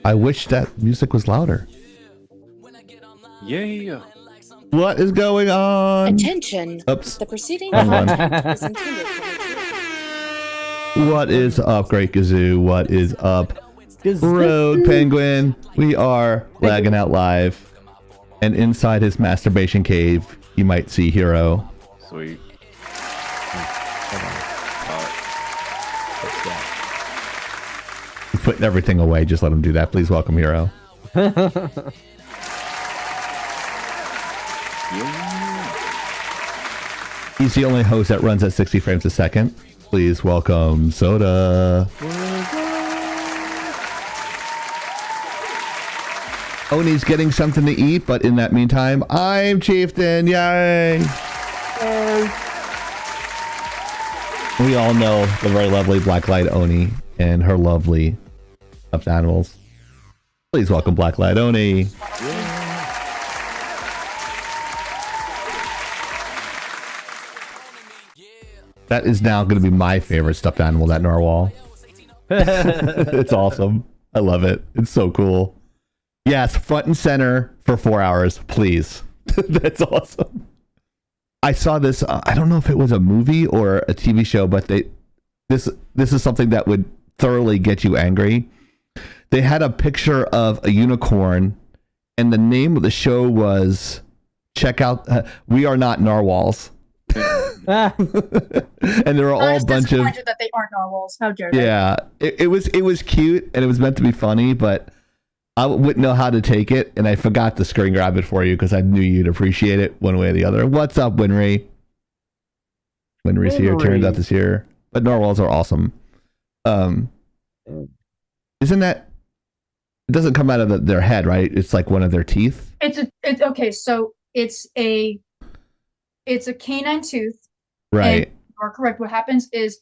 I wish that music was louder. Yeah. What is going on? Attention. Oops. The preceding Wrong one. content is intended for mature. What is up, Great Gazoo? What is up, Road Penguin? We are lagging out live, and inside his masturbation cave, you might see Hero. Sweet. He's putting everything away. Just let him do that. Please welcome Hero. He's the only host that runs at 60 frames a second. Please welcome Soda. Oni's getting something to eat, but in that meantime, I'm Chieftain. Yay! We all know the very lovely Blacklight Oni and her lovely stuffed animals. Please welcome Blacklight Oni. That is now going to be my favorite stuffed animal, that narwhal. It's awesome. I love it. It's so cool. Yes, front and center for 4 hours, please. That's awesome. I saw this. I don't know if it was a movie or a TV show, but this is something that would thoroughly get you angry. They had a picture of a unicorn, and the name of the show was "Check Out." We are not narwhals. And there are all a bunch of that they aren't narwhals. How dare they? Yeah, it was cute and it was meant to be funny, but I wouldn't know how to take it, and I forgot to screen grab it for you because I knew you'd appreciate it one way or the other. What's up, Winry? Winry's here. Turns out this year, but narwhals are awesome. Isn't that? It doesn't come out of their head, right? It's like one of their teeth. It's okay. So it's a canine tooth. Right. And you are correct. What happens is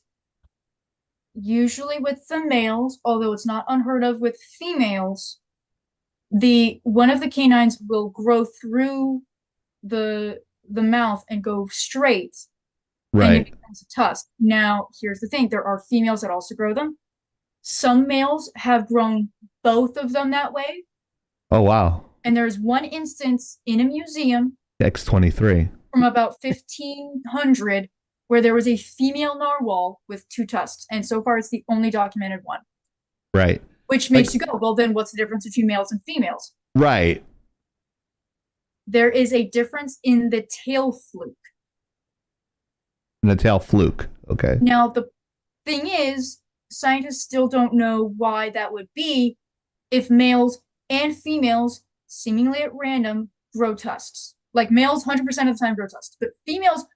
usually with the males, although it's not unheard of with females, one of the canines will grow through the mouth and go straight. Right. And it becomes a tusk. Now, here's the thing. There are females that also grow them. Some males have grown both of them that way. Oh, wow. And there's one instance in a museum X23 from about 1500 where there was a female narwhal with 2 tusks. And so far, it's the only documented one. Right. Which makes you go, well, then what's the difference between males and females? Right. There is a difference in the tail fluke. In the tail fluke. Okay. Now, the thing is, scientists still don't know why that would be if males and females, seemingly at random, grow tusks. Like males 100% of the time grow tusks, but females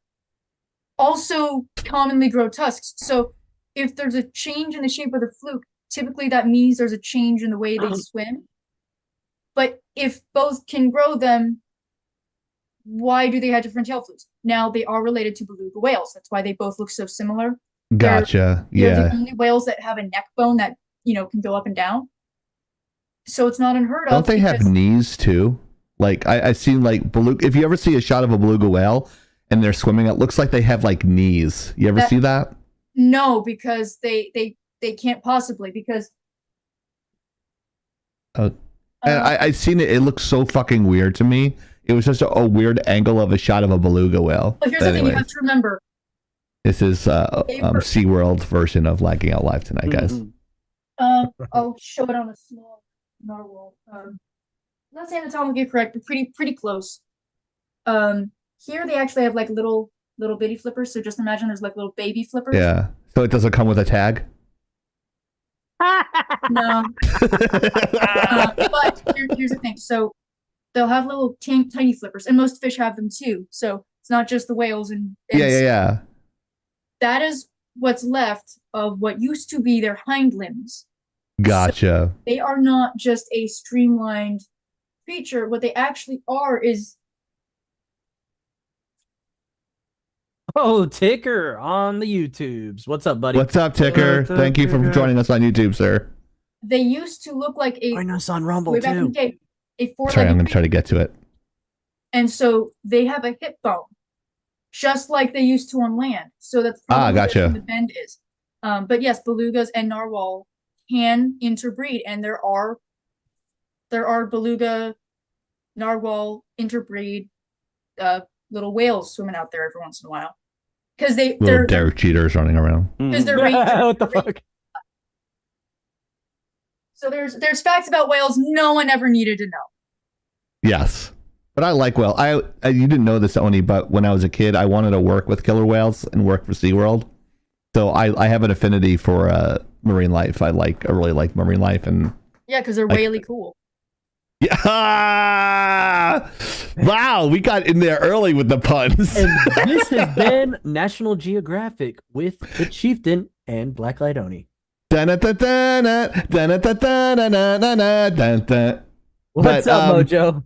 also commonly grow tusks. So if there's a change in the shape of the fluke, typically that means there's a change in the way they swim. But if both can grow them, why do they have different tail flukes? Now they are related to beluga whales. That's why they both look so similar. Gotcha. They're Yeah. the only whales that have a neck bone that, can go up and down. So it's not unheard of. Don't they have knees too? Like I've seen like beluga. If you ever see a shot of a beluga whale and they're swimming, it looks like they have like knees. You ever see that? No, because they can't possibly because. And I've seen it. It looks so fucking weird to me. It was just a weird angle of a shot of a beluga whale. But here's the thing you have to remember. This is SeaWorld's version of Lagging Out Live tonight, guys. I'll show it on a small narwhal. I'm not saying it's anatomically correct, but pretty close. Here they actually have like little bitty flippers. So just imagine there's like little baby flippers. Yeah. So it doesn't come with a tag? No. But here's the thing. So they'll have little tiny flippers, and most fish have them too. So it's not just the whales and Yeah. That is what's left of what used to be their hind limbs. Gotcha. So they are not just a streamlined creature. What they actually are is. Oh, Ticker on the YouTubes. What's up, buddy? What's up, Ticker? Thank you for joining us on YouTube, sir. They used to look like a. Join us on Rumble way back in the too. day, a four-legged Sorry, I'm going to creature. try to get to it. And so they have a hip bone, just like they used to on land. So that's probably gotcha. where the bend is. But yes, belugas and narwhal can interbreed, and there are there are beluga, narwhal, interbreed, little whales swimming out there every once in a while. Because Little they're Derek Cheaters running around. because they're raised. What the fuck? So there's facts about whales no one ever needed to know. Yes. But I like whale. You didn't know this, Oni, but when I was a kid, I wanted to work with killer whales and work for SeaWorld. So I have an affinity for marine life. I really like marine life, and Yeah, because they're really cool. yeah. Wow, we got in there early with the puns. And this has been National Geographic with the Chieftain and Blacklight Oni. What's What's up, Mojo?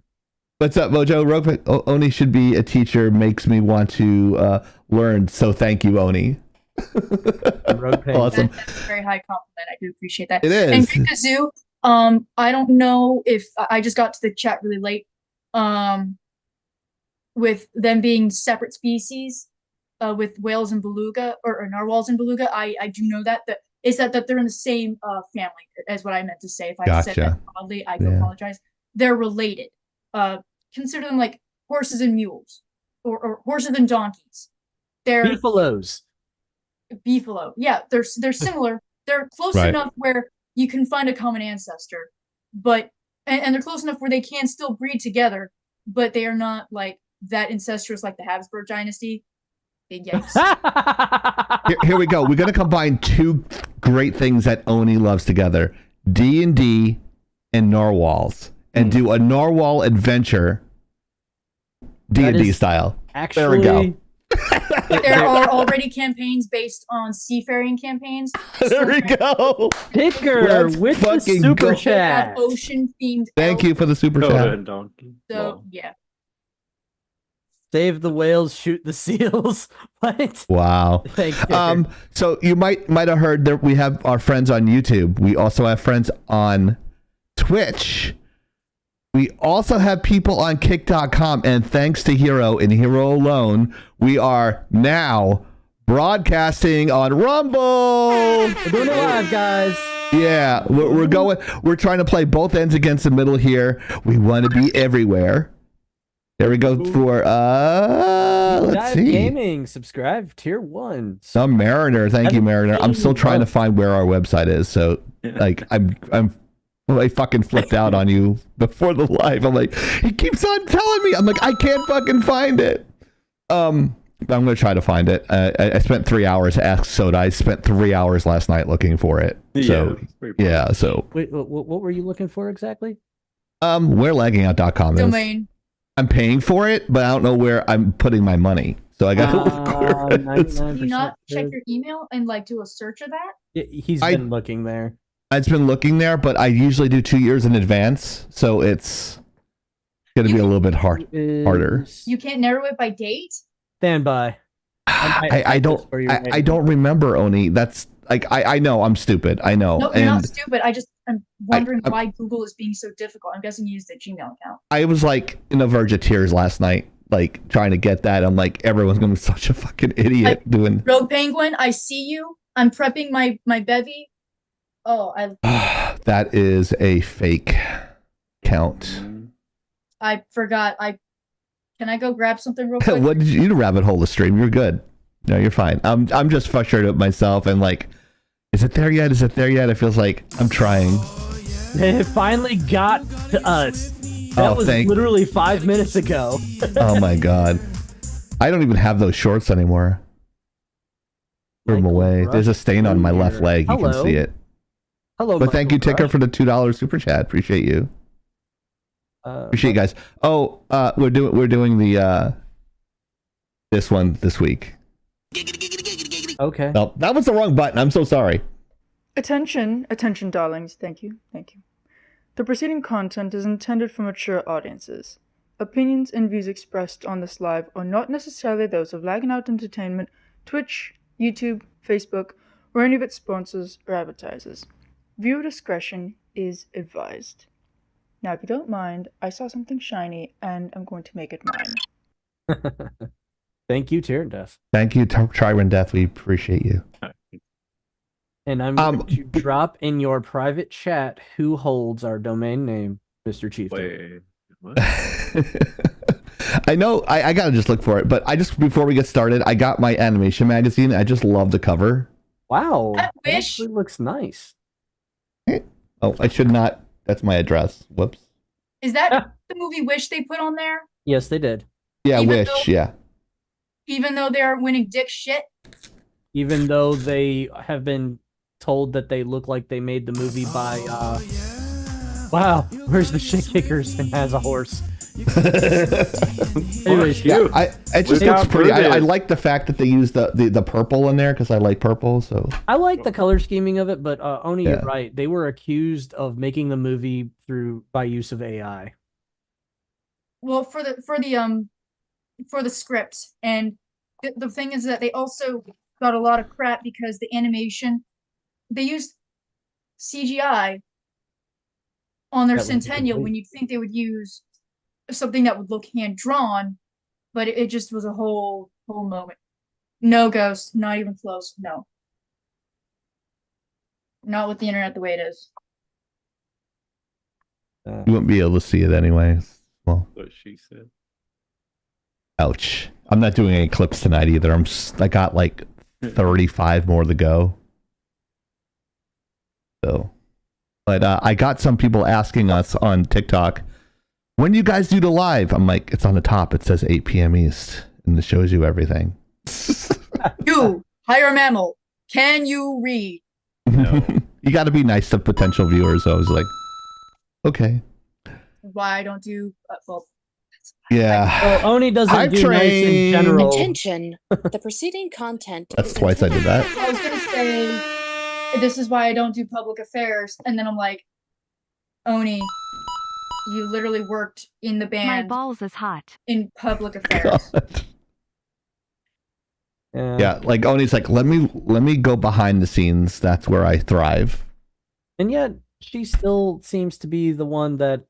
What's up, Mojo? Oni should be a teacher. Makes me want to learn. So thank you, Oni. Awesome. That's a very high compliment. I do appreciate that. It is. And Kazoo, I don't know if I just got to the chat really late. With them being separate species, with whales and beluga or narwhals and beluga, I do know that they're in the same family as what I meant to say. If I said that oddly, I apologize. They're related. Consider them like horses and mules, or horses and donkeys. They're Beefaloes. beefalo. Yeah, they're similar. They're close enough where you can find a common ancestor, but and they're close enough where they can still breed together, but they are not like that incestuous like the Habsburg dynasty. Big yikes. Here we go. We're gonna combine two great things that Oni loves together: D&D and narwhals, and do a narwhal adventure, D&D style. Actually, there we go. There are already campaigns based on seafaring campaigns. There we go. Picker with the super chat. Ocean themed. Thank you for the super chat. So yeah. Save the whales, shoot the seals. What? Wow. Thank you. So you might have heard that we have our friends on YouTube. We also have friends on Twitch. We also have people on Kick.com, and thanks to Hero and Hero alone, we are now broadcasting on Rumble. We're doing it live, guys. Yeah, we're trying to play both ends against the middle here. We want to be everywhere. There we go for let's see. Gaming, subscribe, tier 1. Some Mariner, thank you, Mariner. I'm still trying to find where our website is. So like I fucking flipped out on you before the live. I'm like, he keeps on telling me. I'm like, I can't fucking find it. But I'm gonna try to find it. I spent 3 hours. Ask Soda. I spent 3 hours last night looking for it. So yeah. So wait, what were you looking for exactly? Where laggingout.com is. Domain. I'm paying for it, but I don't know where I'm putting my money. So I got to look where it is. Do you not check your email and like do a search of that? Yeah, he's been looking there. I've been looking there, but I usually do 2 years in advance, so it's going to be a little bit harder. You can't narrow it by date? Stand by. I don't remember, Oni. That's like I know I'm stupid. I know. No, you're not stupid. I'm wondering why Google is being so difficult. I'm guessing you used the Gmail account. I was like in the verge of tears last night, like trying to get that. I'm like, everyone's gonna be such a fucking idiot doing. Rogue Penguin, I see you. I'm prepping my bevy. Oh, that is a fake count. I forgot. Can I go grab something real quick? What did you rabbit hole the stream? You're good. No, you're fine. I'm just frustrated with myself and like, is it there yet? Is it there yet? It feels like I'm trying. It finally got to us. That was literally 5 minutes ago. Oh my god. I don't even have those shorts anymore. Threw them away. There's a stain on my left leg. You can see it. Hello. But thank you, Ticker, for the $2 super chat. Appreciate you. Appreciate you guys. Oh, we're doing the this one this week. Okay. No, that was the wrong button. I'm so sorry. Attention, darlings. Thank you. The preceding content is intended for mature audiences. Opinions and views expressed on this live are not necessarily those of Laggin Out Entertainment, Twitch, YouTube, Facebook, or any of its sponsors or advertisers. Viewer discretion is advised. Now, if you don't mind, I saw something shiny, and I'm going to make it mine. Thank you, Tyrant Death. Thank you, Tyrant Death. We appreciate you. And I'm going to drop in your private chat who holds our domain name. Mr. Chieftain. Wait, what? I know. I gotta just look for it. But before we get started, I got my animation magazine. I just love the cover. Wow, I that wish- actually looks nice. Oh, I should not. That's my address. Whoops. Is that the movie Wish they put on there? Yes, they did. Yeah, Even Wish. though- Yeah. Even though they're winning dick shit? Even though they have been told that they look like they made the movie by wow, where's the shit kickers and has a horse. Anyways, Yeah, it just Look how looks pretty. good it I is. like the fact that they use the purple in there because I like purple. So I like the color scheming of it, but Oni, you're Yeah. right. They were accused of making the movie by use of AI. Well, for the script, and the thing is that they also got a lot of crap because the animation, they used CGI on their That was Centennial complete. when you'd think they would use something that would look hand drawn, but it just was a whole moment. No Ghost, not even close. No, not with the internet the way it is. you won't be able to see it anyway. Well, What she said. ouch. I'm not doing any clips tonight either. I got like 35 more to go. So, but I got some people asking us on TikTok, when do you guys do the live? I'm like, it's on the top. It says 8 p.m. East, and it shows you everything. You, hire mammal, can you read? No. You got to be nice to potential viewers. So I was like, okay, Why I don't do well. yeah. Well, Oni doesn't I'm do nice in trained. general. Attention. The preceding content. That's is twice I did intended- that. I was gonna say this is why I don't do public affairs, and then I'm like, Oni, you literally worked in the My band balls is hot. in public affairs. Yeah, like Oni's like, let me go behind the scenes. That's where I thrive. And yet, she still seems to be the one that,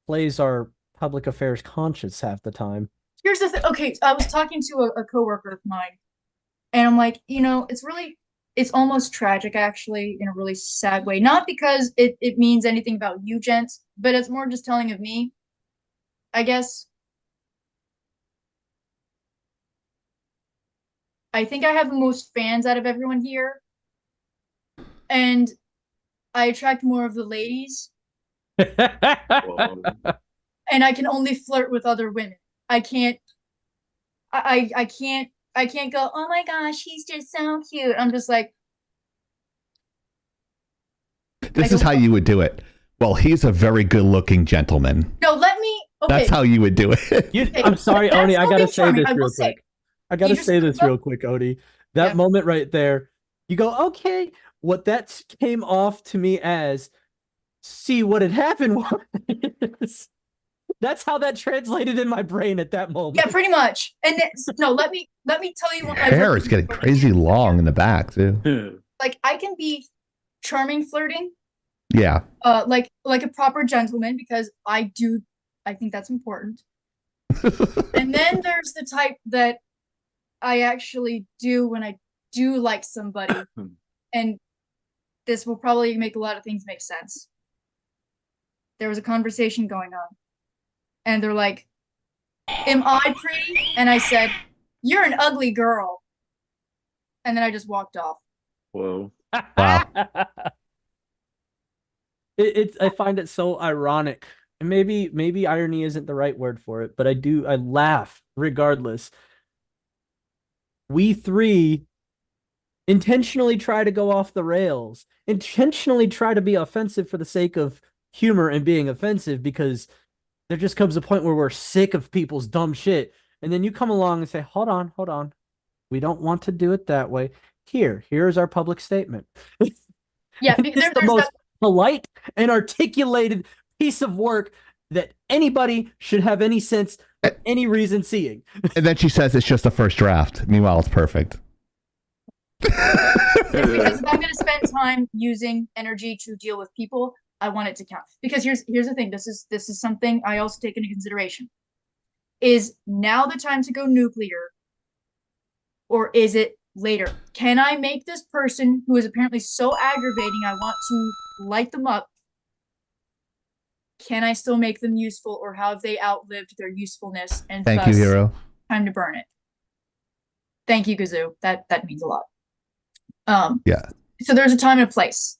plays our public affairs conscience half the time. Here's the thing. Okay, I was talking to a coworker of mine, and I'm like, it's almost tragic actually, in a really sad way. Not because it means anything about you, gents, but it's more just telling of me, I guess. I think I have the most fans out of everyone here, and I attract more of the ladies, Whoa. and I can only flirt with other women. I can't go, oh my gosh, he's just so cute. I'm just like, This is how you would do it. Well, he's a very good-looking gentleman. no, let me. Okay, That's how you would do it. I'm sorry, That's Oni. I gotta something say charming, this I will real say. quick. I gotta You just- say this real quick, Oni. That Yeah. moment right there, you go, okay. What that came off to me as, see what had happened was. That's how that translated in my brain at that moment. Yeah, pretty much. And no, let me tell you what my Hair is getting crazy long in the back too. Like I can be charming flirting, Yeah. like a proper gentleman because I think that's important. And then there's the type that I actually do when I do like somebody, and this will probably make a lot of things make sense. There was a conversation going on, and they're like, "Am I pretty?" And I said, "You're an ugly girl." And then I just walked off. Whoa. Wow. I find it so ironic. And maybe irony isn't the right word for it, but I laugh regardless. We three intentionally try to go off the rails, intentionally try to be offensive for the sake of humor and being offensive, because there just comes a point where we're sick of people's dumb shit. And then you come along and say, hold on. We don't want to do it that way. Here's our public statement. Yeah, It's the there's most polite and articulated piece of work that anybody should have any sense or any reason seeing. And then she says it's just a first draft. Meanwhile, it's perfect. because if I'm going to spend time using energy to deal with people, I want it to count. Because here's the thing. This is something I also take into consideration. Is now the time to go nuclear, or is it later? Can I make this person who is apparently so aggravating, I want to light them up, can I still make them useful, or have they outlived their usefulness and Thank you, thus Hero. time to burn it? Thank you, Gazoo. That means a lot. Yeah. So there's a time and a place.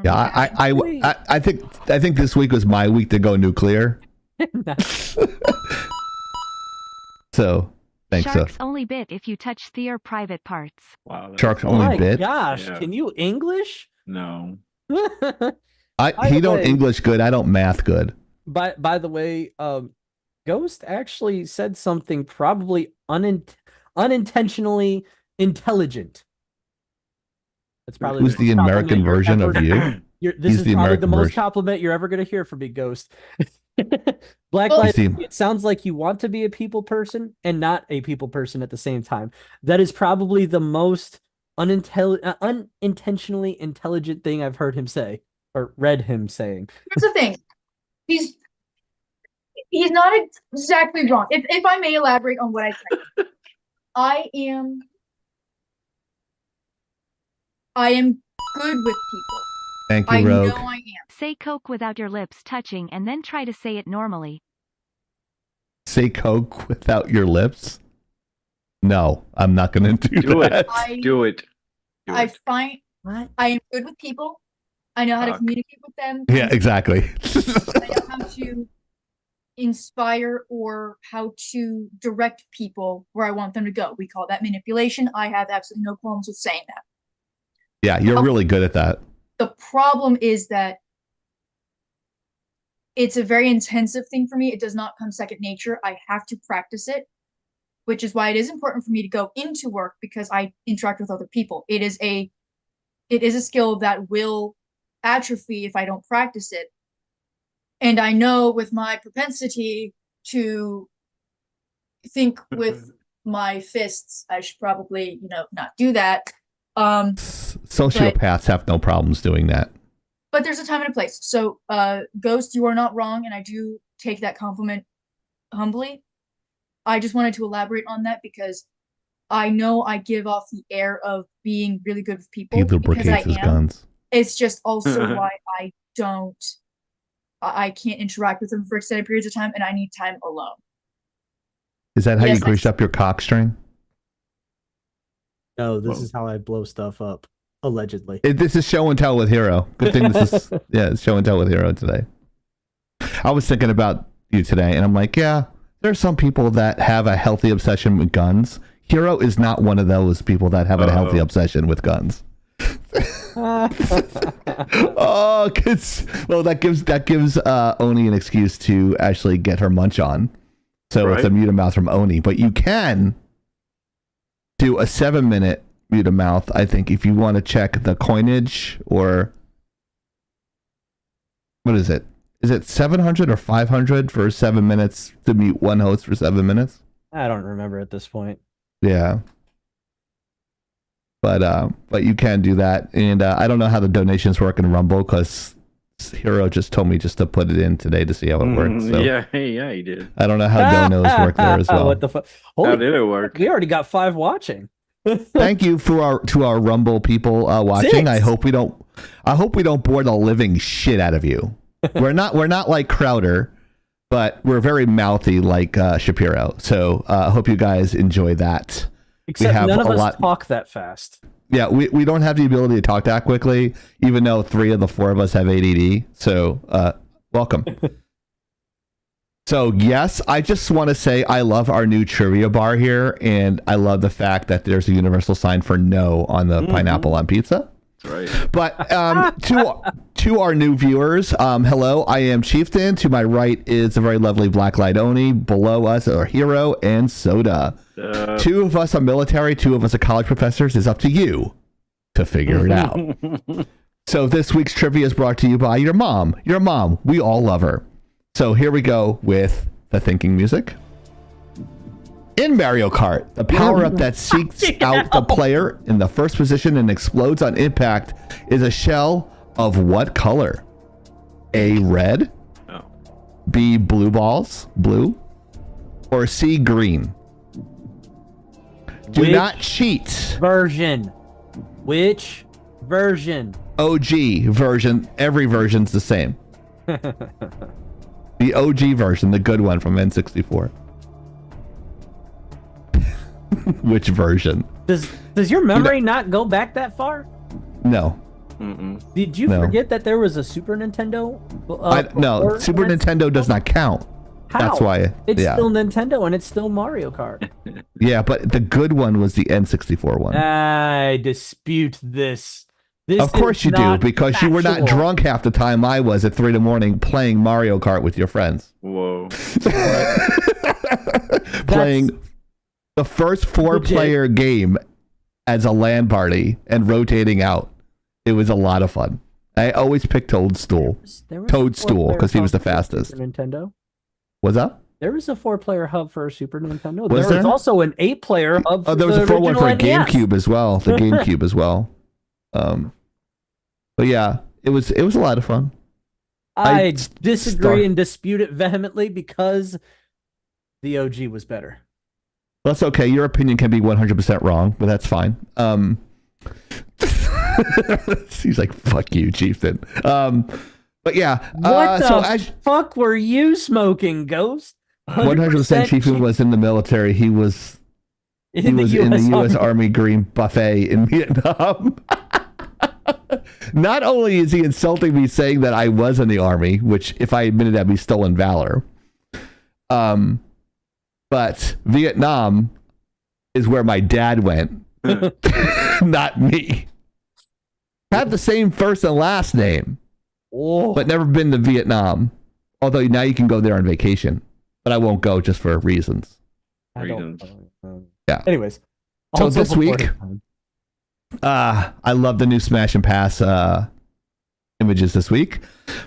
Yeah, I think this week was my week to go nuclear. So thanks. Sharks only bit if you touch their private parts. Wow. that's Sharks cool. only My bit. gosh, Yeah. can you English? No. By He the don't way- English good. I don't math good. By the way, Ghost actually said something probably unintentionally intelligent. That's probably Who's the most American compliment you're version ever- of you? This He's is the probably American the most version. compliment you're ever going to hear from me, Ghost. Black Well- Lives. He's the- It sounds like you want to be a people person and not a people person at the same time. That is probably the most unintentionally intelligent thing I've heard him say or read him saying. Here's the thing. He's not exactly wrong. If I may elaborate on what I said. I am good with people. Thank I you, Rogue. know I am. Say Coke without your lips touching and then try to say it normally. Say Coke without your lips? No, I'm not going to do Do it. that. Do it. Do I it. find What? I am good with people. I know how to Fuck. communicate with them. Yeah, exactly. I know how to inspire or how to direct people where I want them to go. We call that manipulation. I have absolutely no qualms with saying that. Yeah, you're really good at that. The problem is that it's a very intensive thing for me. It does not come second nature. I have to practice it, which is why it is important for me to go into work, because I interact with other people. It is a skill that will atrophy if I don't practice it. And I know with my propensity to think with my fists, I should probably, not do that. Sociopaths have no problems doing that. But there's a time and a place. So, Ghost, you are not wrong, and I do take that compliment humbly. I just wanted to elaborate on that because I know I give off the air of being really good with people He because I lubricates his am. guns. It's just also why I can't interact with them for extended periods of time, and I need time alone. Is that how Yes, you greased up your cock string? No, this Whoa. is how I blow stuff up, allegedly. This is show and tell with Hero. Good thing this is it's show and tell with Hero today. I was thinking about you today, and I'm like, yeah, there's some people that have a healthy obsession with guns. Hero is not one of those people that have a healthy obsession with guns. Oh, that gives Oni an excuse to actually get her munch on. So it's a Right. mute a mouth from Oni, but you can do a 7-minute mute a mouth. I think if you want to check the coinage, or what is it? Is it 700 or 500 for 7 minutes to mute one host for 7 minutes? I don't remember at this point. Yeah. But you can do that, and I don't know how the donations work in Rumble because Hero just told me just to put it in today to see how it works. So Yeah, he did. I don't know how donos work there as well. What the fuck? How Holy, did it work? we already got 5 watching. Thank you to our Rumble people watching. 6. I hope we don't bore the living shit out of you. We're not like Crowder, but we're very mouthy like Shapiro. So I hope you guys enjoy that. Except have none of a us lot- talk that fast. Yeah, we don't have the ability to talk that quickly, even though 3 of the 4 of us have ADD. So welcome. So yes, I just want to say I love our new trivia bar here, and I love the fact that there's a universal sign for no on the pineapple on pizza. That's right. But to our new viewers, hello, I am Chieftain. To my right is the very lovely Blacklight Oni. Below us are Hero and Soda. 2 of us are military, 2 of us are college professors. It's up to you to figure it out. So this week's trivia is brought to you by your mom. Your mom, we all love her. So here we go with the thinking music. In Mario Kart, the power-up that seeks out the player in the first position and explodes on impact is a shell of what color? A, red, Oh. B, blue balls, blue, or C, green? Do Which not cheat. Version. Which version? OG version. Every version's the same. The OG version, the good one from N64. Which version? Does your memory not go back that far? No. Mm-mm. Did you No. forget that there was a Super Nintendo? No, before Super N64? Nintendo does not count. How? That's why. It's yeah. still Nintendo and it's still Mario Kart. Yeah, but the good one was the N64 one. I dispute this. This Of course is you do, not because you were not factual. drunk half the time I was at 3 a.m. playing Mario Kart with your friends. Whoa. Playing the first 4-player game as a LAN party and rotating out. It was a lot of fun. I always picked Toadstool. There was a Toadstool, four-player because he was the hub for fastest. Super Nintendo. What's up? There was a 4-player hub for a Super Nintendo. Was there was there? also an 8-player hub. Oh, there was the a 4 one for a original NES. GameCube as well. The GameCube as well. But yeah, it was a lot of fun. I I disagree and dispute it vehemently because the OG was better. That's okay. Your opinion can be 100% wrong, but that's fine. He's like, fuck you, Chieftain. But yeah. What so the fuck were you smoking, Ghost? 100% Chieftain was in the military. He was in the U.S. Army Green Buffet in Vietnam. Not only is he insulting me saying that I was in the Army, which if I admitted that'd be stolen valor, but Vietnam is where my dad went, not me. Have the same first and last name, but never been to Vietnam. Although now you can go there on vacation, but I won't go just for reasons. Yeah. Anyways, So also this before week, his time. I love the new Smash and Pass images this week.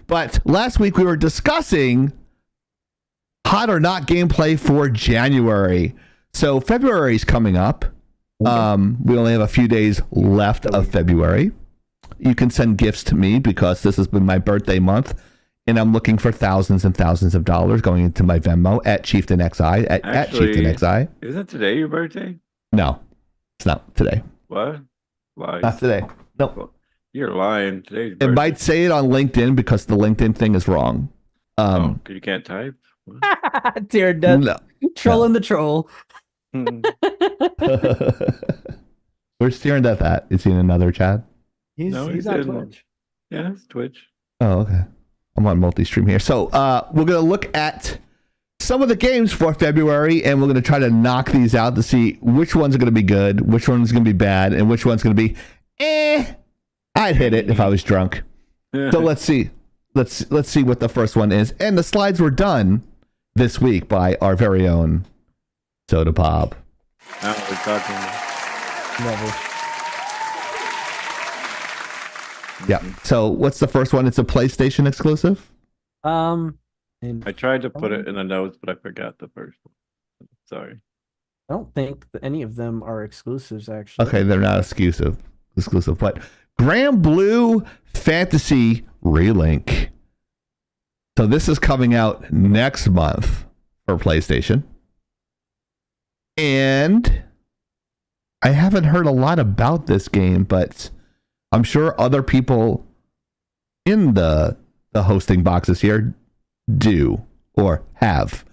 But last week we were discussing hot or not gameplay for January. So February is coming up. We only have a few days left of February. You can send gifts to me because this has been my birthday month, and I'm looking for thousands and thousands of dollars going into my Venmo at ChieftainXI at ChieftainXI. Isn't today your birthday? No, it's not today. What? Lies. Not today. No. Well, you're lying. Today's It birthday. might say it on LinkedIn because the LinkedIn thing is wrong. Oh, 'cause you can't type? What? Dear Death, No. trolling the troll. Hmm. Where's Steering Death at? Is he in another chat? He's No, on he's in- Twitch. Yeah, it's Twitch. Oh, okay. I'm on multi-stream here. So we're going to look at some of the games for February, and we're going to try to knock these out to see which ones are going to be good, which one's going to be bad, and which one's going to be, I'd hit it if I was drunk. So let's see. Let's see what the first one is. And the slides were done this week by our very own Soda Pop. Now we're talking. Never. Yeah. So what's the first one? It's a PlayStation exclusive? And I tried to put it in the notes, but I forgot the first one. Sorry. I don't think that any of them are exclusives, actually. Okay, they're not exclusive, but Grand Blue Fantasy Relink. So this is coming out next month for PlayStation. And I haven't heard a lot about this game, but I'm sure other people in the hosting boxes here do or have.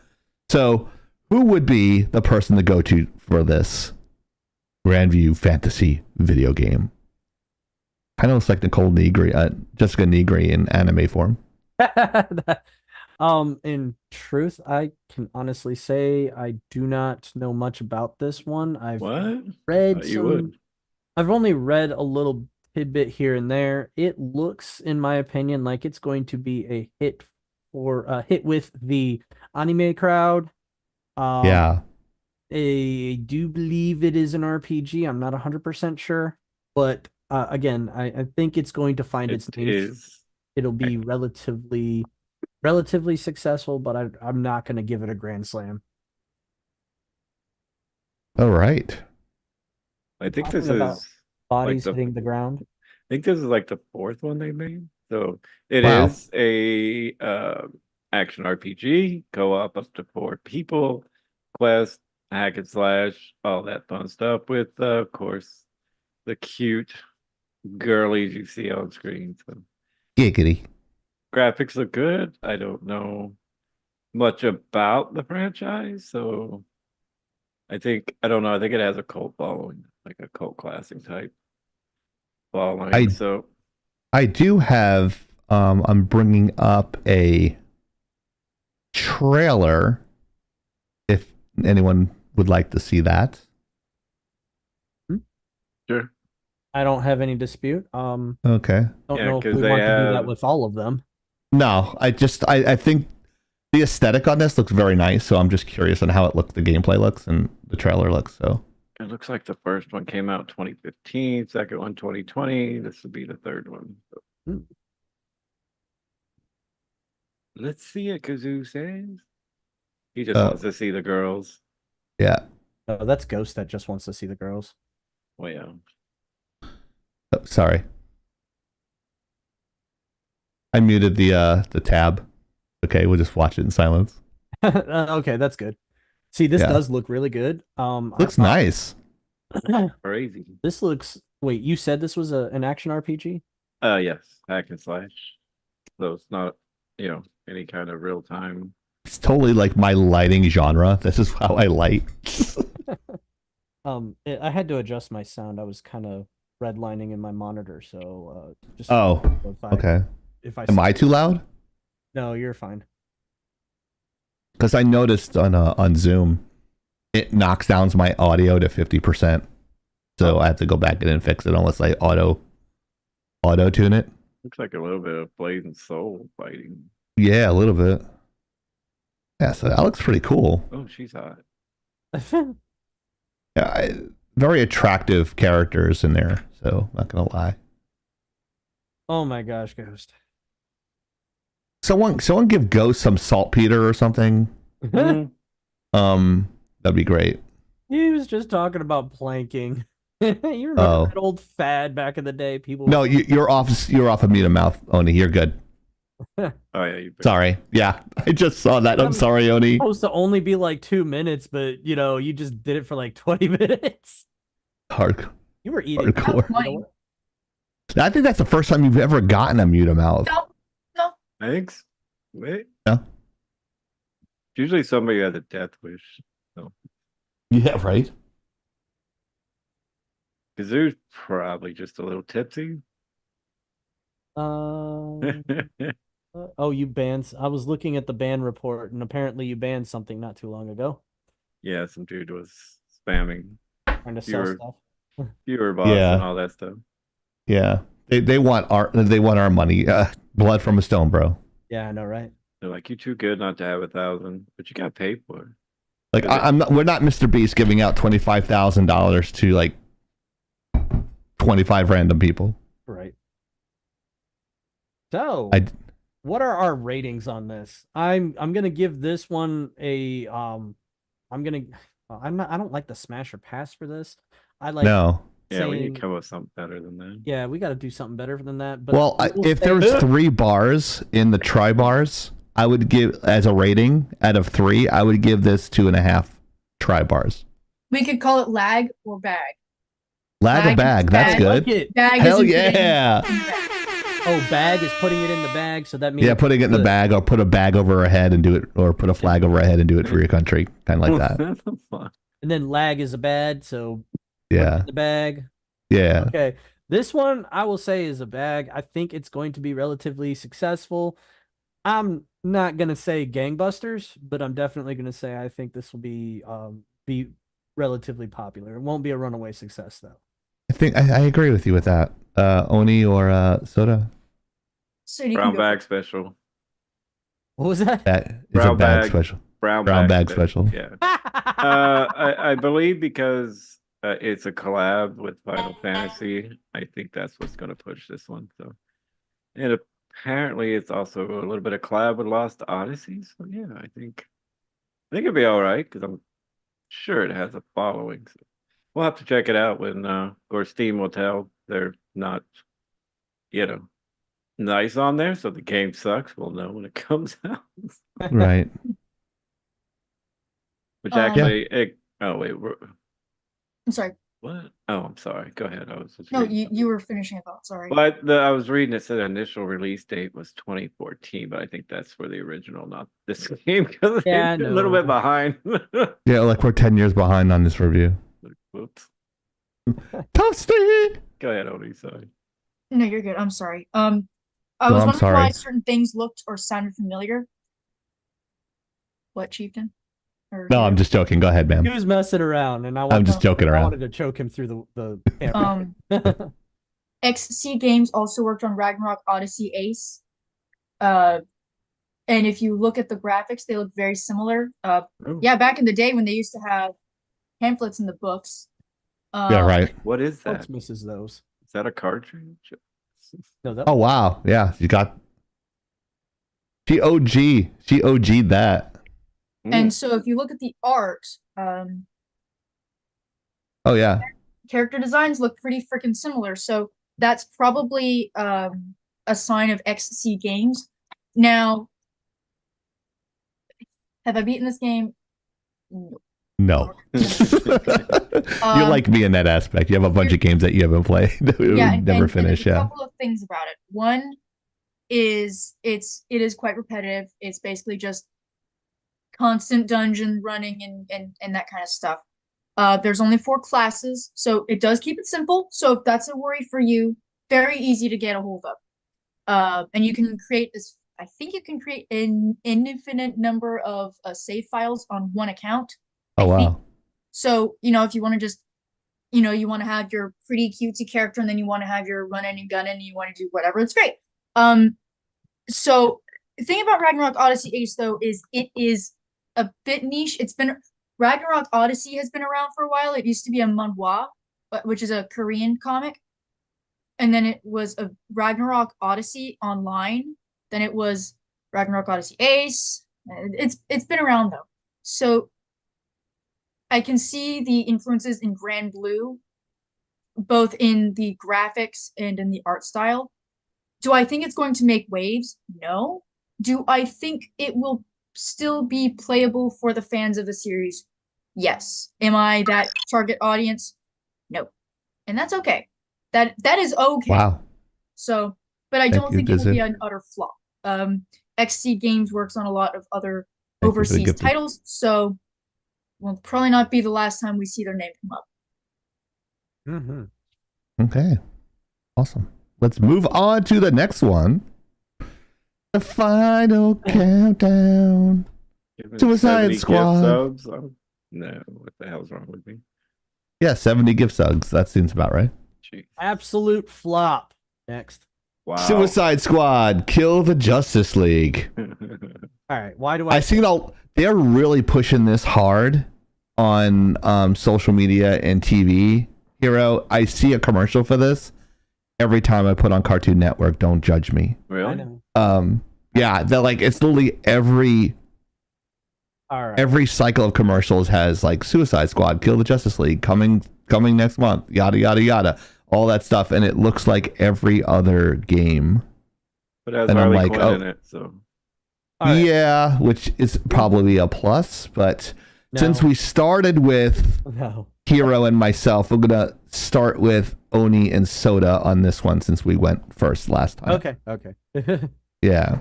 So who would be the person to go to for this Grandview Fantasy video game? Kind of looks like Nicole Negri, Jessica Negri in anime form. In truth, I can honestly say I do not know much about this one. I've What? read Thought you some. would. I've only read a little tidbit here and there. It looks, in my opinion, like it's going to be a hit with the anime crowd. Yeah. I do believe it is an RPG. I'm not 100% sure, but again, I think it's going to find its It niche. is. It'll be relatively successful, but I'm not going to give it a grand slam. All right. I think Talking this about is. Bodies the- hitting the ground. I think this is like the fourth one they made. So it Wow. is a action RPG, co-op up to 4 people, quest, hack and slash, all that fun stuff with of course the cute girlies you see on screen. So Giggity. graphics look good. I don't know much about the franchise, so I don't know. I think it has a cult following, like a cult classic type following. So I do have. I'm bringing up a trailer. If anyone would like to see that. sure. I don't have any dispute. Okay. Don't Yeah, know if 'cause we they want to do that have- with all of them. No, I think the aesthetic on this looks very nice. So I'm just curious on how it looks, the gameplay looks, and the trailer looks. So It looks like the first one came out 2015, second one 2020. This would be the third one. So Hmm. let's see it, Kazoo says. He just Uh, wants to see the girls. yeah. Oh, that's Ghost that just wants to see the girls. Well, yeah. Oh, sorry. I muted the tab. Okay, we'll just watch it in silence. Okay, that's good. See, this Yeah. does look really good. Looks nice. Crazy. This looks. Wait, you said this was an action RPG? Yes, hack and slash. So it's not, any kind of real time. It's totally like my lighting genre. This is how I light. I had to adjust my sound. I was kind of redlining in my monitor, so just Oh, okay. If I Am I too loud? No, you're fine. Because I noticed on Zoom, it knocks down my audio to 50%. So I have to go back in and fix it unless I auto tune it. Looks like a little bit of Blazing Soul fighting. Yeah, a little bit. Yeah, so that looks pretty cool. Oh, she's hot. Yeah, very attractive characters in there. So not gonna lie. Oh my gosh, Ghost. Someone give Ghost some saltpeter or something. Mhm. That'd be great. He was just talking about planking. You remember that old fad back in the day? People. No, you're off. You're off of mute mouth, Oni. You're good. Oh yeah, you Sorry. Yeah, I just saw that. I'm sorry, Oni. Supposed to only be like 2 minutes, but you just did it for like 20 minutes. Hard. You were eating. Hardcore. You know what? I think that's the first time you've ever gotten a mute mouth. No, Thanks. Wait. Yeah. Usually somebody has a death wish. Yeah, right. Kazoo's probably just a little tipsy. Oh, you banned. I was looking at the ban report, and apparently you banned something not too long ago. Yeah, some dude was spamming Trying to sell Viewer- stuff. viewer bots Yeah. and all that stuff. Yeah, they want our money. Blood from a stone, bro. Yeah, I know, right? They're like, you're too good not to have 1,000, but you got paid for it. Like I'm not. We're not Mr. Beast giving out $25,000 to like 25 random people. Right. So, I what are our ratings on this? I'm gonna give this one a I don't like the smash or pass for this. I like no. Yeah, we saying, need to come up with something better than that. yeah, we got to do something better than that. But Well, I will if say- there was 3 bars in the try bars, I would give as a rating out of 3. I would give this 2.5 try bars. we could call it lag or bag. Lag a Lag bag. is That's I bad. like good. it. Bag Hell is included. yeah. Oh, bag is putting it in the bag, so that means Yeah, putting it in the bag, or put a bag over her head and do it, or put a flag over her head and do it for your country, kind of like that. And then lag is a bad, so put it Yeah, in the bag. yeah. Okay. This one I will say is a bag. I think it's going to be relatively successful. I'm not gonna say gangbusters, but I'm definitely gonna say I think this will be relatively popular. It won't be a runaway success though. I think I agree with you with that. Oni or Soda. So you can Brown go bag special. What was that? That is a Brown bag bag. special. Brown Bag special. Yeah. I believe because it's a collab with Final Fantasy, I think that's what's going to push this one. So, and apparently it's also a little bit of collab with Lost Odyssey. So yeah, I think it'll be all right because I'm sure it has a following. So we'll have to check it out when, or Steam will tell they're not, nice on there. So the game sucks. We'll know when it comes out. Right. Which Um, actually, oh wait, I'm sorry. What? Oh, I'm sorry. Go ahead. I was just No, reading you were finishing a thought. Sorry. But I was reading it said initial release date was 2014, but I think that's for the original, not this game, because Yeah, it's a little bit no. behind. Yeah, like we're 10 years behind on this review. Whoops. Toasty! Go ahead, Odie. Sorry. No, you're good. I'm sorry. I No, was I'm wondering why sorry. certain things looked or sounded familiar. What, Chieftain? Or No, I'm Hero? just joking. Go ahead, He ma'am. was messing around, and I'm just joking I around. wanted to choke him through the camera. XC Games also worked on Ragnarok Odyssey Ace. And if you look at the graphics, they look very similar. Oh, Yeah, back in the day when they used to have pamphlets in the books. Yeah, right. What is Folks that? misses those. Is that a cartridge? No, that Oh, wow. Yeah, you got... She OG'd that. And so if you look at the art, Oh, yeah. character designs look pretty freaking similar. So that's probably a sign of XC Games. Now, have I beaten this game? No. No. You're like me in that aspect. You have a bunch of games that you haven't played. Yeah, Never finish, there's a yeah. couple of things about it. One is it is quite repetitive. It's basically just constant dungeon running and that kind of stuff. There's only 4 classes, so it does keep it simple. So if that's a worry for you, very easy to get a hold of. And you can create this. I think you can create an infinite number of save files on one account. Oh, I think. wow. So, if you want to just, you want to have your pretty cutesy character and then you want to have your running and gunning and you want to do whatever, it's great. So the thing about Ragnarok Odyssey Ace, though, is it is a bit niche. Ragnarok Odyssey has been around for a while. It used to be a manhwa, which is a Korean comic. And then it was a Ragnarok Odyssey online. Then it was Ragnarok Odyssey Ace. It's been around, though. So I can see the influences in Grand Blue, both in the graphics and in the art style. Do I think it's going to make waves? No. Do I think it will still be playable for the fans of the series? Yes. Am I that target audience? No. And that's okay. That is okay. Wow. So, but I Thank don't you, think it will Dizzy. be an utter flop. XC Games works on a lot of other Thank you for the overseas gift. titles, so will probably not be the last time we see their name come up. Mm-hmm. Okay. Awesome. Let's move on to the next one. The final countdown. Given Suicide 70 gift Squad. subs? Oh, no, what the hell's wrong with me? Yeah, 70 gift subs. That seems about right. Jeez. Absolute flop. Next. Wow. Suicide Squad, Kill the Justice League. All right. Why do I seen they're really pushing this hard on social media and TV. Hero, I see a commercial for this every time I put on Cartoon Network. Don't judge me. I Really? know. Yeah, they're like, it's literally every All right. every cycle of commercials has like Suicide Squad, Kill the Justice League, coming next month, yada yada yada, all that stuff, and it looks like every other game. But it has And I'm Harley like, Quinn oh. in it, so. All right. Yeah, which is probably a plus, but No. since we started with No. Hero and myself, we're gonna start with Oni and Soda on this one since we went first last time. Okay. Okay. Yeah.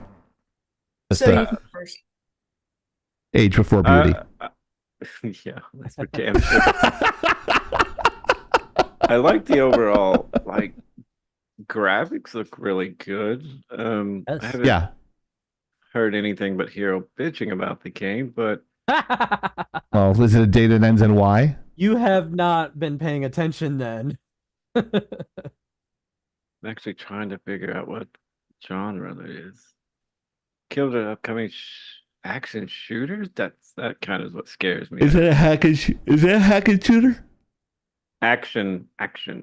Just So the you can first. age before beauty. Yeah, that's for damn sure. I like the overall, graphics look really good. I Yes. haven't Yeah. heard anything but Hero bitching about the game, but Well, is it a date that ends in Y? You have not been paying attention then. I'm actually trying to figure out what genre it is. Kill the upcoming action shooters? That kind of is what scares me. Is it a hack and shooter? Action.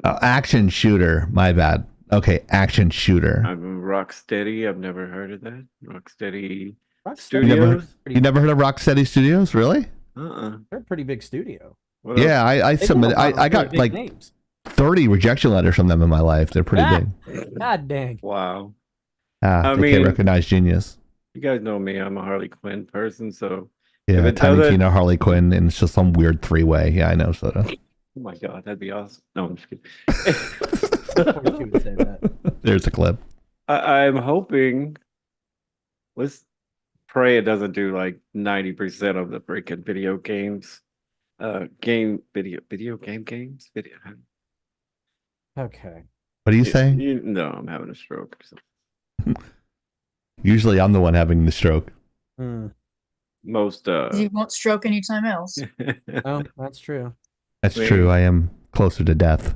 Oh, action shooter. My bad. Okay, action shooter. I'm Rocksteady. I've never heard of that. Rocksteady Rocksteady, Studios? You never heard of Rocksteady Studios? Really? Uh-uh. they're a pretty big studio. What else? Yeah, I They do submitted. a lot of I really got big like names. 30 rejection letters from them in my life. They're pretty Ah. big. God dang. Wow. Ah, I they can't mean- recognize genius. You guys know me. I'm a Harley Quinn person, so Yeah, it Tiny doesn't- Tina, Harley Quinn, and it's just some weird 3-way. Yeah, I know, Soda. Oh my god, that'd be awesome. No, I'm just kidding. Of course you would say that. There's a clip. I'm hoping. Let's pray it doesn't do like 90% of the freaking video games. Video game games. Video. Okay. What are you saying? No, I'm having a stroke or something. Usually I'm the one having the stroke. Most You won't stroke anytime else. Oh, that's true. That's Wait. true. I am closer to death.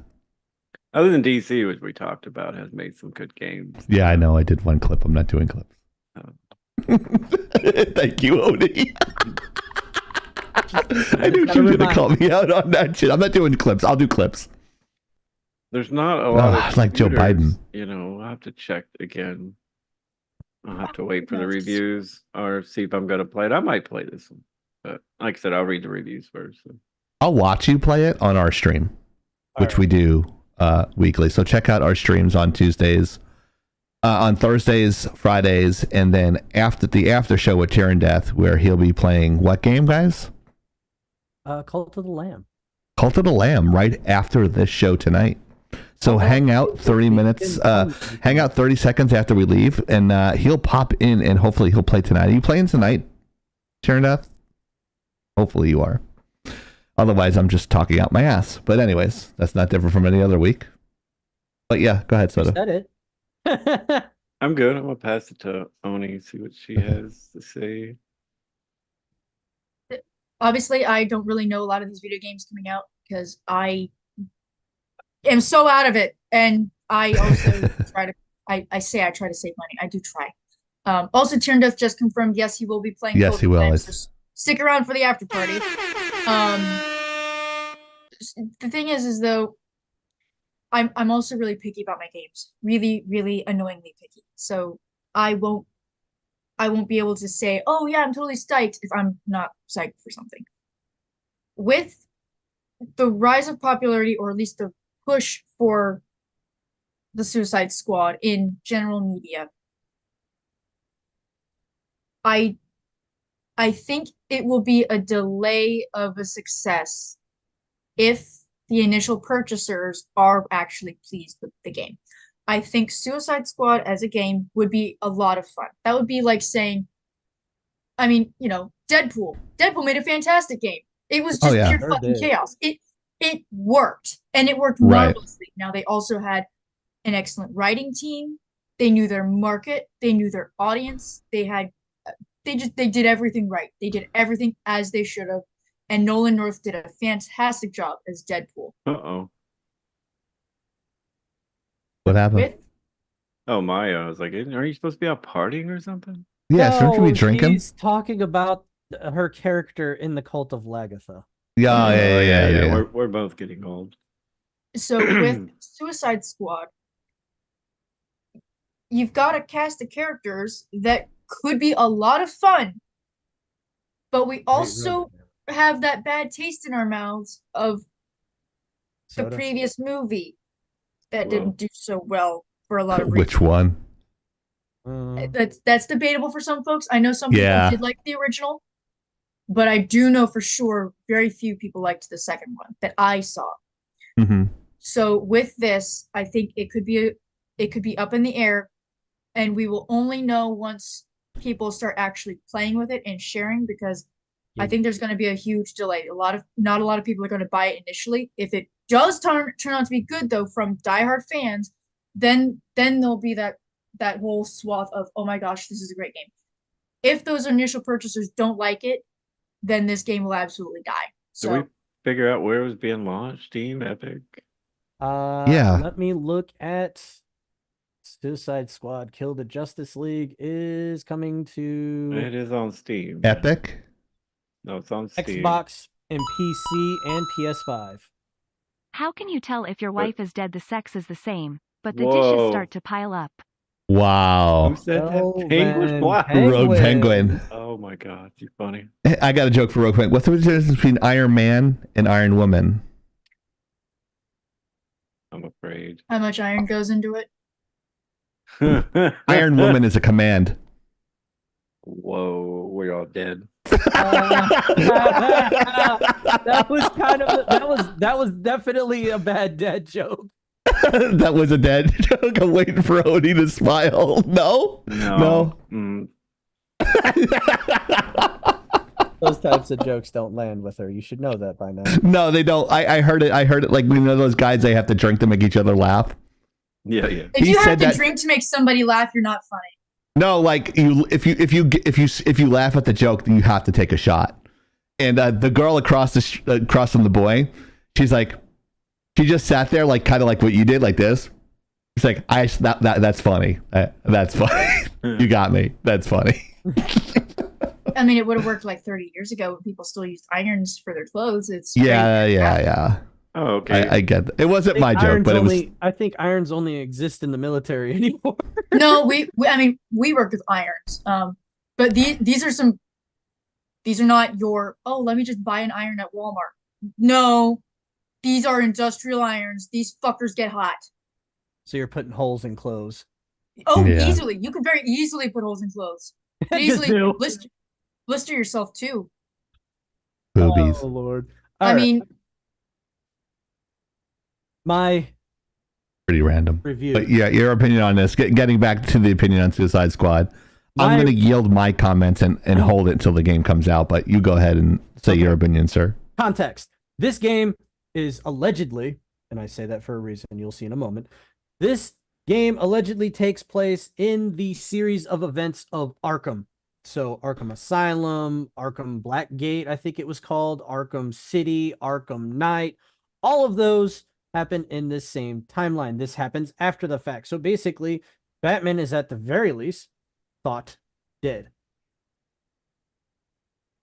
other than DC, which we talked about, has made some good games. Yeah, I know. I did one clip. I'm not doing clips. Oh. Thank you, Odie. I knew you were going to call me out on that shit. I'm not doing clips. I'll do clips. There's not a lot of like Joe shooters, Biden. You know, I'll have to check again. I'll have to wait for the reviews or see if I'm gonna play it. I might play this one, but like I said, I'll read the reviews first. So. I'll watch you play it on our stream, which we do weekly. So check out our streams on Tuesdays, on Thursdays, Fridays, and then after the after show with Tyrann Death, where he'll be playing what game, guys? Cult of the Lamb. Cult of the Lamb, right after this show tonight. So hang out 30 minutes, hang out 30 seconds after we leave, and he'll pop in, and hopefully he'll play tonight. Are you playing tonight, Tyrann Death? Hopefully you are. Otherwise, I'm just talking out my ass. But anyways, that's not different from any other week. But yeah, go ahead, Soto. Said it. I'm good. I'm gonna pass it to Oni, see what she has to say. Obviously, I don't really know a lot of these video games coming out because I am so out of it, and I also try to. I say I try to save money. I do try. Also, Tyrann Death just confirmed. Yes, he will be playing. Yes, he will. So stick around for the after party. The thing is though, I'm also really picky about my games. Really, really annoyingly picky. So I won't be able to say, oh yeah, I'm totally psyched if I'm not psyched for something. With the rise of popularity, or at least the push for the Suicide Squad in general media, I think it will be a delay of a success if the initial purchasers are actually pleased with the game. I think Suicide Squad as a game would be a lot of fun. That would be like saying, I mean, you know, Deadpool. Deadpool made a fantastic game. It was just pure fucking chaos. It worked, and it worked marvelously. Now they also had an excellent writing team. They knew their market. They knew their audience. They did everything right. They did everything as they should have. And Nolan North did a fantastic job as Deadpool. Uh-oh. What happened? Oh, Maya. I was like, are you supposed to be out partying or something? Yeah, shouldn't you be drinking? He's talking about her character in the Cult of Lagatha. Yeah. We're both getting old. So with Suicide Squad, you've got a cast of characters that could be a lot of fun, but we also have that bad taste in our mouths of the previous movie that didn't do so well for a lot of reasons. Which one? That's debatable for some folks. I know some people did like the original, but I do know for sure very few people liked the second one that I saw. Mm-hmm. So with this, I think it could be up in the air, and we will only know once people start actually playing with it and sharing, because I think there's going to be a huge delay. Not a lot of people are going to buy it initially. If it does turn out to be good though from diehard fans, then there'll be that whole swath of, oh my gosh, this is a great game. If those initial purchasers don't like it, then this game will absolutely die. So did we figure out where it was being launched? Steam, Epic? Let me look at Suicide Squad Kill the Justice League is coming to... It is on Steam. Epic? No, it's on Steam. Xbox and PC and PS5. How can you tell if your wife is dead? The sex is the same, but the dishes start to pile up. Wow. Who said that? Penguin? Wow. Rogue Penguin. Oh my god, you're funny. I got a joke for Rogue Penguin. What's the difference between Iron Man and Iron Woman? I'm afraid. how much iron goes into it? Iron Woman is a command. Whoa, we're all dead. That was kind of that was definitely a bad dad joke. That was a dad joke. I'm waiting for Odie to smile. No? No. Those types of jokes don't land with her. You should know that by now. No, they don't. I heard it. I heard it like, you know, those guys, they have to drink to make each other laugh. Yeah. If He you have said to that- drink to make somebody laugh, you're not funny. No, like if you laugh at the joke, then you have to take a shot. And the girl across from the boy, she's like, she just sat there like kind of like what you did, like this. It's like, that's funny. That's funny. You got me. That's funny. I mean, it would have worked like 30 years ago when people still used irons for their clothes. It's Yeah. Oh, okay. I get that. It wasn't my joke, but it was. I think irons only exist in the military anymore. No, we work with irons. But these are not your, oh, let me just buy an iron at Walmart. No, these are industrial irons. These fuckers get hot. So you're putting holes in clothes. Oh, Yeah. easily. You can very easily put holes in clothes. You can Just easily do. blister yourself too. Boobies. Oh Lord. I mean, my Pretty random. review. But yeah, your opinion on this. Getting back to the opinion on Suicide Squad, I'm going to yield my comments and hold it until the game comes out. But you go ahead and say your opinion, sir. Context. This game is allegedly, and I say that for a reason, you'll see in a moment. This game allegedly takes place in the series of events of Arkham. So Arkham Asylum, Arkham Blackgate, I think it was called, Arkham City, Arkham Knight. All of those happen in this same timeline. This happens after the fact. So basically, Batman is at the very least thought dead.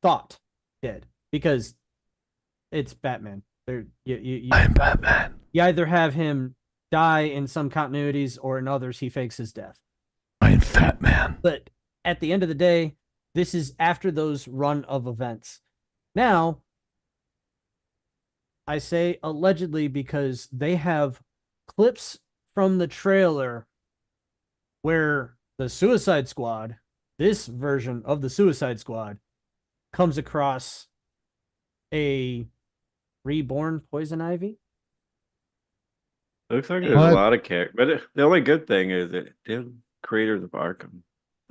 Thought dead. Because it's Batman. I'm Batman. You either have him die in some continuities or in others he fakes his death. I'm Fat Man. But at the end of the day, this is after those run of events. Now, I say allegedly because they have clips from the trailer where the Suicide Squad, this version of the Suicide Squad, comes across a reborn Poison Ivy. Looks like there's What? a lot of characters, but the only good thing is that they're creators of Arkham.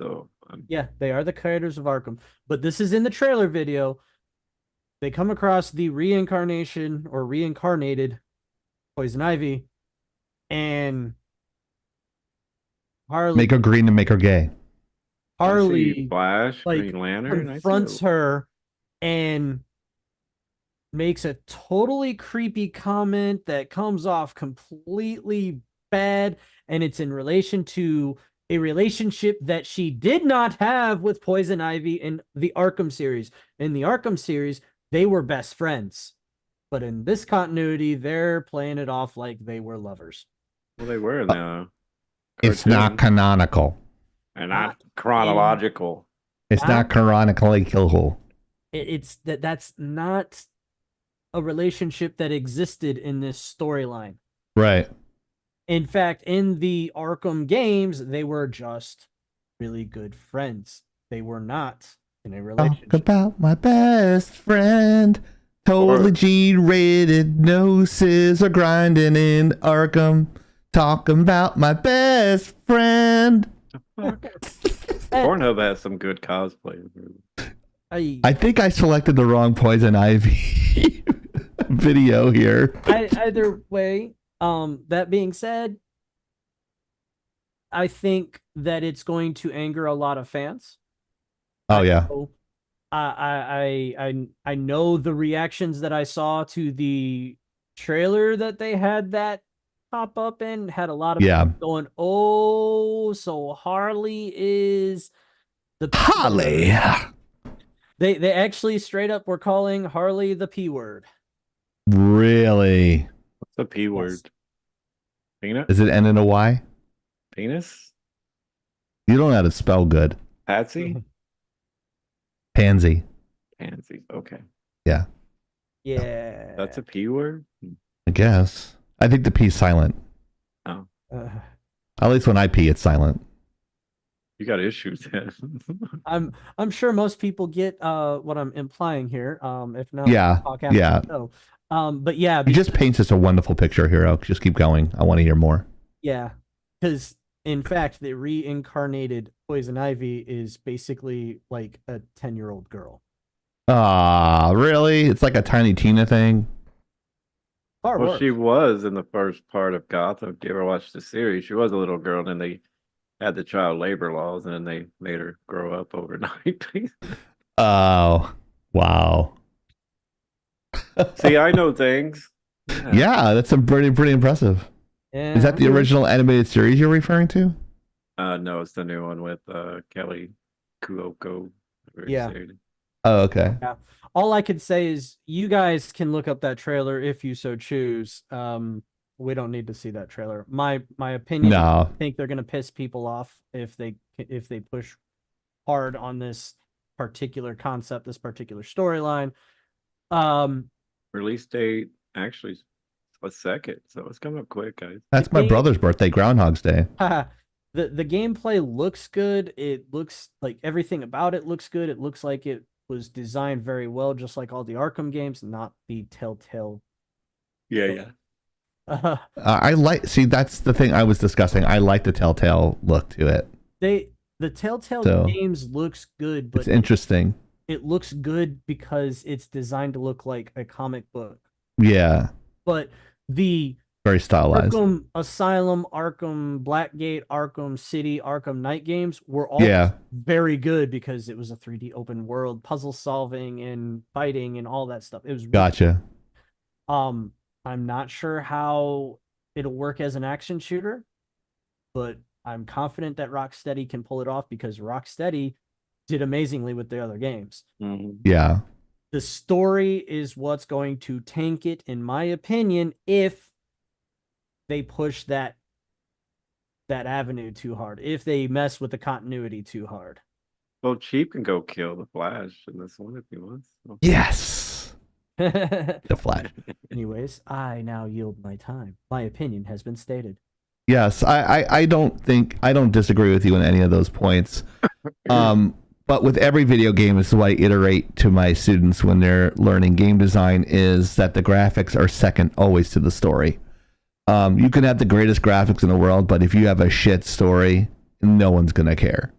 So Yeah, they are the creators of Arkham. But this is in the trailer video. They come across the reincarnation or reincarnated Poison Ivy, and Harley Make her green and make her gay. Harley Flash, like, Green Lantern, confronts her and makes a totally creepy comment that comes off completely bad, and it's in relation to a relationship that she did not have with Poison Ivy in the Arkham series. In the Arkham series, they were best friends. But in this continuity, they're playing it off like they were lovers. Well, they were in the It's not cartoon. canonical. And not chronological. It's not canonically cool. That's not a relationship that existed in this storyline. Right. In fact, in the Arkham games, they were just really good friends. They were not in a Talk relationship. about my best friend. Totally G-rated. No scissor grinding in Arkham. Talking about my best friend. Pornhub has some good cosplay. I think I selected the wrong Poison Ivy video here. Either way, that being said, I think that it's going to anger a lot of fans. Oh yeah. I know the reactions that I saw to the trailer that they had that pop up in had a lot of people going, "Oh, so Harley is the Harley." They actually straight up were calling Harley the P word. Really? What's the P word? Peanut? Is it N and a Y? Penis? You don't know how to spell good. Patsy? Pansy. Pansy. Okay. Yeah. Yeah. That's a P word? I guess. I think the P's silent. Oh. At least when I pee, it's silent. You got issues then. I'm sure most people get what I'm implying here. If not, Yeah, we'll talk after yeah. the show. But yeah, You just paints us a wonderful picture, Hero. Just keep going. I want to hear more. yeah, because in fact, the reincarnated Poison Ivy is basically like a 10-year-old girl. Ah, really? It's like a Tiny Tina thing. Far Well, worse. she was in the first part of Gotham. If you ever watched the series, she was a little girl, and then they had the child labor laws, and then they made her grow up overnight. Oh, wow. See, I know things. Yeah, that's pretty impressive. Yeah, Is that the original animated series you're referring to? No, it's the new one with Kelly Kuoko. whatever you Yeah. say it. Oh, okay. Yeah. All I could say is you guys can look up that trailer if you so choose. We don't need to see that trailer. My opinion, No. I think they're gonna piss people off if they push hard on this particular concept, this particular storyline. Release date actually a second, so it's coming up quick, guys. That's my brother's birthday, Groundhog's Day. The gameplay looks good. It looks like everything about it looks good. It looks like it was designed very well, just like all the Arkham games, not the Telltale. Yeah. See, that's the thing I was discussing. I like the Telltale look to it. The Telltale games looks good, but it's interesting. It looks good because it's designed to look like a comic book. Yeah. But the very stylized Arkham Asylum, Arkham Blackgate, Arkham City, Arkham Knight games were all very good because it was a 3D open world, puzzle solving and fighting and all that stuff. It was really gotcha. I'm not sure how it'll work as an action shooter, but I'm confident that Rocksteady can pull it off because Rocksteady did amazingly with the other games. Mm-hmm. Yeah. The story is what's going to tank it, in my opinion, if they push that avenue too hard, if they mess with the continuity too hard. Well, Chief can go kill the Flash in this one if he wants. So. Yes. The Flash. Anyways, I now yield my time. My opinion has been stated. Yes, I don't disagree with you on any of those points. But with every video game, this is why I iterate to my students when they're learning game design, is that the graphics are second always to the story. You can have the greatest graphics in the world, but if you have a shit story, no one's gonna care.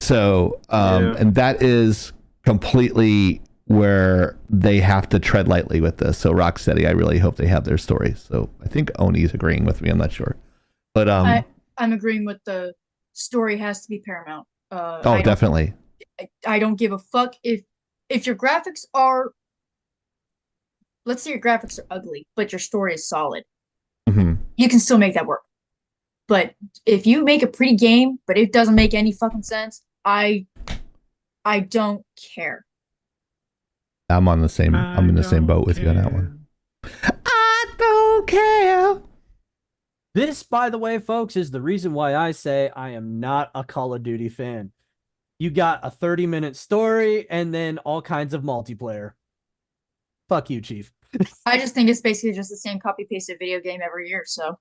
So, and that is completely where they have to tread lightly with this. So Rocksteady, I really hope they have their story. So I think Oni's agreeing with me. I'm not sure, but I'm agreeing with the story has to be paramount. Definitely. I don't give a fuck if your graphics are, let's say your graphics are ugly, but your story is solid. Mm-hmm. You can still make that work. But if you make a pretty game, but it doesn't make any fucking sense, I don't care. I'm in the same boat with you on that one. I don't care. This, by the way, folks, is the reason why I say I am not a Call of Duty fan. You got a 30-minute story and then all kinds of multiplayer. Fuck you, Chief. I just think it's basically just the same copy-pasted video game every year, so.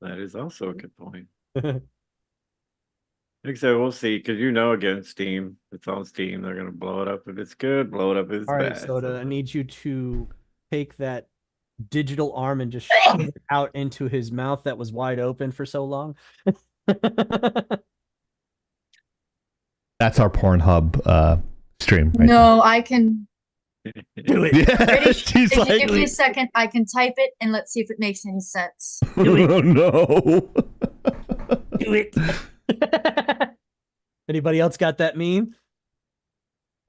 That is also a good point. Like I said, we'll see, because again, Steam, it's on Steam. They're going to blow it up if it's good, blow it up if it's bad. All right, bad. Soda, I need you to take that digital arm and just shove it out into his mouth that was wide open for so long. That's our Pornhub stream. Right no, there. I can do it. Yeah, if you give me a second, I can type it and let's see if it makes any sense. Do it. Oh no. Do it. Anybody else got that meme?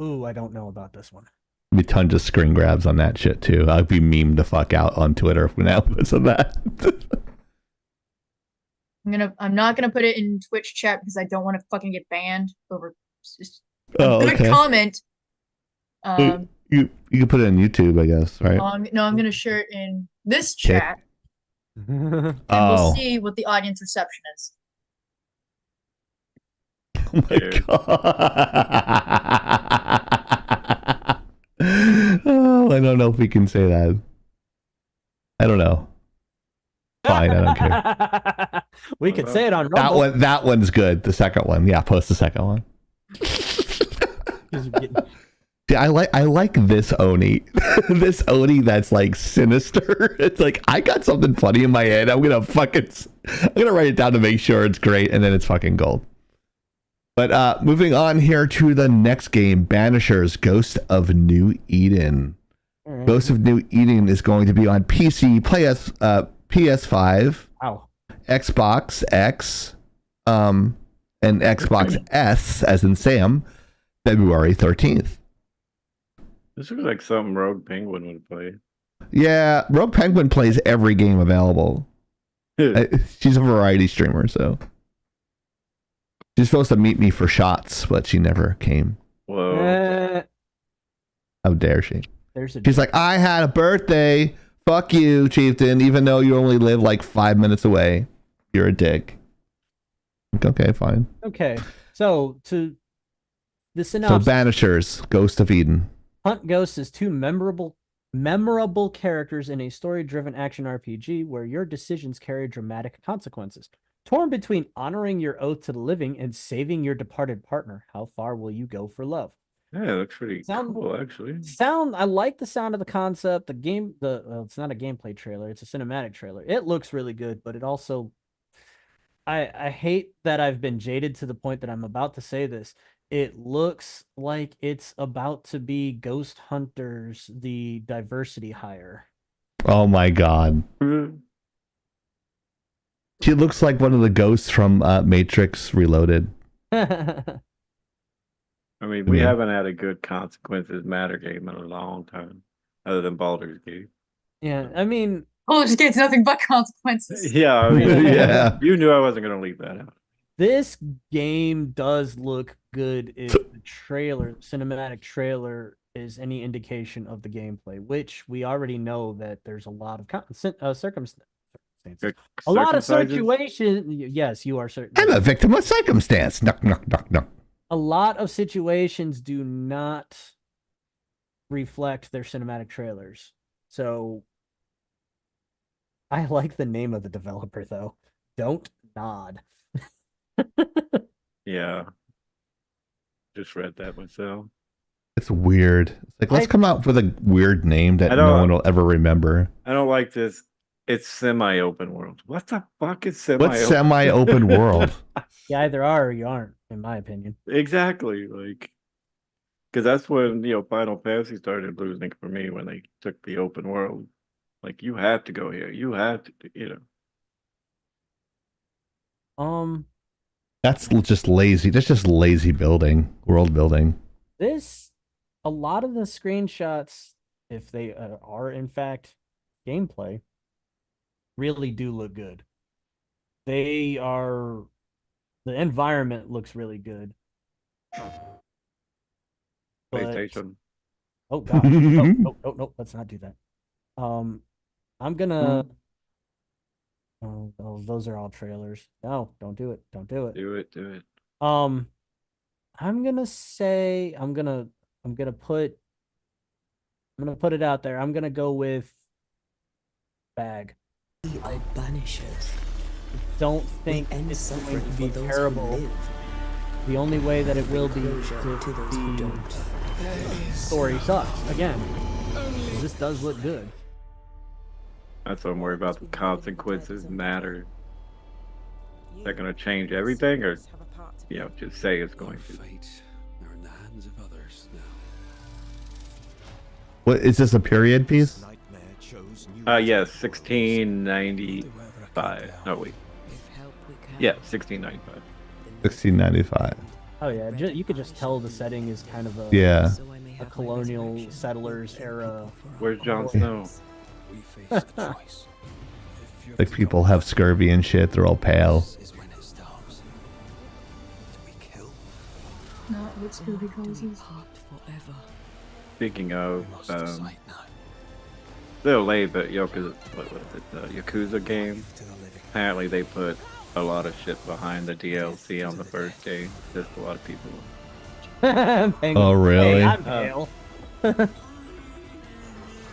Ooh, I don't know about this one. There'll be tons of screen grabs on that shit too. I'll be memed the fuck out on Twitter if we now put some of that. I'm not gonna put it in Twitch chat because I don't want to fucking get banned over just a good comment. You can put it on YouTube, I guess, right? No, I'm gonna share it in this chat. And we'll see what the audience reception is. Oh my god. Oh, I don't know if we can say that. I don't know. Fine, I don't care. We could say it on That Rumble. that one's good. The second one, yeah, post the second one. See, I like this Oni. This Oni that's like sinister. It's like I got something funny in my head. I'm gonna write it down to make sure it's great, and then it's fucking gold. But moving on here to the next game, Banishers: Ghost of New Eden. Right. Ghost of New Eden is going to be on PC, PS5, Wow. Xbox X, and Xbox S, as in Sam, February 13th. This looks like something Rogue Penguin would play. Yeah, Rogue Penguin plays every game available. She's a variety streamer, so she's supposed to meet me for shots, but she never came. Whoa. How dare she? There's She's like, I had a birthday. Fuck you, Chieftain. Even though you only live like 5 minutes away, you're a dick. Like, okay, fine. Okay, so to the So synopsis. Banishers: Ghost of Eden. Hunt ghosts as two memorable characters in a story-driven action RPG where your decisions carry dramatic consequences. Torn between honoring your oath to the living and saving your departed partner, how far will you go for love? Yeah, it looks pretty cool, actually. I like the sound of the concept. The game, it's not a gameplay trailer; it's a cinematic trailer. It looks really good, but it also, I hate that I've been jaded to the point that I'm about to say this. It looks like it's about to be Ghost Hunters, the diversity hire. Oh my god. She looks like one of the ghosts from Matrix Reloaded. I mean, we haven't had a good Consequences Matter game in a long time, other than Baldur's Gate. Yeah, I mean, Baldur's Gate's nothing but consequences. Yeah, I mean, Yeah. You knew I wasn't going to leave that out. this game does look good if the cinematic trailer, is any indication of the gameplay, which we already know that there's a lot of circumstances. A lot of situations. Yes, you are certain. I'm a victim of circumstance. Knock, knock, knock, knock. A lot of situations do not reflect their cinematic trailers. So I like the name of the developer, though. Don't Nod. Yeah. Just read that myself. It's weird. It's like, let's come out with a weird name that I no don't- one will ever remember. I don't like this. It's semi-open world. What the fuck is semi-open? What's semi-open world? You either are or you aren't, in my opinion. Exactly. Like, because that's when, Final Fantasy started losing for me, when they took the open world. Like, you have to go here. You have to, That's just lazy. That's just lazy building, world building. A lot of the screenshots, if they are in fact gameplay, really do look good. The environment looks really good. But- PlayStation. Oh god. No, let's not do that. I'm gonna Oh, those are all trailers. No, don't do it. Don't do it. Do it. Do it. I'm gonna say I'm gonna put it out there. I'm gonna go with Bag. We are banishers. Don't think We end it's going suffering to for be those who terrible. live. The only way that it will be Closure if to those who the don't. story sucks again. This does look good. That's what I'm worried about. The Consequences Matter. Is that going to change everything, or just say it's going to? Are in the hands of others now. What is this, a period piece? Yes, 1695. No, wait. Yeah, 1695. 1695. Oh yeah, you could just tell the setting is kind of a Yeah. a colonial settlers era. Where's Jon Snow? We face a choice. If you're Like people have scurvy and shit. They're all pale. This is when it stops. Do we kill? Not what Scooby causes. Forever. Speaking of, We lost sight now. little late, but what was it? The Yakuza game. To the living. Apparently, they put a lot of shit behind the DLC on the first day. Just a lot of people. Oh, really? Hey, I'm pale.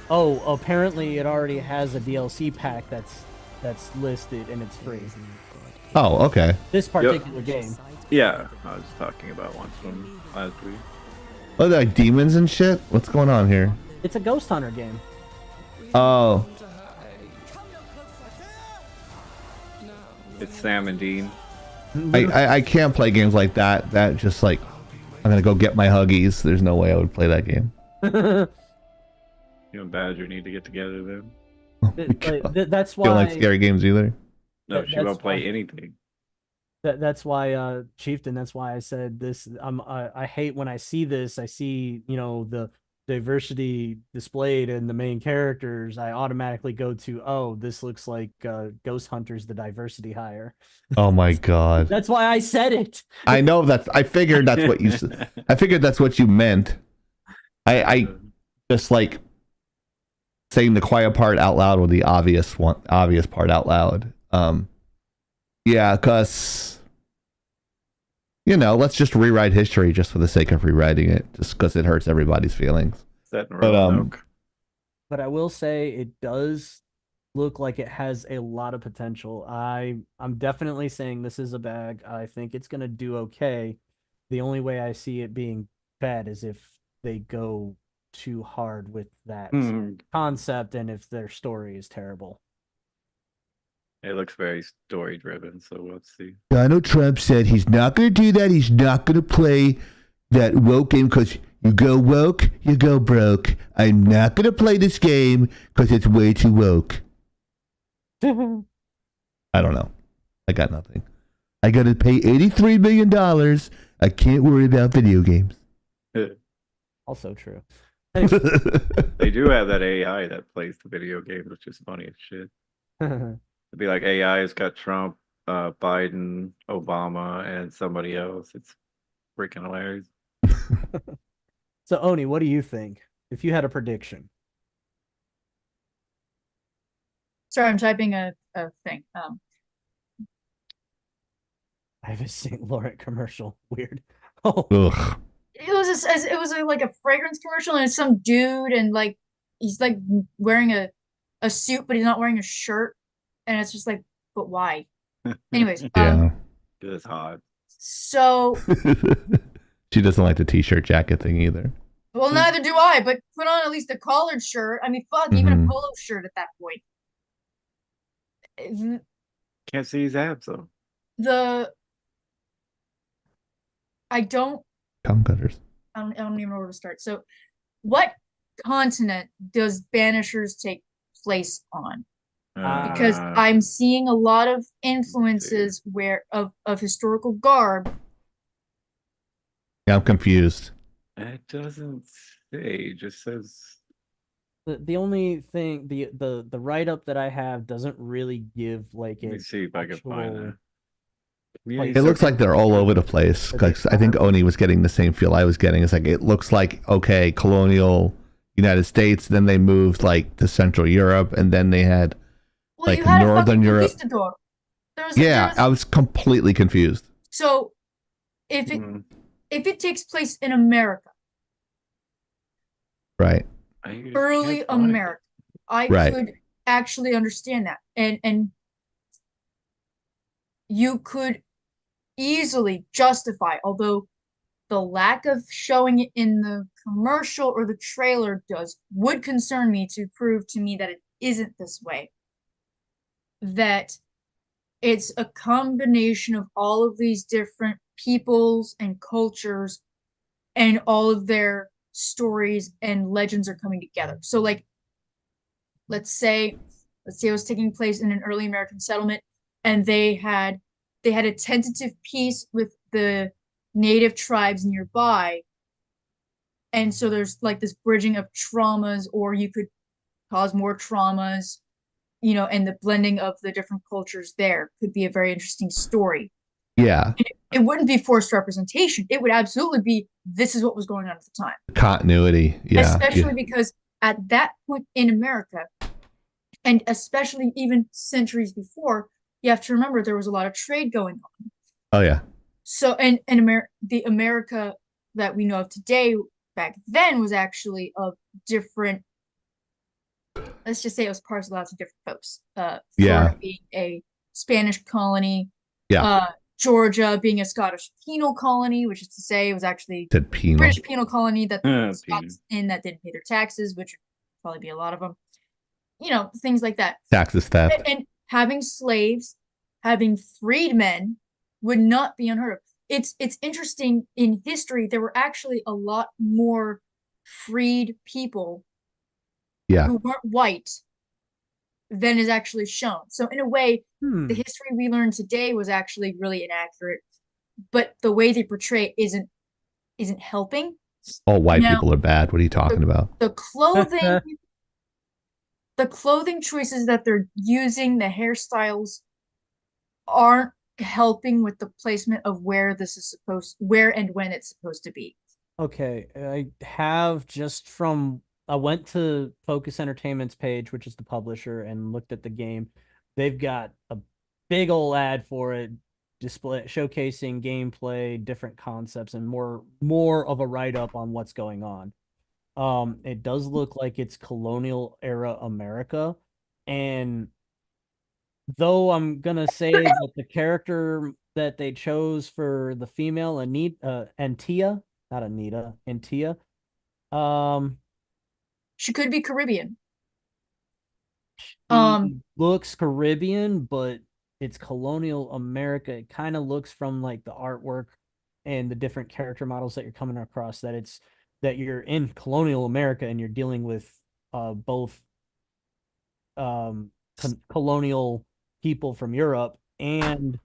Oh, apparently it already has a DLC pack that's that's listed and it's free. Oh, okay. This particular game. Yeah, I was talking about one from last week. Oh, they're like demons and shit? What's going on here? It's a Ghost Hunter game. Oh. It's Sam and Dean. I can't play games like that. That just like, I'm gonna go get my Huggies. There's no way I would play that game. You and Badger need to get together then. That's You don't like why scary games either? No, she won't play anything. that's why Chieftain, that's why I said this. I hate when I see this. I see, the diversity displayed in the main characters. I automatically go to, oh, this looks like Ghost Hunters, the diversity hire. Oh my god. That's why I said it. I know I figured that's what you said. I figured that's what you meant. I just like saying the quiet part out loud or the obvious part out loud. Yeah, because let's just rewrite history just for the sake of rewriting it, just because it hurts everybody's feelings. But I will say it does look like it has a lot of potential. I'm definitely saying this is a bag. I think it's gonna do okay. The only way I see it being bad is if they go too hard with that concept and if their story is terrible. It looks very story driven, so we'll see. Donald Trump said he's not going to do that. He's not going to play that woke game because you go woke, you go broke. I'm not going to play this game because it's way too woke. I don't know. I got nothing. I got to pay $83 million. I can't worry about video games. Also true. They do have that AI that plays the video games, which is funny as shit. It'd be like AI has got Trump, Biden, Obama, and somebody else. It's freaking hilarious. So Oni, what do you think? If you had a prediction. Sorry, I'm typing a thing. I have a St. Laurent commercial. Weird. Oh. Ugh. It was like a fragrance commercial, and it's some dude, and like he's like wearing a suit, but he's not wearing a shirt, and it's just like, but why? Anyways, Yeah. It's hot. So she doesn't like the t-shirt jacket thing either. well, neither do I, but put on at least a collared shirt. I mean, fuck, even a polo shirt at that point. Can't see his abs though. I don't Cutters. I don't even know where to start. So, what continent does Banishers take place on? Because I'm seeing a lot of influences of historical garb. Yeah, I'm confused. It doesn't say. It just says. The only thing the write-up that I have doesn't really give like Let me see if I can find that. It looks like they're all over the place. I think Oni was getting the same feel I was getting. It's like it looks like okay, colonial United States. Then they moved like to Central Europe, and then they had like Northern Europe. I was completely confused. So, if it takes place in America, right? Early America, I could actually understand that, and you could easily justify, although the lack of showing it in the commercial or the trailer would concern me to prove to me that it isn't this way. That it's a combination of all of these different peoples and cultures, and all of their stories and legends are coming together. So like, let's say it was taking place in an early American settlement, and they had a tentative peace with the native tribes nearby. And so there's like this bridging of traumas, or you could cause more traumas, and the blending of the different cultures there could be a very interesting story. Yeah. It wouldn't be forced representation. It would absolutely be, this is what was going on at the time. Continuity. Yeah. Especially because at that point in America, and especially even centuries before, you have to remember there was a lot of trade going on. Oh yeah. So and the America that we know of today back then was actually a different let's just say it was parceled out to different folks. Yeah. Florida being a Spanish colony. Yeah. Georgia being a Scottish penal colony, which is to say it was actually Said penal. British penal colony that the Penal. Scots in that didn't pay their taxes, which would probably be a lot of them. You know, things like that. Taxes theft. And having slaves, having freedmen would not be unheard of. It's interesting, in history there were actually a lot more freed people Yeah. who weren't white than is actually shown. So in a way, the history we learned today was actually really inaccurate, but the way they portray it isn't helping. All white Now, people are bad. What are you talking about? The clothing choices that they're using, the hairstyles, aren't helping with the placement of where and when it's supposed to be. Okay, I went to Focus Entertainment's page, which is the publisher, and looked at the game. They've got a big old ad for it, showcasing gameplay, different concepts, and more of a write-up on what's going on. It does look like it's colonial era America, and though I'm gonna say that the character that they chose for the female Antia, not Anita, Antia, she could be Caribbean. she looks Caribbean, but it's colonial America. It kind of looks, from like the artwork and the different character models that you're coming across, that you're in colonial America and you're dealing with both colonial people from Europe and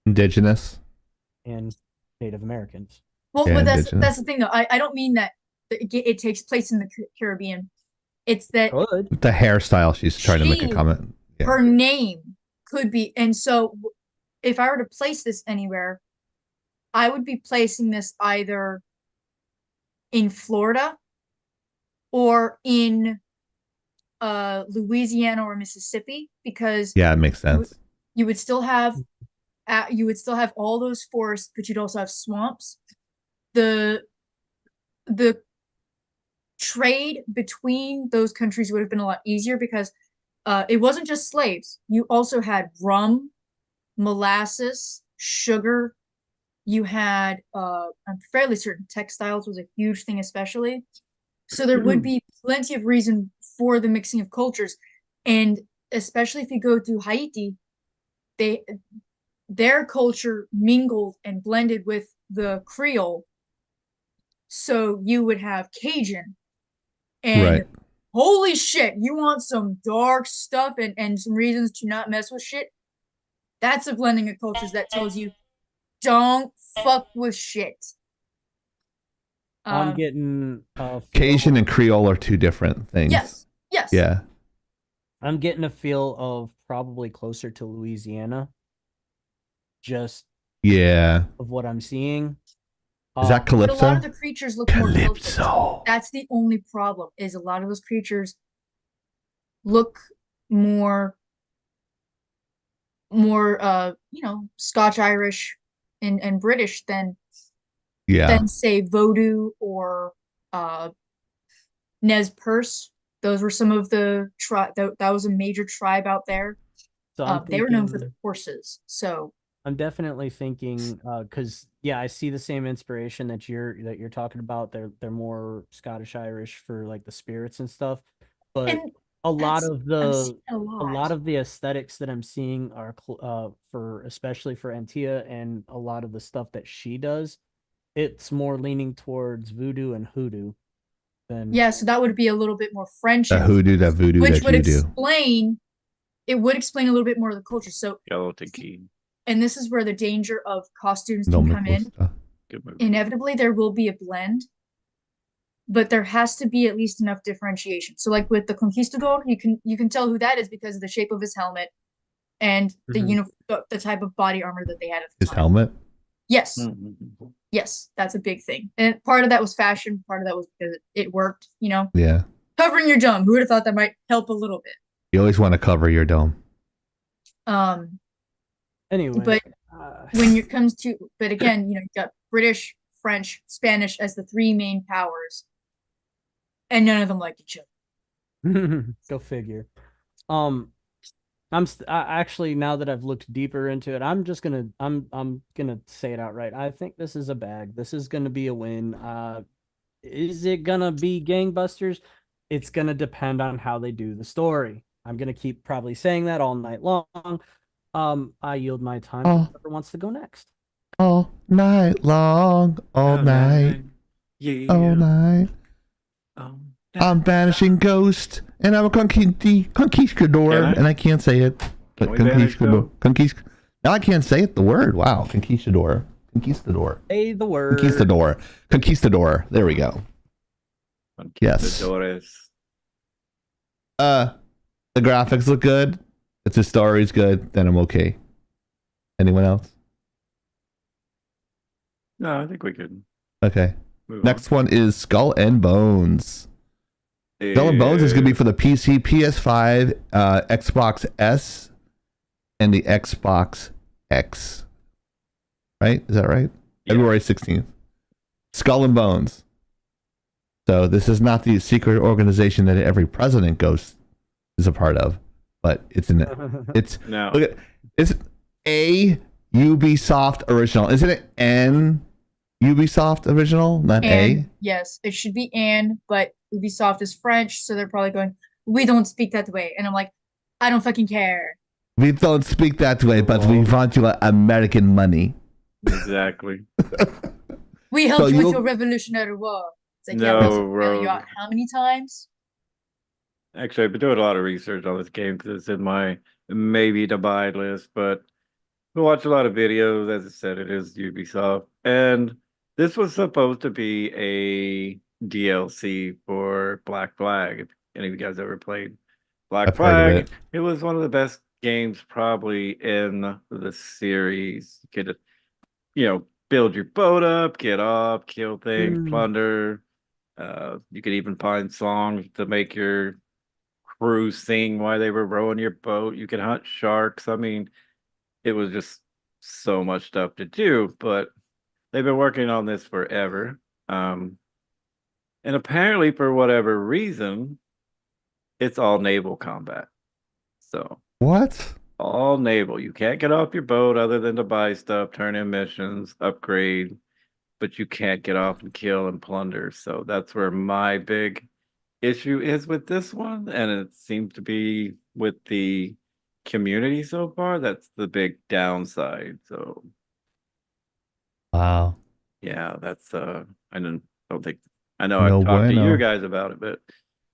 Indigenous and Native Americans. Well, Yeah, but indigenous. that's the thing, though. I don't mean that it takes place in the Caribbean. It's that Good. The hairstyle, she's trying to make a comment. Yeah. her name could be, and so if I were to place this anywhere, I would be placing this either in Florida or in Louisiana or Mississippi, because Yeah, it makes sense. you would still have all those forests, but you'd also have swamps. The trade between those countries would have been a lot easier, because it wasn't just slaves. You also had rum, molasses, sugar. You had I'm fairly certain textiles was a huge thing, especially. So there would be plenty of reason for the mixing of cultures, and especially if you go to Haiti, their culture mingled and blended with the Creole. So you would have Cajun, and Right. holy shit, you want some dark stuff and some reasons to not mess with shit? That's a blending of cultures that tells you don't fuck with shit. I'm getting a feel, Cajun and Creole are two different things. Yes. Yeah. I'm getting a feel of probably closer to Louisiana, just Yeah. of what I'm seeing. Is that But a lot Calypso? of the creatures look more Celtic. Calypso. That's the only problem, is a lot of those creatures look more Scotch Irish and British than Yeah. say Vodou or Nez Perce. Those were some of the that was a major tribe out there. So they were known for their horses. So I'm definitely thinking, because I see the same inspiration that you're talking about. They're more Scottish Irish for like the spirits and stuff, but and a lot that's- of I'm seeing a lot of the aesthetics that I'm seeing are especially for Antia, and a lot of the stuff that she does, it's more leaning towards voodoo and hoodoo than so that would be a little bit more French, That hoodoo, that voodoo which that would you do. explain. It would explain a little bit more of the culture. So Yellow Tequila. and this is where the danger of costumes No can me come in. gusta. Good movie. Inevitably, there will be a blend, but there has to be at least enough differentiation. So, like with the Conquistador, you can tell who that is because of the shape of his helmet and the type of body armor that they had at the His time. helmet? Yes, Mm-hmm. yes, that's a big thing, and part of that was fashion. Part of that was because it worked. Yeah. Covering your dome. Who would have thought that might help a little bit? You always want to cover your dome. anyway. But when it comes to, but again, you got British, French, Spanish as the three main powers, and none of them liked each other. Go figure. Actually, now that I've looked deeper into it, I'm gonna say it outright. I think this is a bag. This is gonna be a win. Is it gonna be gangbusters? It's gonna depend on how they do the story. I'm gonna keep probably saying that all night long. I yield my time to whoever wants to go next. All night long, all night, Yeah. all night. I'm banishing ghost, and I'm a conquistador, and I can't say it. But conquistador. Now I can't say it. The word. Wow, conquistador. Conquistador. Say the word. Conquistador. Conquistador. There we go. Yes. The graphics look good. If the story's good, then I'm okay. Anyone else? No, I think we could. Okay. Move Next one is Skull and Bones. Skull and Bones is going to be for the PC, PS5, Xbox S, and the Xbox X. Right? Is that right? Yeah. February 16th. Skull and Bones. So this is not the secret organization that every president goes is a part of, but it's no. Look at, it's a Ubisoft original. Isn't it an Ubisoft original, not A? Yes, it should be an, but Ubisoft is French, so they're probably going, we don't speak that way. And I'm like, I don't fucking care. We don't speak that way, but we want your American money. Exactly. We helped with your Revolutionary War. It's like, no, yeah, really, how many times? Actually, I've been doing a lot of research on this game because it's in my maybe to buy list, but we watch a lot of videos. As I said, it is Ubisoft. And this was supposed to be a DLC for Black Flag. If any of you guys ever played Black Flag, it was one of the best games probably in the series. You could, build your boat up, get off, kill things, plunder. You could even find songs to make your crew sing while they were rowing your boat. You could hunt sharks. I mean, it was just so much stuff to do, but they've been working on this forever. And apparently, for whatever reason, it's all naval combat. So what? All naval. You can't get off your boat other than to buy stuff, turn in missions, upgrade, but you can't get off and kill and plunder. So that's where my big issue is with this one, and it seems to be with the community so far. That's the big downside. So wow. Yeah, that's I don't think I know I've talked to you guys about it, but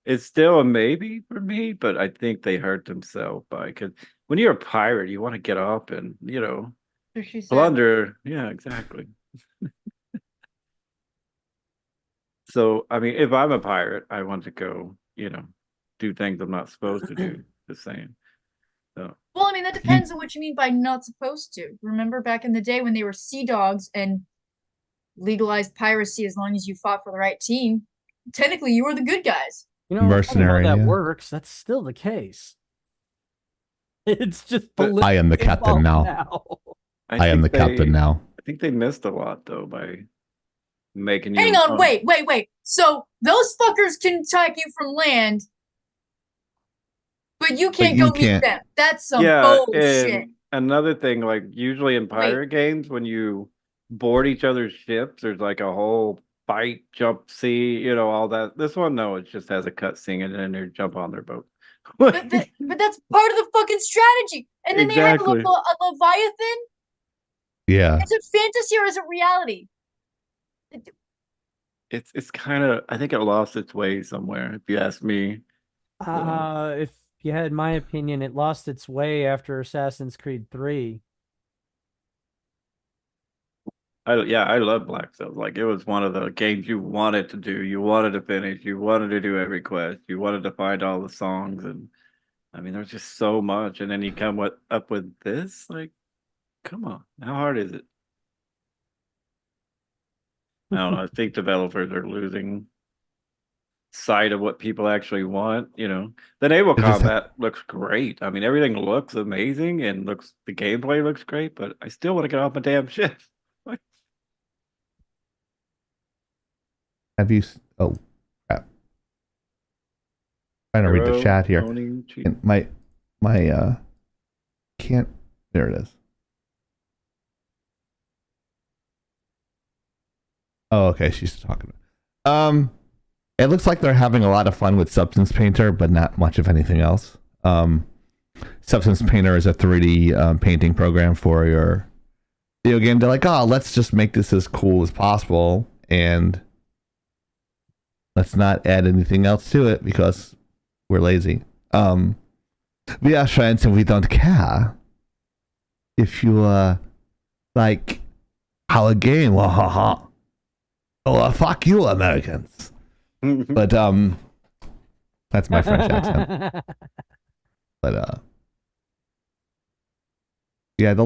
it's still a maybe for me, but I think they hurt themselves by because when you're a pirate, you want to get up and plunder. Yeah, exactly. So I mean, if I'm a pirate, I want to go, do things I'm not supposed to do. Just saying. So. Well, I mean, that depends on what you mean by not supposed to. Remember back in the day when they were sea dogs and legalized piracy as long as you fought for the right team, technically you were the good guys. Mercenary. That works. That's still the case. It's just I am the captain now. I am the captain now. I think they missed a lot though by making you. Hang on, wait. So those fuckers can attack you from land, but you can't go meet them. That's some bullshit. And another thing, like usually in pirate games, when you board each other's ships, there's like a whole fight, jump, sea, all that. This one, no, it just has a cutscene and then they jump on their boat. but that's part of the fucking strategy. And then they have a Leviathan. Yeah. Is it fantasy or is it reality? It's kind of, I think it lost its way somewhere, if you ask me. If you had my opinion, it lost its way after Assassin's Creed 3. I love Black Cells. Like it was one of the games you wanted to do. You wanted to finish. You wanted to do every quest. You wanted to find all the songs, and I mean, there's just so much. And then you come up with this. Like, come on, how hard is it? I don't know. I think developers are losing sight of what people actually want. The naval combat looks great. I mean, everything looks amazing and the gameplay looks great. But I still want to get off my damn ship. Have you? Oh, crap! Trying to read the Hero chat here. owning cheat- And my can't. There it is. Oh, okay. She's talking. It looks like they're having a lot of fun with Substance Painter, but not much of anything else. Substance Painter is a 3D painting program for your video game. They're like, oh, let's just make this as cool as possible, and let's not add anything else to it because we're lazy. We are friends and we don't care if you like our game. Wahaha. Oh, fuck you, Americans. But that's my French accent. But yeah, the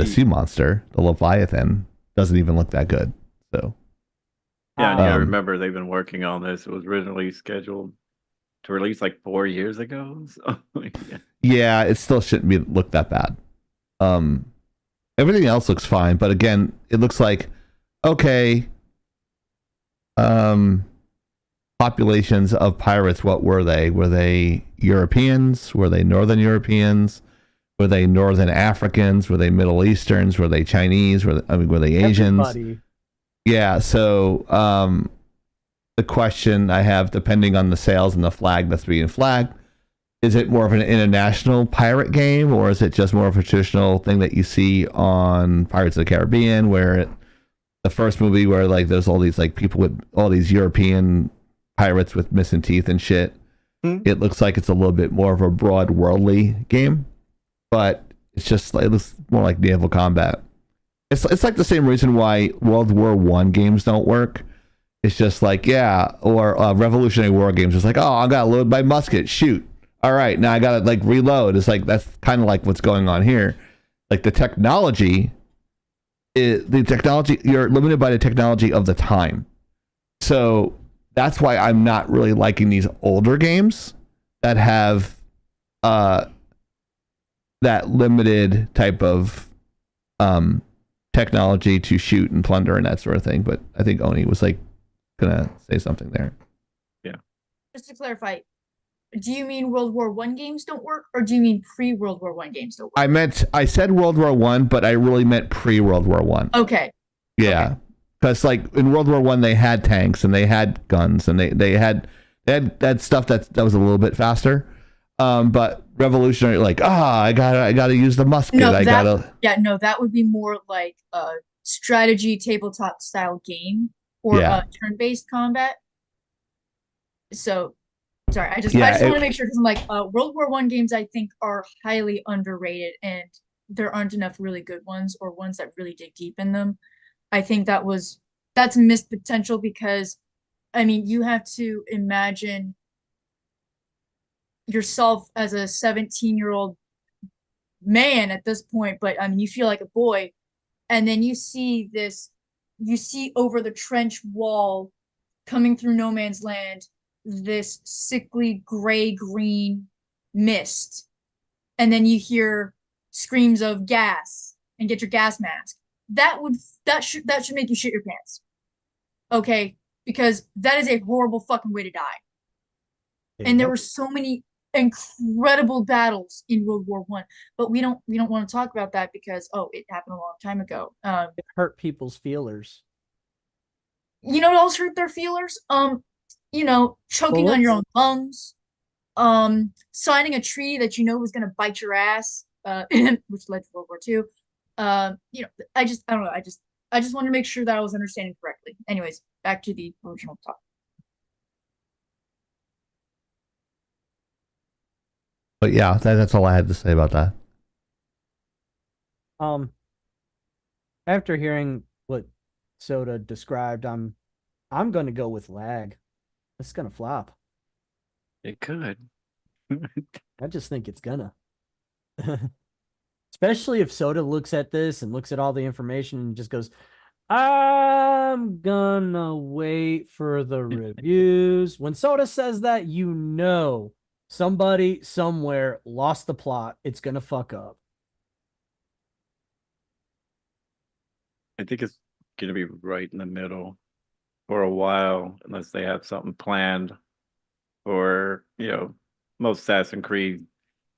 sea monster, the Leviathan, doesn't even look that good. So Yeah, and I Um, remember they've been working on this. It was originally scheduled to release like 4 years ago. So, yeah. yeah, it still shouldn't look that bad. Everything else looks fine, but again, it looks like okay. Populations of pirates, what were they? Were they Europeans? Were they Northern Europeans? Were they Northern Africans? Were they Middle Easterns? Were they Chinese? Were they Asians? Everybody. Yeah, so the question I have, depending on the sales and the flag that's being flagged, is it more of an international pirate game, or is it just more of a traditional thing that you see on Pirates of the Caribbean, where the first movie where like there's all these like people with all these European pirates with missing teeth and shit? It looks like it's a little bit more of a broad worldly game, but it's just like, it looks more like naval combat. It's like the same reason why World War One games don't work. It's just like, yeah, or Revolutionary War games. It's like, oh, I gotta load my musket, shoot. All right, now I gotta like reload. It's like that's kind of like what's going on here. Like the technology, you're limited by the technology of the time. So that's why I'm not really liking these older games that have that limited type of technology to shoot and plunder and that sort of thing. But I think Oni was like gonna say something there. Just to clarify, do you mean World War One games don't work, or do you mean pre-World War One games don't work? I said World War One, but I really meant pre-World War One. Okay. Yeah, because like in World War One, they had tanks and they had guns and they had stuff that was a little bit faster. But Revolutionary, like, I gotta use the musket. No, that would be more like a strategy tabletop style game or turn-based combat. So, sorry, I just want to make sure because I'm like, World War One games I think are highly underrated, and there aren't enough really good ones or ones that really dig deep in them. I think that's missed potential because, I mean, you have to imagine yourself as a 17-year-old man at this point, but I mean, you feel like a boy, and then you see over the trench wall coming through no man's land this sickly gray-green mist, and then you hear screams of gas and get your gas mask. That should make you shit your pants. Okay, because that is a horrible fucking way to die. And there were so many incredible battles in World War One, but we don't want to talk about that because it happened a long time ago. It hurt people's feelers. You know what else hurt their feelers? Choking on your own lungs, signing a treaty that you know was gonna bite your ass, which led to World War II. I don't know. I just wanted to make sure that I was understanding correctly. Anyways, back to the original topic. But yeah, that's all I had to say about that. After hearing what Soda described, I'm gonna go with lag. It's gonna flop. It could. I just think it's gonna. Especially if Soda looks at this and looks at all the information and just goes, I'm gonna wait for the reviews. When Soda says that, you know somebody somewhere lost the plot. It's gonna fuck up. I think it's gonna be right in the middle for a while, unless they have something planned or most Assassin's Creed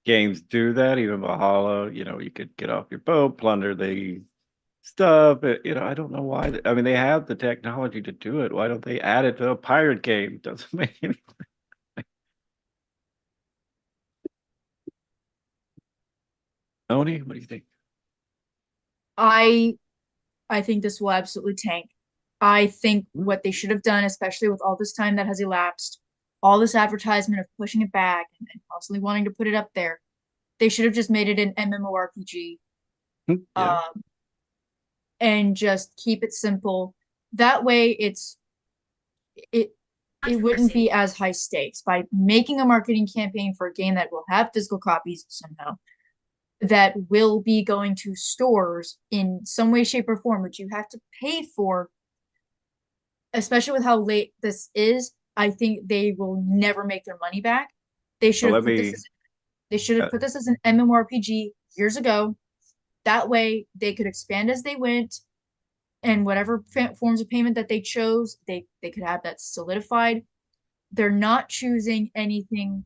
games do that. Even Valhalla, you could get off your boat, plunder the stuff. I don't know why. I mean, they have the technology to do it. Why don't they add it to a pirate game? Doesn't make any. Oni, what do you think? I think this will absolutely tank. I think what they should have done, especially with all this time that has elapsed, all this advertisement of pushing it back and constantly wanting to put it up there, they should have just made it an MMORPG. Yeah. And just keep it simple. That way it wouldn't be as high stakes by making a marketing campaign for a game that will have physical copies somehow, that will be going to stores in some way, shape, or form, which you have to pay for. Especially with how late this is, I think they will never make their money back. They should have put this as an MMORPG years ago. That way they could expand as they went, and whatever forms of payment that they chose, they could have that solidified. They're not choosing anything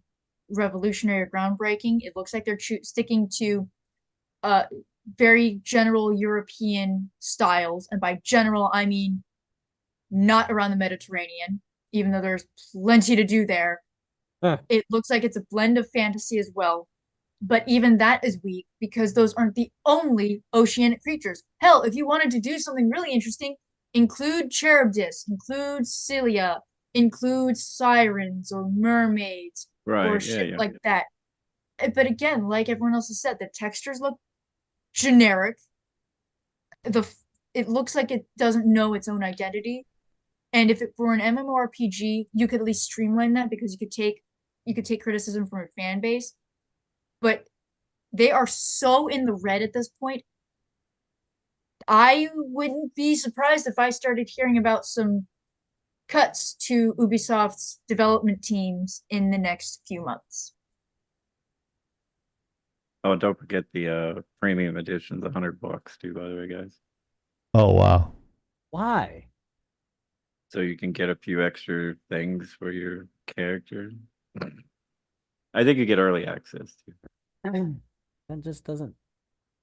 revolutionary or groundbreaking. It looks like they're sticking to very general European styles, and by general I mean not around the Mediterranean, even though there's plenty to do there. It looks like it's a blend of fantasy as well, but even that is weak because those aren't the only oceanic creatures. Hell, if you wanted to do something really interesting, include Charybdis, include Scylla, include sirens or mermaids or shit like that. But again, like everyone else has said, the textures look generic. It looks like it doesn't know its own identity. And if it were an MMORPG, you could at least streamline that because you could take criticism from a fan base. But they are so in the red at this point. I wouldn't be surprised if I started hearing about some cuts to Ubisoft's development teams in the next few months. Oh, and don't forget the premium edition, the $100 too, by the way, guys. Oh wow. Why? So you can get a few extra things for your character. I think you get early access too. That just doesn't.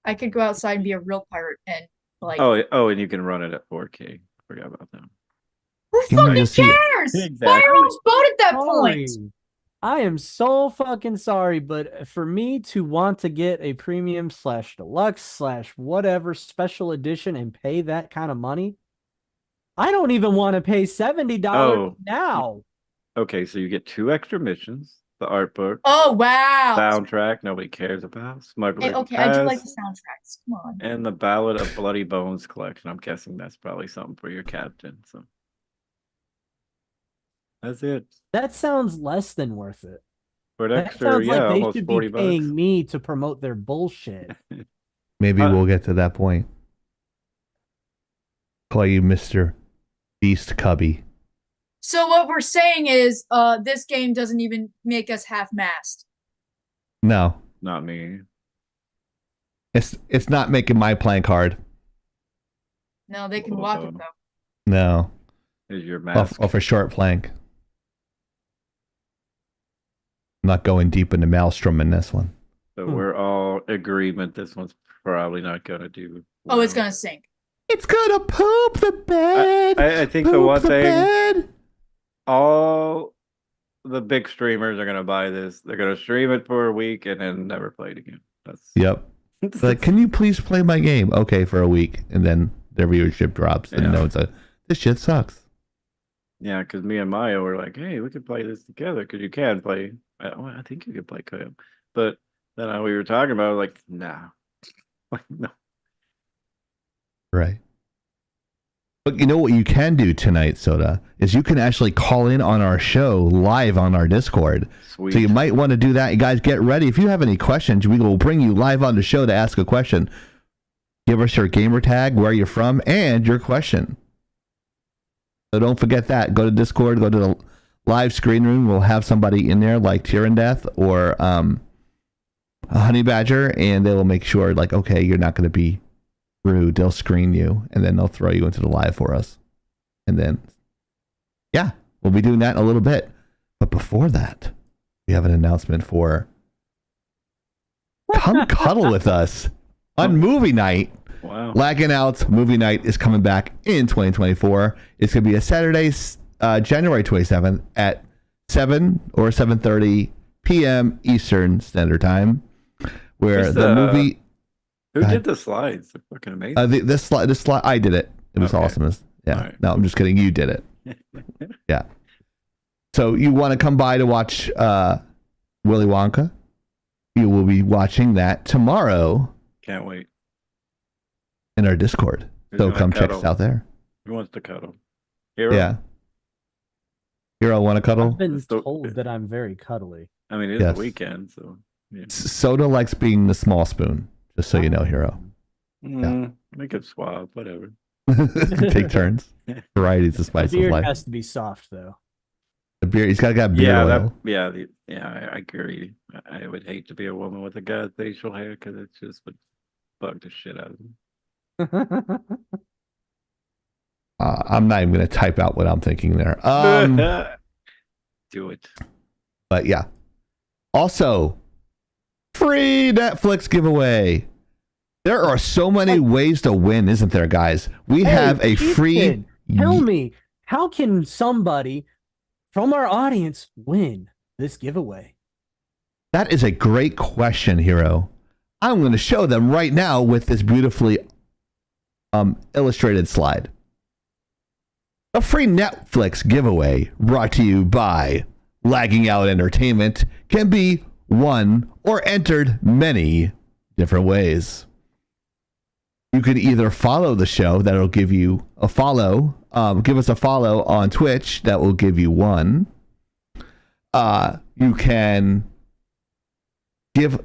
I could go outside and be a real pirate and like. Oh, and you can run it at 4K. Forgot about that. Who fucking cares? Exactly. Buy your own boat at that point. I am so fucking sorry, but for me to want to get a premium / deluxe / whatever special edition and pay that kind of money, I don't even want to pay $70 now. Okay, so you get 2 extra missions, the art book. Oh wow! Soundtrack nobody cares about. Smuggler's okay, Pass, I do like the soundtracks. Come on. and the Ballad of Bloody Bones collection. I'm guessing that's probably something for your captain. So that's it. That sounds less than worth it. For an That extra, sounds like they almost should $40. be paying me to promote their bullshit. Maybe we'll get to that point. Call you Mr. Beast Cubby. So what we're saying is, this game doesn't even make us half-mast. No, Not me. it's not making my playing card. No, they can walk it though. No, Is your mask? off a short plank. I'm not going deep into Maelstrom in this one. So we're all agreement. This one's probably not gonna do. Oh, it's gonna sink. It's gonna poop the bed. I think the one thing. All the big streamers are gonna buy this. They're gonna stream it for a week and then never play it again. That's Yep. Like, can you please play my game? Okay, for a week, and then their viewership drops, and no, this shit sucks. Yeah, because me and Maya were like, "Hey, we could play this together because you can play." I think you could play co-op, but then we were talking about it, like, nah, like no. Right. But you know what you can do tonight, Soda, is you can actually call in on our show live on our Discord. Sweet. So you might want to do that. You guys get ready. If you have any questions, we will bring you live on the show to ask a question. Give us your gamer tag, where you're from, and your question. So don't forget that. Go to Discord, go to the live screen room. We'll have somebody in there like Tyrandeth or a Honey Badger, and they will make sure, like, okay, you're not going to be rude. They'll screen you, and then they'll throw you into the live for us. And then, yeah, we'll be doing that in a little bit. But before that, we have an announcement for come cuddle with us on movie night. Wow. Laggin Out movie night is coming back in 2024. It's going to be a Saturday, January 27th at 7 or 7:30 p.m. Eastern Standard Time, where Who's the movie. Who did the slides? They're fucking amazing. This slide, I did it. It was Okay. awesome. Yeah. Right. No, I'm just kidding. You did it. Yeah. So you want to come by to watch Willy Wonka? You will be watching that tomorrow Can't wait. in our Discord. Who's So gonna come check cuddle? us out there. Who wants to cuddle? Hero? Yeah. Hero, want to cuddle? I've been It's the- told that I'm very cuddly. I mean, it's Yes. the weekend, so. Yeah. Soda likes being the small spoon, just so you know, Hero. We could swap, whatever. Take turns. Varieties of The spice of beard life. has to be soft though. The beard, he's got to get beard oil. I agree. I would hate to be a woman with a god facial hair because it just would bug the shit out of me. I'm not even going to type out what I'm thinking there. Do it. But yeah. Also, free Netflix giveaway. There are so many ways to win, isn't there, guys? We have a free. Chieftain, tell me, how can somebody from our audience win this giveaway? That is a great question, Hero. I'm going to show them right now with this beautifully illustrated slide. A free Netflix giveaway brought to you by Lagging Out Entertainment can be won or entered many different ways. You can either follow the show, that'll give you a follow. Give us a follow on Twitch, that will give you one. You can give,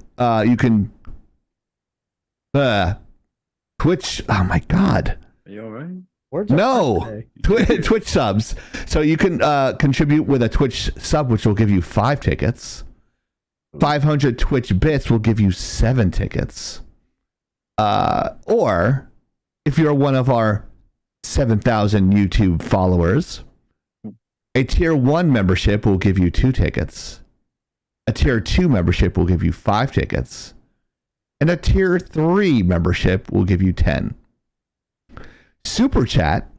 Twitch, oh my God. Are you all right? Words are No, hard today. Twitch subs. So you can contribute with a Twitch sub, which will give you 5 tickets. 500 Twitch bits will give you 7 tickets. Or if you're one of our 7,000 YouTube followers, a tier 1 membership will give you 2 tickets. A tier 2 membership will give you 5 tickets. And a tier 3 membership will give you 10. Super Chat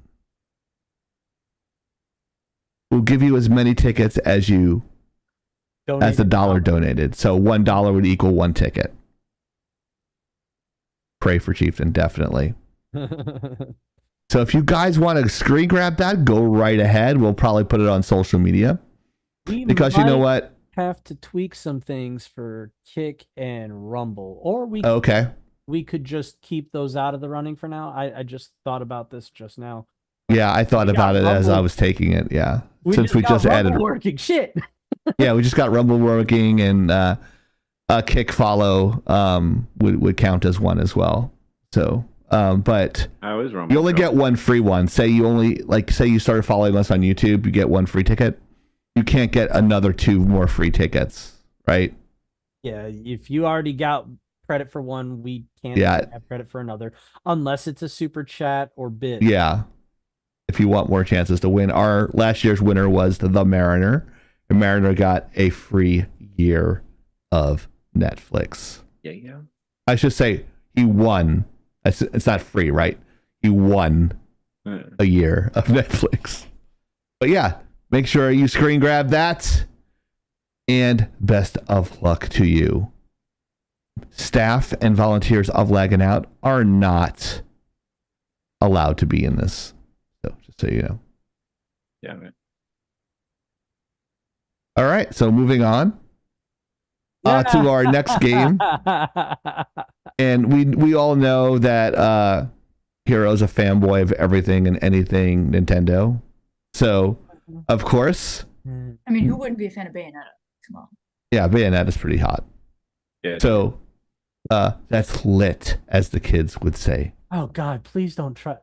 will give you as many tickets as the dollar donated. So $1 would equal 1 ticket. Pray for Chieftain, definitely. So if you guys want to screen grab that, go right ahead. We'll probably put it on social media. Because you know what? Have to tweak some things for Kick and Rumble, or we could just keep those out of the running for now. I just thought about this just now. Yeah, I thought about it as I was taking it. Yeah, since we just got added Rumble working shit. Yeah, we just got Rumble working, and a Kick follow would count as one as well. So, but I was wrong. you only get one free one. Say you started following us on YouTube, you get 1 free ticket. You can't get another 2 more free tickets, right? Yeah, if you already got credit for one, we can't have credit for another unless it's a super chat or bid. Yeah. If you want more chances to win. Our last year's winner was the Mariner. The Mariner got a free year of Netflix. Yeah. I should say he won. It's not free, right? He won a year of Netflix. But yeah, make sure you screen grab that. And best of luck to you. Staff and volunteers of Laggin Out are not allowed to be in this. So just so you know. Yeah, man. All right, so moving on to our next game. And we all know that Hero's a fanboy of everything and anything Nintendo. So, of course. I mean, who wouldn't be a fan of Bayonetta? Come on. Yeah, Bayonetta's pretty hot. Yeah. So, that's lit, as the kids would say. Oh God, please don't try.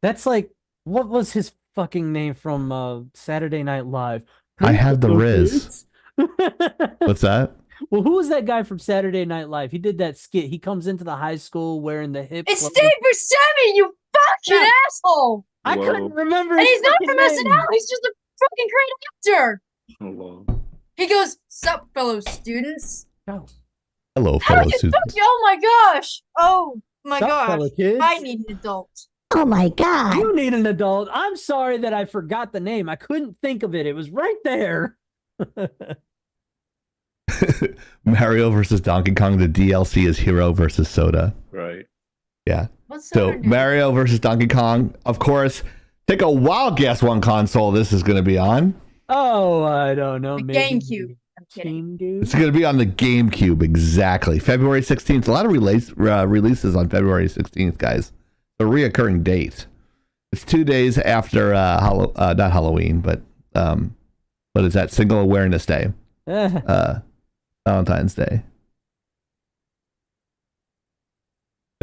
That's like, what was his fucking name from Saturday Night Live? I have the Riz. What's that? Well, who was that guy from Saturday Night Live? He did that skit. He comes into the high school wearing the hip. It's Steve Buscemi, you fucking asshole! I couldn't remember. And his he's not fucking from name. SNL. He's just a fucking great actor. Oh, He goes, "Sup, fellow students." Oh, Hello, How fellow did you students. Oh my gosh! Oh my sup, gosh! fellow kids? I need an adult. Oh my god. You need an adult. I'm sorry that I forgot the name. I couldn't think of it. It was right there. Mario versus Donkey Kong. The DLC is Hero versus Soda. Right. Yeah. What's So that? Mario versus Donkey Kong. Of course, take a wild guess one console this is going to be on. Oh, I don't know. The Maybe GameCube. I'm kidding. Team Dude. It's going to be on the GameCube, exactly. February 16th. A lot of releases on February 16th, guys. A reoccurring date. It's 2 days after not Halloween, but what is that? Single Awareness Day. Valentine's Day.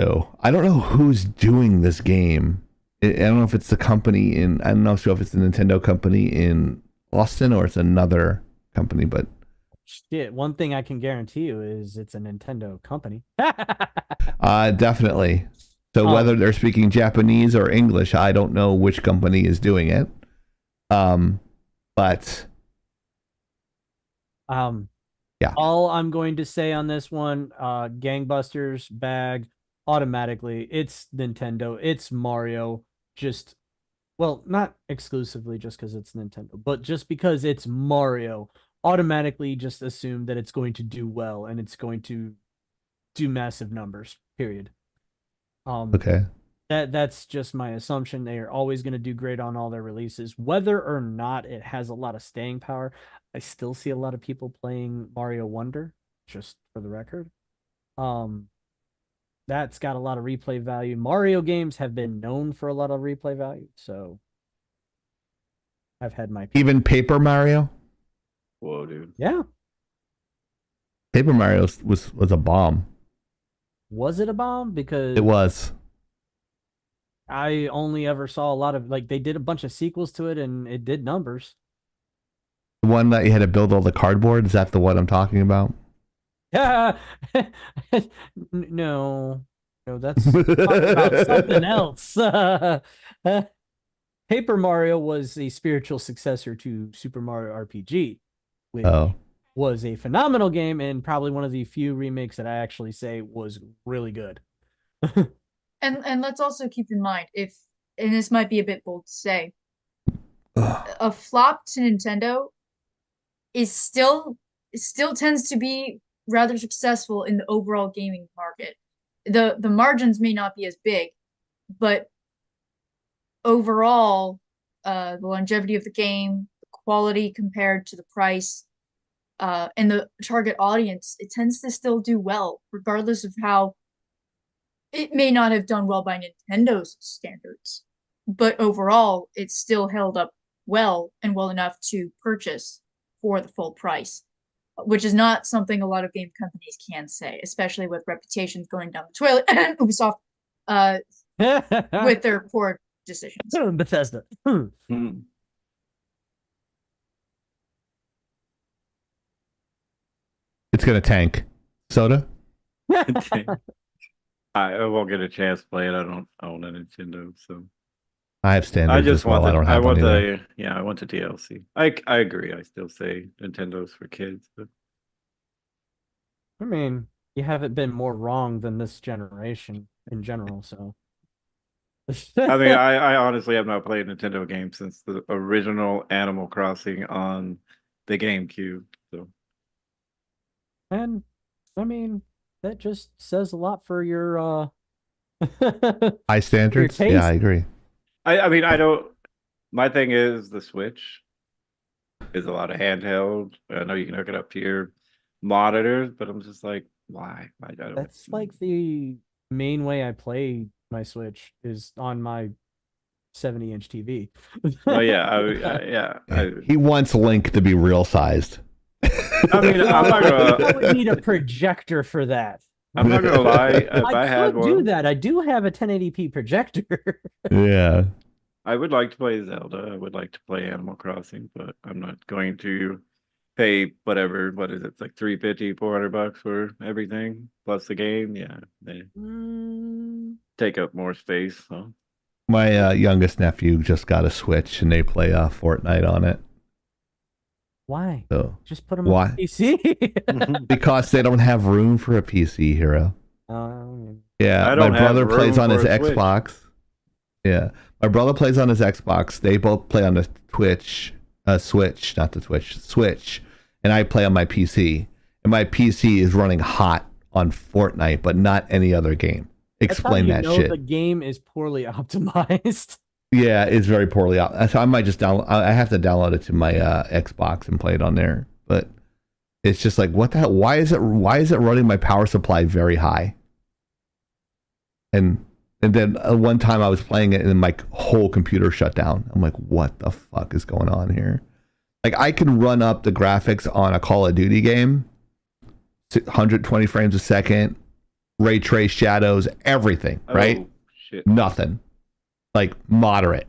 So I don't know who's doing this game. I don't know if it's the company in. I'm not sure if it's the Nintendo company in Austin or it's another company, but Shit, one thing I can guarantee you is it's a Nintendo company. definitely. So whether they're speaking Japanese or English, I don't know which company is doing it. But yeah. All I'm going to say on this one, Gangbusters bag automatically. It's Nintendo. It's Mario. Just, well, not exclusively just because it's Nintendo, but just because it's Mario, automatically just assume that it's going to do well and it's going to do massive numbers. Period. Okay. That's just my assumption. They are always going to do great on all their releases, whether or not it has a lot of staying power. I still see a lot of people playing Mario Wonder, just for the record. That's got a lot of replay value. Mario games have been known for a lot of replay value, so I've had my Even Paper Mario? Whoa, dude. Yeah. Paper Mario was a bomb. Was it a bomb? Because It was. I only ever saw a lot of, like, they did a bunch of sequels to it and it did numbers. The one that you had to build all the cardboard, is that the one I'm talking about? Yeah. No, that's talking about something else. Paper Mario was a spiritual successor to Super Mario RPG, which was a phenomenal game and probably one of the few remakes that I actually say was really good. And let's also keep in mind, and this might be a bit bold to say, a flop to Nintendo still tends to be rather successful in the overall gaming market. The margins may not be as big, but overall, the longevity of the game, the quality compared to the price, and the target audience, it tends to still do well, regardless of how it may not have done well by Nintendo's standards. But overall, it's still held up well and well enough to purchase for the full price, which is not something a lot of game companies can say, especially with reputations going down the toilet. Ubisoft, with their poor decisions. Bethesda. It's gonna tank. Soda? I won't get a chance to play it. I don't own a Nintendo, so I have standards I just as well. want I don't have I want one either. I want the DLC. I agree. I still say Nintendo's for kids, but I mean, you haven't been more wrong than this generation in general, so. I mean, I honestly have not played a Nintendo game since the original Animal Crossing on the GameCube. So, and I mean, that just says a lot for your high standards? taste. Yeah, I agree. I mean, I don't. My thing is the Switch is a lot of handheld. I know you can hook it up to your monitors, but I'm just like, why? I don't. That's like the main way I play my Switch is on my 70-inch TV. Oh yeah, He wants Link to be real sized. I mean, I'm not I gonna. would need a projector for that. I'm not gonna lie. If I had could do one, that. I do have a 1080p projector. Yeah. I would like to play Zelda. I would like to play Animal Crossing, but I'm not going to pay whatever. What is it? It's like $350, $400 for everything plus the game. Yeah, they take up more space. So. My youngest nephew just got a Switch and they play Fortnite on it. Why? So Just put them Why? on PC. because they don't have room for a PC, Hero. Yeah, I my don't have brother plays room on his for a Switch. Xbox. Yeah, my brother plays on his Xbox. They both play on the Switch, not the Switch, and I play on my PC. And my PC is running hot on Fortnite, but not any other game. Explain that shit. The game is poorly optimized. Yeah, it's very poorly out. So I might just download. I have to download it to my Xbox and play it on there. But it's just like, what the hell? Why is it running my power supply very high? And then one time I was playing it and my whole computer shut down. I'm like, what the fuck is going on here? Like, I can run up the graphics on a Call of Duty game, 120 frames a second, ray trace shadows, everything, right? Shit. Nothing. Like moderate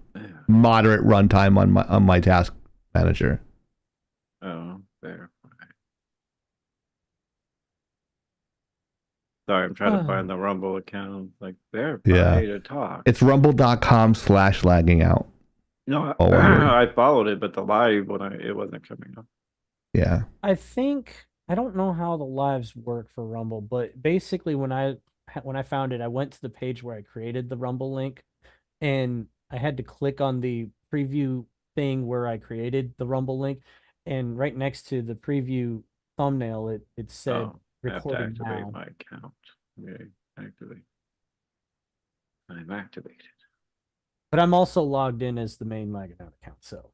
runtime on my task manager. Oh, there. Sorry, I'm trying to find the Rumble account. Like, they're free to talk. It's rumble.com/lagging out. No, I followed it, but the live it wasn't coming up. Yeah. I don't know how the lives work for Rumble, but basically when I found it, I went to the page where I created the Rumble link, and I had to click on the preview thing where I created the Rumble link, and right next to the preview thumbnail, it said recording I have to activate now. my account. Okay, activate. I'm activated. But I'm also logged in as the main Laggin Out account, so.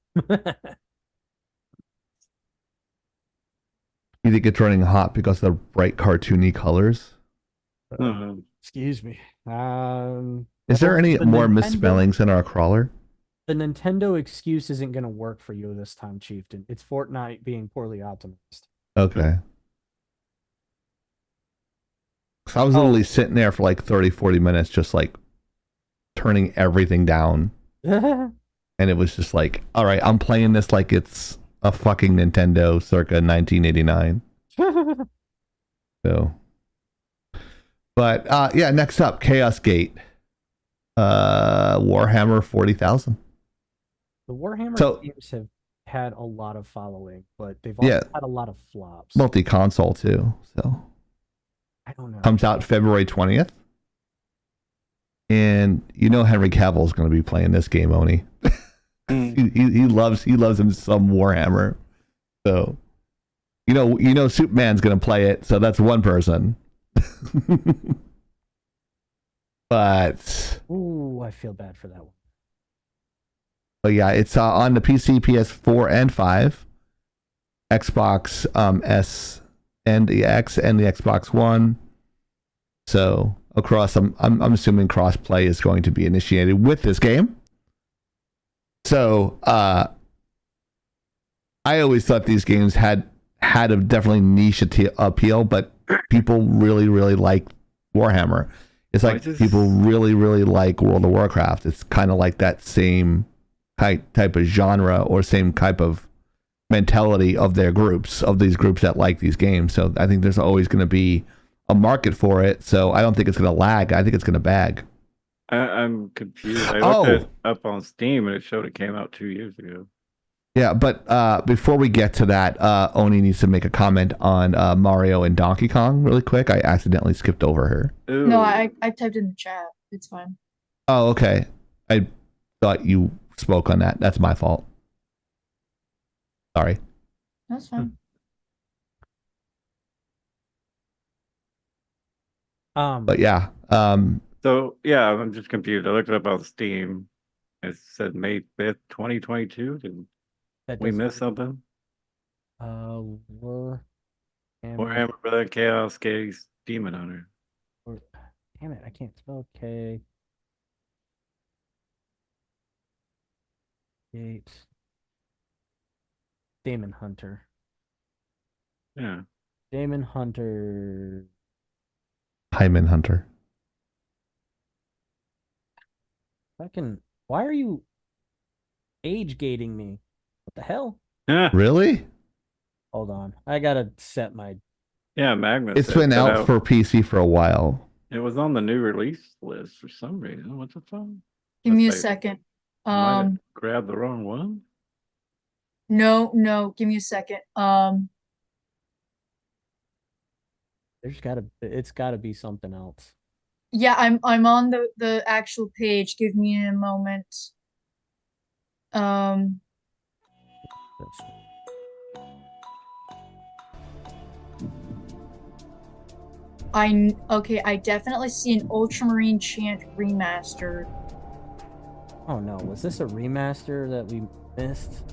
You think it's running hot because of the bright cartoony colors? Excuse me. Is there any more misspellings in our crawler? The Nintendo excuse isn't going to work for you this time, Chieftain. It's Fortnite being poorly optimized. Okay. So I was literally sitting there for like 30, 40 minutes, just like turning everything down. And it was just like, all right, I'm playing this like it's a fucking Nintendo circa 1989. So, but yeah, next up, Chaos Gate. Warhammer 40,000. The Warhammer games have had a lot of following, but they've also had a lot of flops. Multi-console too, so. I don't know. Comes out February 20th. And you know Henry Cavill is going to be playing this game, Oni. he loves him some Warhammer. So you know Superman's going to play it, so that's one person. But I feel bad for that one. But yeah, it's on the PC, PS4, and 5, Xbox S and the X and the Xbox One. So across, I'm assuming cross-play is going to be initiated with this game. So I always thought these games had a definitely niche appeal, but people really, really like Warhammer. It's like people really, really like World of Warcraft. It's kind of like that same type of genre or same type of mentality of these groups that like these games. So I think there's always going to be a market for it. So I don't think it's going to lag. I think it's going to bag. I'm confused. I looked it up on Steam and it showed it came out 2 years ago. Yeah, but before we get to that, Oni needs to make a comment on Mario and Donkey Kong really quick. I accidentally skipped over her. Ooh. No, I typed in the chat. It's fine. Oh, okay. I thought you spoke on that. That's my fault. Sorry. That's fine. But yeah. So yeah, I'm just confused. I looked it up on Steam. It said May 5th, 2022. Did we miss something? Warhammer Brother Chaos Gate Demon Hunter. Damn it, I can't spell K. Gate. Demon Hunter. Yeah. Demon Hunter. Hyman Hunter. Why are you age gating me? What the hell? Really? Hold on. I gotta set my. Yeah, Magnus. It's been out for PC for a while. It was on the new release list for some reason. What's the phone? Give me a second. Might have grabbed the wrong one. No, give me a second. It's gotta be something else. Yeah, I'm on the actual page. Give me a moment. This one. Okay, I definitely see an Ultramarine Chant remastered. Oh no, was this a remaster that we missed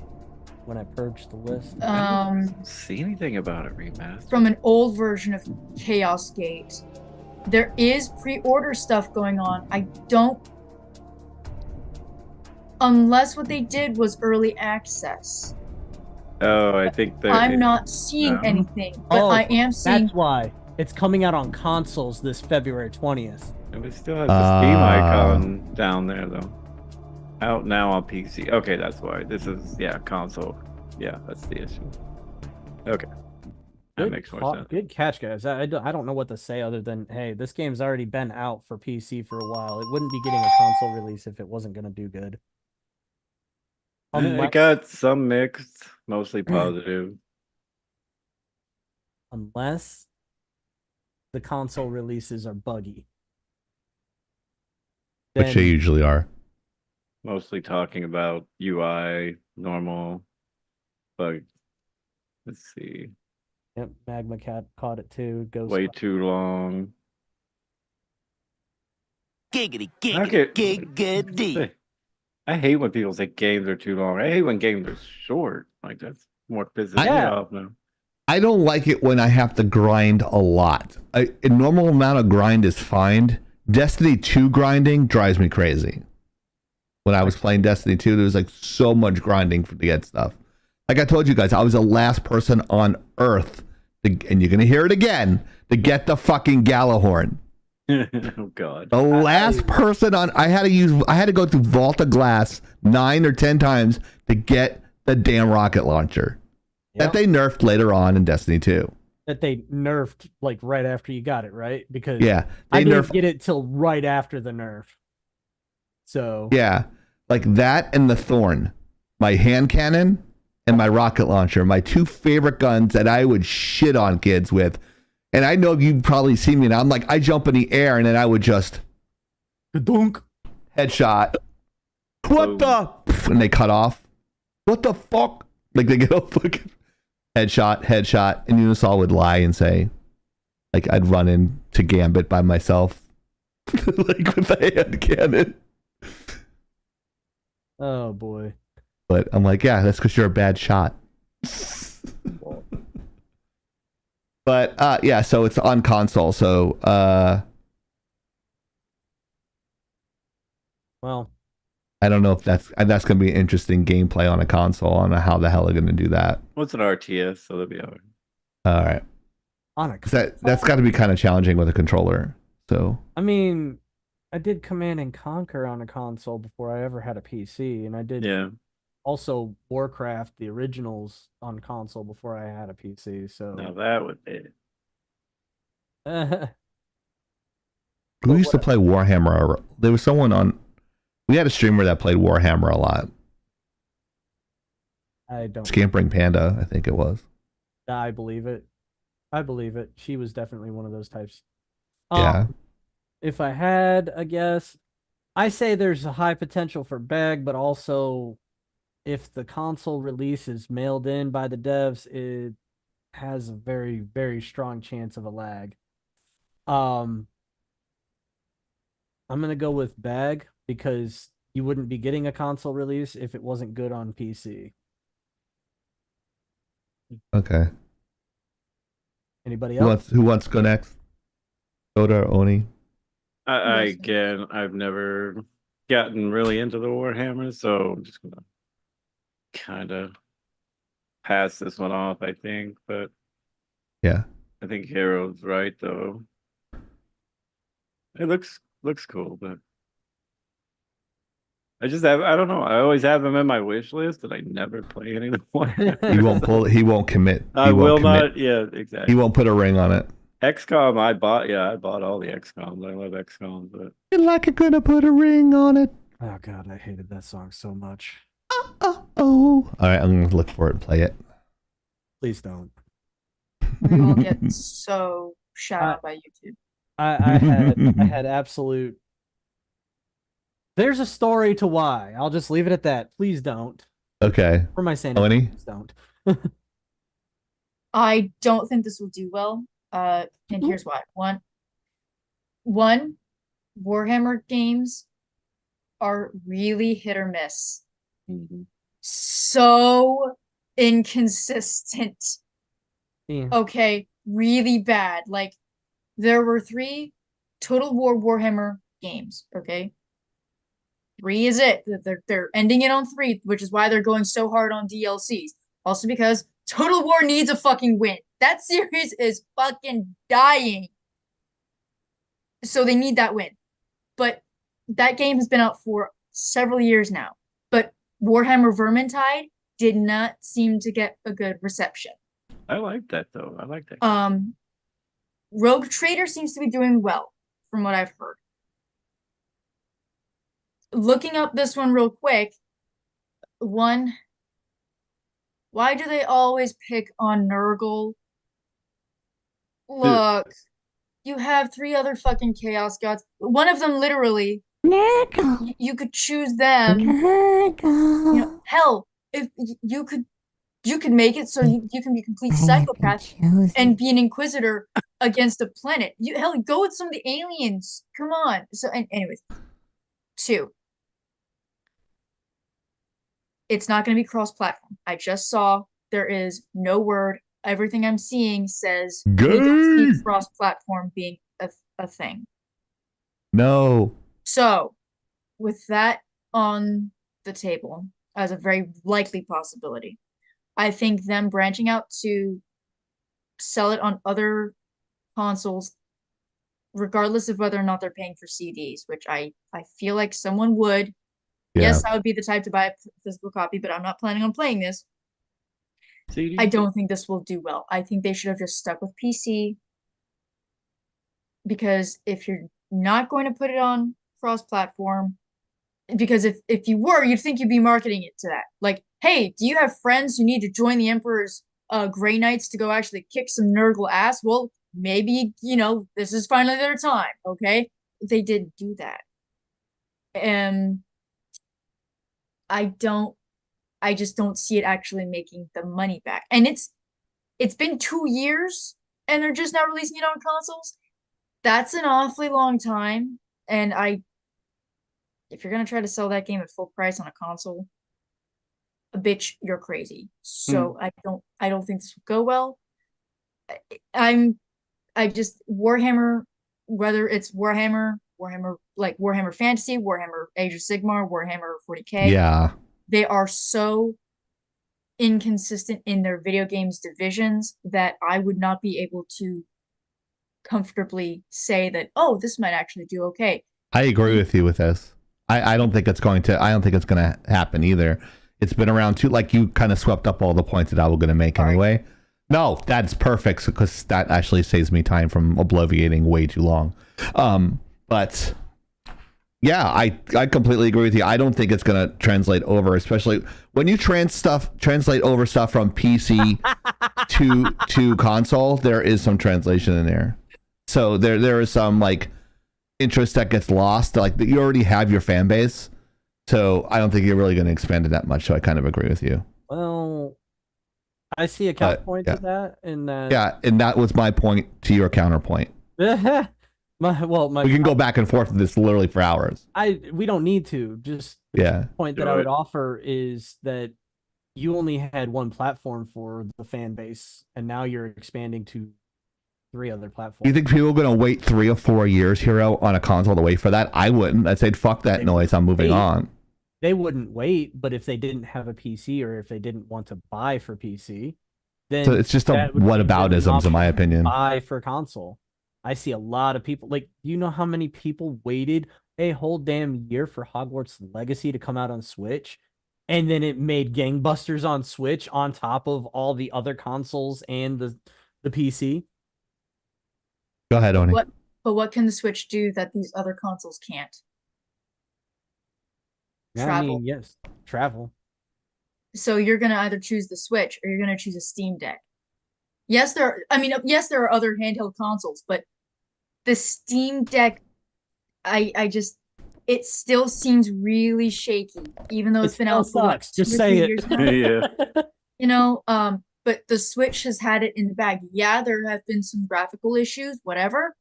when I purged the list? I don't see anything about it remastered. From an old version of Chaos Gate. There is pre-order stuff going on. I don't, unless what they did was early access. Oh, I think that I'm not seeing no. anything, but I am seeing. That's why it's coming out on consoles this February 20th. And we still have the Steam icon down there though. Out now on PC. Okay, that's why. This is console. Yeah, that's the issue. Okay. That makes more sense. Good catch, guys. I don't know what to say other than, hey, this game's already been out for PC for a while. It wouldn't be getting a console release if it wasn't going to do good. It got some mixed, mostly positive. Unless the console releases are buggy. Which they usually are. Mostly talking about UI, normal, bug. Let's see. Yep, Magma Cat caught it too. Ghost Way too long. Giggity, giggity. I hate when people say games are too long. I hate when games are short. Like that's more pisses me off now. I don't like it when I have to grind a lot. A normal amount of grind is fine. Destiny 2 grinding drives me crazy. When I was playing Destiny 2, there was like so much grinding to get stuff. Like I told you guys, I was the last person on Earth, and you're going to hear it again, to get the fucking Galahorn. Oh God. The last person on, I had to go through Vault of Glass 9 or 10 times to get the damn rocket launcher. That they nerfed later on in Destiny 2. That they nerfed like right after you got it, right? Because I didn't get it till right after the nerf. So yeah, like that and the Thorn, my hand cannon and my rocket launcher, my two favorite guns that I would shit on kids with. And I know you've probably seen me now. I'm like, I jump in the air and then I would just dunk, headshot. What the? And they cut off. What the fuck? Like they get a fucking headshot, and Unisaw would lie and say, like I'd run into Gambit by myself, like with a hand cannon. Oh boy. But I'm like, yeah, that's because you're a bad shot. But yeah, so it's on console. So well, I don't know if that's going to be an interesting gameplay on a console. I don't know how the hell they're going to do that. What's an RTS? So that'll be all right. All right. On a that's got to be kind of challenging with a controller. So I mean, I did Command and Conquer on a console before I ever had a PC, and I did also Warcraft, the originals, on console before I had a PC. So now that would be. Who used to play Warhammer? There was someone on. We had a streamer that played Warhammer a lot. I don't. Scampering Panda, I think it was. I believe it. She was definitely one of those types. Yeah. If I had a guess, I say there's a high potential for Beg, but also if the console release is mailed in by the devs, it has a very, very strong chance of a lag. I'm gonna go with Bag because you wouldn't be getting a console release if it wasn't good on PC. Okay. Anybody else? Who wants to go next? Oda or Oni? Again, I've never gotten really into the Warhammer, so I'm just gonna kind of pass this one off, I think. But yeah, I think Hero's right though. It looks cool, but I don't know. I always have them in my wish list, and I never play any of the one. He won't pull. He won't commit. I will not. Yeah, exactly. He won't put a ring on it. XCOM, I bought all the XCOMs. I love XCOM, but You're like you're gonna put a ring on it. Oh god, I hated that song so much. Oh. No. All right, I'm gonna look for it and play it. Please don't. We will get so shouted out by YouTube. I had absolute. There's a story to why. I'll just leave it at that. Please don't. Okay. For my sanity, Melanie? please don't. I don't think this will do well. And here's why. One, Warhammer games are really hit or miss. So inconsistent. Yeah. Okay, really bad. Like, there were 3 Total War Warhammer games, okay? 3 is it. They're ending it on 3, which is why they're going so hard on DLCs. Also because Total War needs a fucking win. That series is fucking dying. So they need that win. But that game has been out for several years now. But Warhammer Vermintide did not seem to get a good reception. I like that though. I like that. Rogue Trader seems to be doing well, from what I've heard. Looking up this one real quick, why do they always pick on Nurgle? Look, you have 3 other fucking Chaos Gods. One of them literally, you could choose them. You know, hell, if you could make it so you can be a complete psychopath and be an Inquisitor against a planet. Hell, go with some of the aliens. Come on. So, anyways, 2. It's not going to be cross-platform. I just saw there is no word. Everything I'm seeing says we don't see cross-platform being a thing. No. So, with that on the table as a very likely possibility, I think them branching out to sell it on other consoles, regardless of whether or not they're paying for CDs, which I feel like someone would. Yeah. Yes, I would be the type to buy a physical copy, but I'm not planning on playing this. CD? I don't think this will do well. I think they should have just stuck with PC, because if you're not going to put it on cross-platform, because if you were, you'd think you'd be marketing it to that. Like, hey, do you have friends who need to join the Emperor's Grey Knights to go actually kick some Nurgle ass? Well, maybe, this is finally their time, okay? They didn't do that. I just don't see it actually making the money back. And it's been 2 years and they're just now releasing it on consoles. That's an awfully long time. And if you're gonna try to sell that game at full price on a console, bitch, you're crazy. So I don't think this will go well. Warhammer, whether it's Warhammer like Warhammer Fantasy, Warhammer Age of Sigmar, Warhammer 40K. Yeah. They are so inconsistent in their video games divisions that I would not be able to comfortably say that, oh, this might actually do okay. I agree with you with this. I don't think it's going to happen either. It's been around too, like you kind of swept up all the points that I was going to make anyway. No, that's perfect because that actually saves me time from obliviating way too long. But yeah, I completely agree with you. I don't think it's going to translate over, especially when you translate over stuff from PC to console. There is some translation in there, so there is some like interest that gets lost. Like you already have your fan base, so I don't think you're really going to expand it that much. So I kind of agree with you. Well, I see a counterpoint to that, and and that was my point to your counterpoint. We can go back and forth with this literally for hours. We don't need to. Just the point that I would offer is that you only had one platform for the fan base, and now you're expanding to 3 other platforms. You think people are going to wait 3 or 4 years, Hero, on a console to wait for that? I wouldn't. I'd say, fuck that noise. I'm moving on. They wouldn't wait, but if they didn't have a PC or if they didn't want to buy for PC, then so it's just a whataboutisms, in my opinion. Buy for console. I see a lot of people, like, you know how many people waited a whole damn year for Hogwarts Legacy to come out on Switch, and then it made gangbusters on Switch on top of all the other consoles and the PC. Go ahead, Oni. But what can the Switch do that these other consoles can't? Travel. I mean, yes, travel. So you're gonna either choose the Switch or you're gonna choose a Steam Deck. Yes, there are other handheld consoles, but the Steam Deck, it still seems really shaky, even though it's been out for sucks. Just 2 or say 3 it. years now. Yeah. You know, but the Switch has had it in the bag. Yeah, there have been some graphical issues, whatever,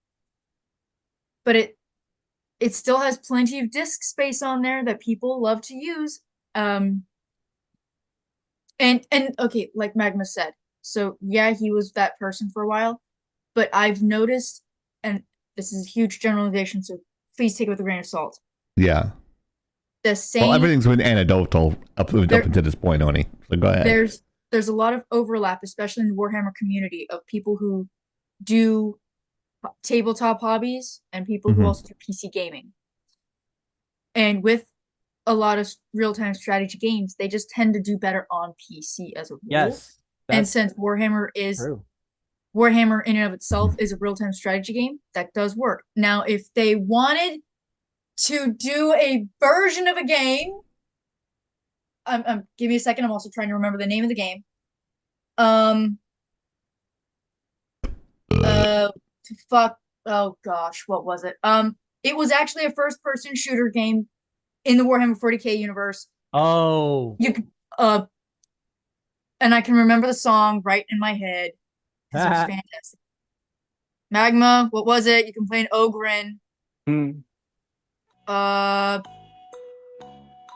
but it still has plenty of disk space on there that people love to use. And okay, like Magma said, so yeah, he was that person for a while, but I've noticed, and this is a huge generalization, so please take it with a grain of salt. Yeah. The same. Well, everything's been anecdotal up until this point, Oni. So go ahead. There's a lot of overlap, especially in the Warhammer community, of people who do tabletop hobbies and people who also do PC gaming. And with a lot of real-time strategy games, they just tend to do better on PC as a rule. Yes. And since Warhammer is true. Warhammer in and of itself is a real-time strategy game, that does work. Now, if they wanted to do a version of a game, give me a second. I'm also trying to remember the name of the game. Oh gosh, what was it? It was actually a first-person shooter game in the Warhammer 40K universe. Oh. You could, and I can remember the song right in my head because it was fantastic. Magma, what was it? You can play an Ogren.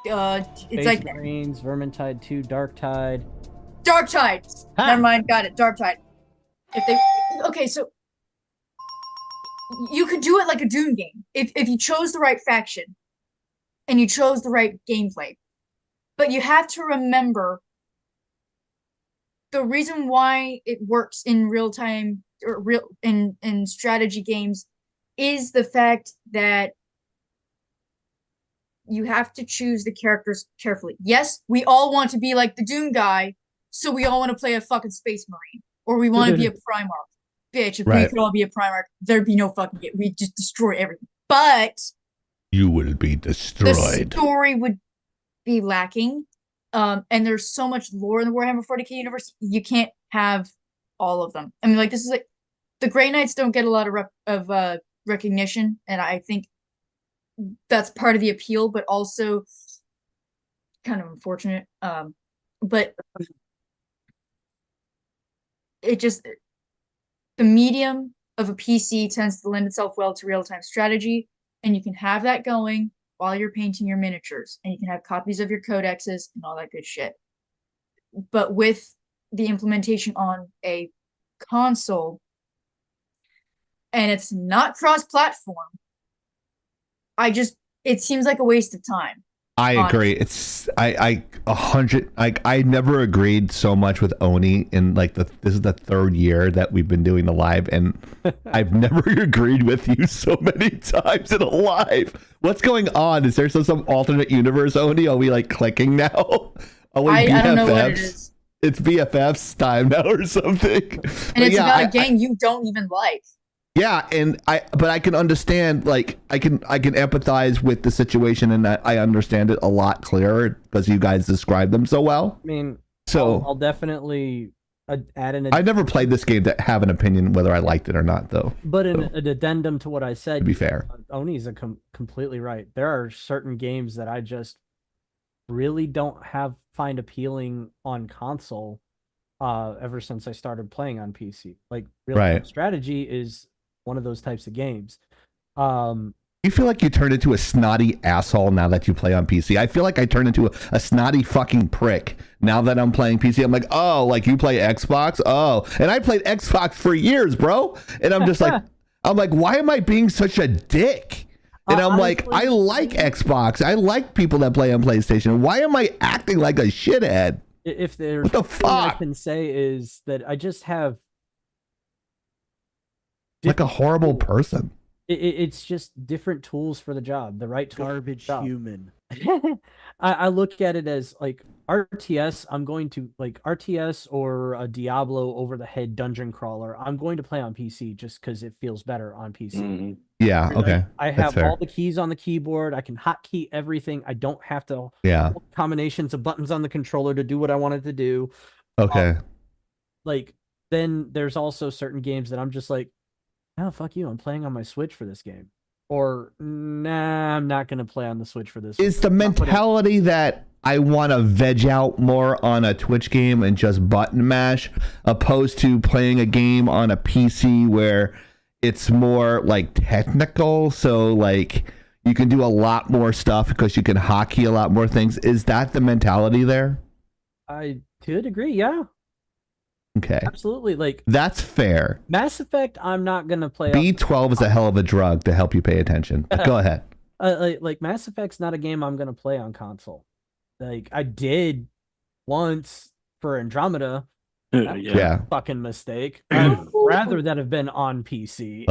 It's Space like Marines, Vermintide 2, Darktide. Darktide. Never mind, got it. Darktide. Okay, so you could do it like a Doom game if you chose the right faction and you chose the right gameplay. But you have to remember the reason why it works in real time or in strategy games is the fact that you have to choose the characters carefully. Yes, we all want to be like the Doom guy, so we all want to play a fucking Space Marine, or we want to be a Primarch. Bitch, if we could all be a Primarch, there'd be no fucking game. We'd just destroy everything. But you will be destroyed. The story would be lacking. And there's so much lore in the Warhammer 40K universe, you can't have all of them. I mean, like, this is like the Grey Knights don't get a lot of recognition, and I think that's part of the appeal, but also kind of unfortunate. But it just, the medium of a PC tends to lend itself well to real-time strategy, and you can have that going while you're painting your miniatures, and you can have copies of your codexes and all that good shit. But with the implementation on a console, and it's not cross-platform, it seems like a waste of time. I agree. It's I never agreed so much with Oni in like this is the third year that we've been doing the live, and I've never agreed with you so many times in a live. What's going on? Is there some alternate universe, Oni? Are we like clicking now? Are we BFFs? I don't know what it is. It's BFFs time now or something. And it's about a game you don't even like. Yeah, but I can understand, like, I can empathize with the situation, and I understand it a lot clearer because you guys described them so well. I mean, so I'll definitely add an. I never played this game to have an opinion whether I liked it or not, though. But an addendum to what I said, to be fair, Oni's completely right. There are certain games that I just really don't find appealing on console. Ever since I started playing on PC, like real-time strategy is one of those types of games. You feel like you turned into a snotty asshole now that you play on PC. I feel like I turned into a snotty fucking prick now that I'm playing PC. I'm like, oh, like you play Xbox? Oh, and I played Xbox for years, bro. And I'm just like, why am I being such a dick? And I'm like, I like Xbox. I like people that play on PlayStation. Why am I acting like a shithead? If there's what the fuck I can say is that I just have like a horrible person. It's just different tools for the job, the right tools. Garbage human. I look at it as like RTS, I'm going to like RTS or a Diablo over the head dungeon crawler. I'm going to play on PC just because it feels better on PC. Mhm. Yeah, Like, okay. I That's have fair. all the keys on the keyboard. I can hotkey everything. I don't have to Yeah. combinations of buttons on the controller to do what I wanted to do. Okay. Like then there's also certain games that I'm just like, oh fuck you, I'm playing on my Switch for this game. Or nah, I'm not gonna play on the Switch for this. Is the I'm not putting- mentality that I want to veg out more on a Twitch game and just button mash, opposed to playing a game on a PC where it's more like technical, so like you can do a lot more stuff because you can hotkey a lot more things? Is that the mentality there? I to a degree, yeah, Okay, absolutely. Like that's fair. Mass Effect, I'm not gonna play. B12 is a hell of a drug to help you pay attention. But go ahead. Like Mass Effect's not a game I'm gonna play on console. Like I did once for Andromeda. Yeah. Fucking mistake. I'd rather that have been on PC.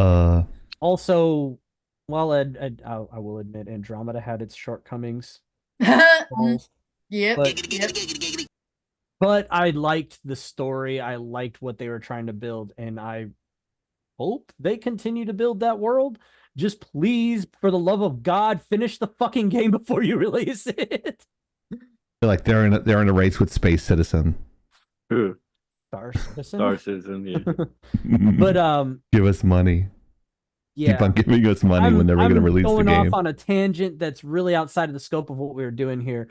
Also, while I will admit Andromeda had its shortcomings. Yep. But I liked the story. I liked what they were trying to build, and I hope they continue to build that world. Just please, for the love of God, finish the fucking game before you release it. Like they're in a race with Space Citizen. Star Citizen. Star Citizen, yeah. But give us money. Yeah. Keep on giving us money when they're going to release the going game. off on a tangent that's really outside of the scope of what we were doing here.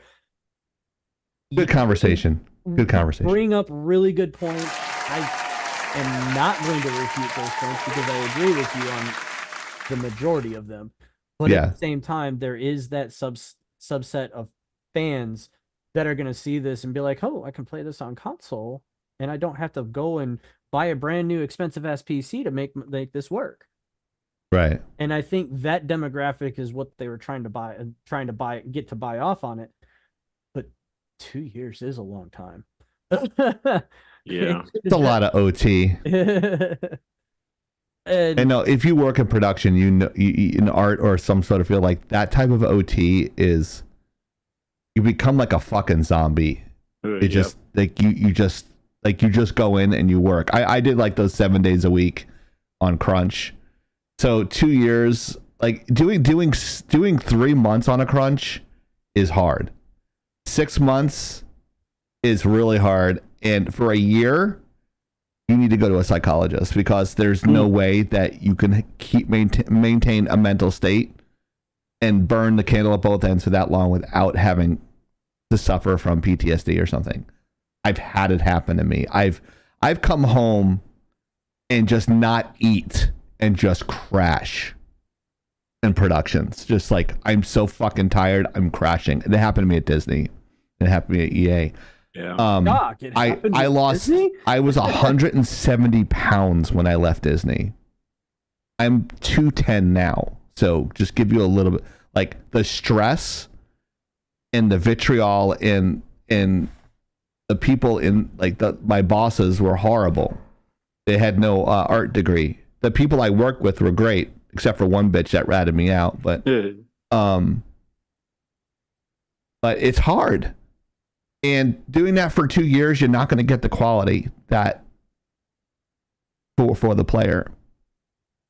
Good conversation. Good conversation. Bring up really good points. I am not going to refute those points because I agree with you on the majority of them. But Yeah. at the same time, there is that subset of fans that are going to see this and be like, oh, I can play this on console and I don't have to go and buy a brand new expensive ass PC to make this work. Right. And I think that demographic is what they were trying to get to buy off on it. But 2 years is a long time. Yeah. It's a lot of OT. And no, if you work in production, you know, in art or some sort of field, like that type of OT is, you become like a fucking zombie. It just like you just go in and you work. I did like those 7 days a week on crunch. So 2 years, like doing 3 months on a crunch is hard. 6 months is really hard, and for a year, you need to go to a psychologist because there's no way that you can maintain a mental state and burn the candle at both ends for that long without having to suffer from PTSD or something. I've had it happen to me. I've come home and just not eat and just crash in productions. Just like, I'm so fucking tired, I'm crashing. It happened to me at Disney. It happened to me at EA. Yeah. I lost. Disney? I was 170 pounds when I left Disney. I'm 210 now. So just give you a little bit, like the stress and the vitriol and the people in like my bosses were horrible. They had no art degree. The people I worked with were great, except for one bitch that ratted me out. But it's hard. And doing that for 2 years, you're not going to get the quality that for the player.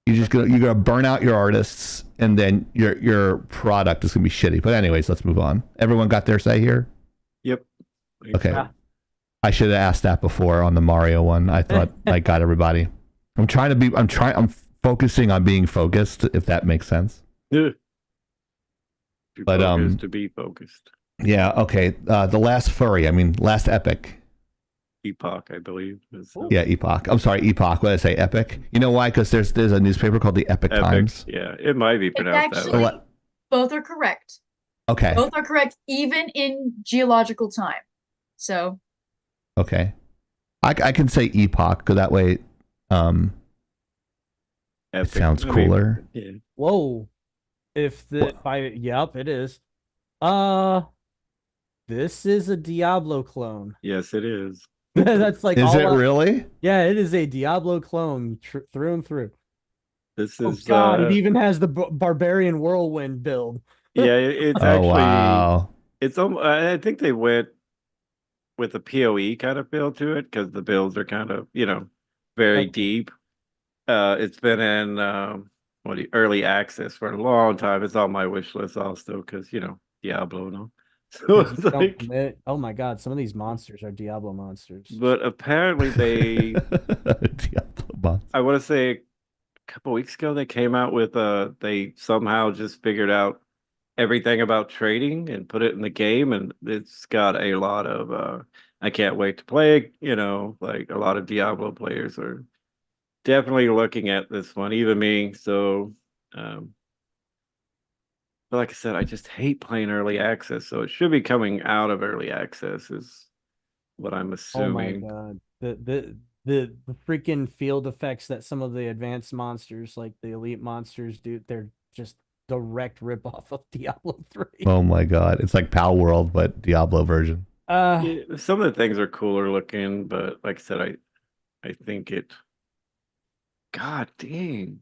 You're gonna burn out your artists, and then your product is gonna be shitty. But anyways, let's move on. Everyone got their say here? Yep. Okay. I should have asked that before on the Mario one. I thought I got everybody. I'm focusing on being focused, if that makes sense. Yeah. But to be focused. Yeah, okay. The last epic. Epoch, I believe. Yeah, Epoch. I'm sorry, Epoch. What did I say? Epic? You know why? Because there's a newspaper called the Epic Times. Yeah, it might be pronounced that way. Both are correct. Okay. Both are correct, even in geological time. So. Okay. I can say Epoch because that way, it sounds cooler. Yeah. Whoa. Yep, it is. This is a Diablo clone. Yes, it is. That's like. Is it really? Yeah, it is a Diablo clone through and through. This is. God, it even has the barbarian whirlwind build. Yeah, it's actually. Wow. It's. I think they went with a PoE kind of feel to it because the builds are kind of, very Okay. deep. It's been in early access for a long time. It's on my wish list also because Diablo and all. So 'Cause it's you don't like, commit. Oh my god, some of these monsters are Diablo monsters. but apparently Diablo bots. I want to say a couple weeks ago they came out with they somehow just figured out everything about trading and put it in the game, and it's got a lot of I can't wait to play. Like a lot of Diablo players are definitely looking at this one, even me. So, but like I said, I just hate playing early access, so it should be coming out of early access, is what I'm Oh my assuming. god. The freaking field effects that some of the advanced monsters, like the elite monsters, do, they're just direct ripoff of Diablo 3. Oh my god. It's like Pal World, but Diablo version. Yeah, some of the things are cooler looking, but like I said, I think it. God dang.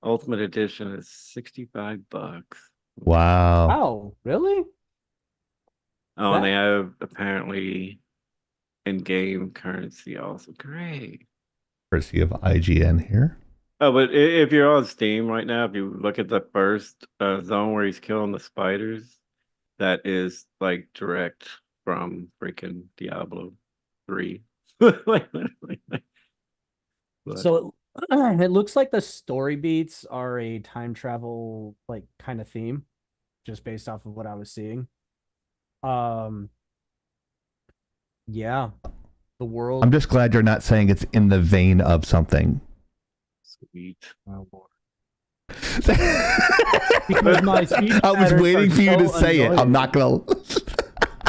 Ultimate Edition is $65. Wow. Wow, really? Oh, and That- they have apparently in-game currency also. Great. Courtesy of IGN here. Oh, but if you're on Steam right now, if you look at the first zone where he's killing the spiders, that is like direct from freaking Diablo 3. Like, literally. But So it looks like the story beats are a time travel like kind of theme, just based off of what I was seeing. Yeah, the world. I'm just glad you're not saying it's in the vein of something. sweet. Oh, boy. Because my speech I was patterns waiting are for you to so say it. I'm annoying. not gonna.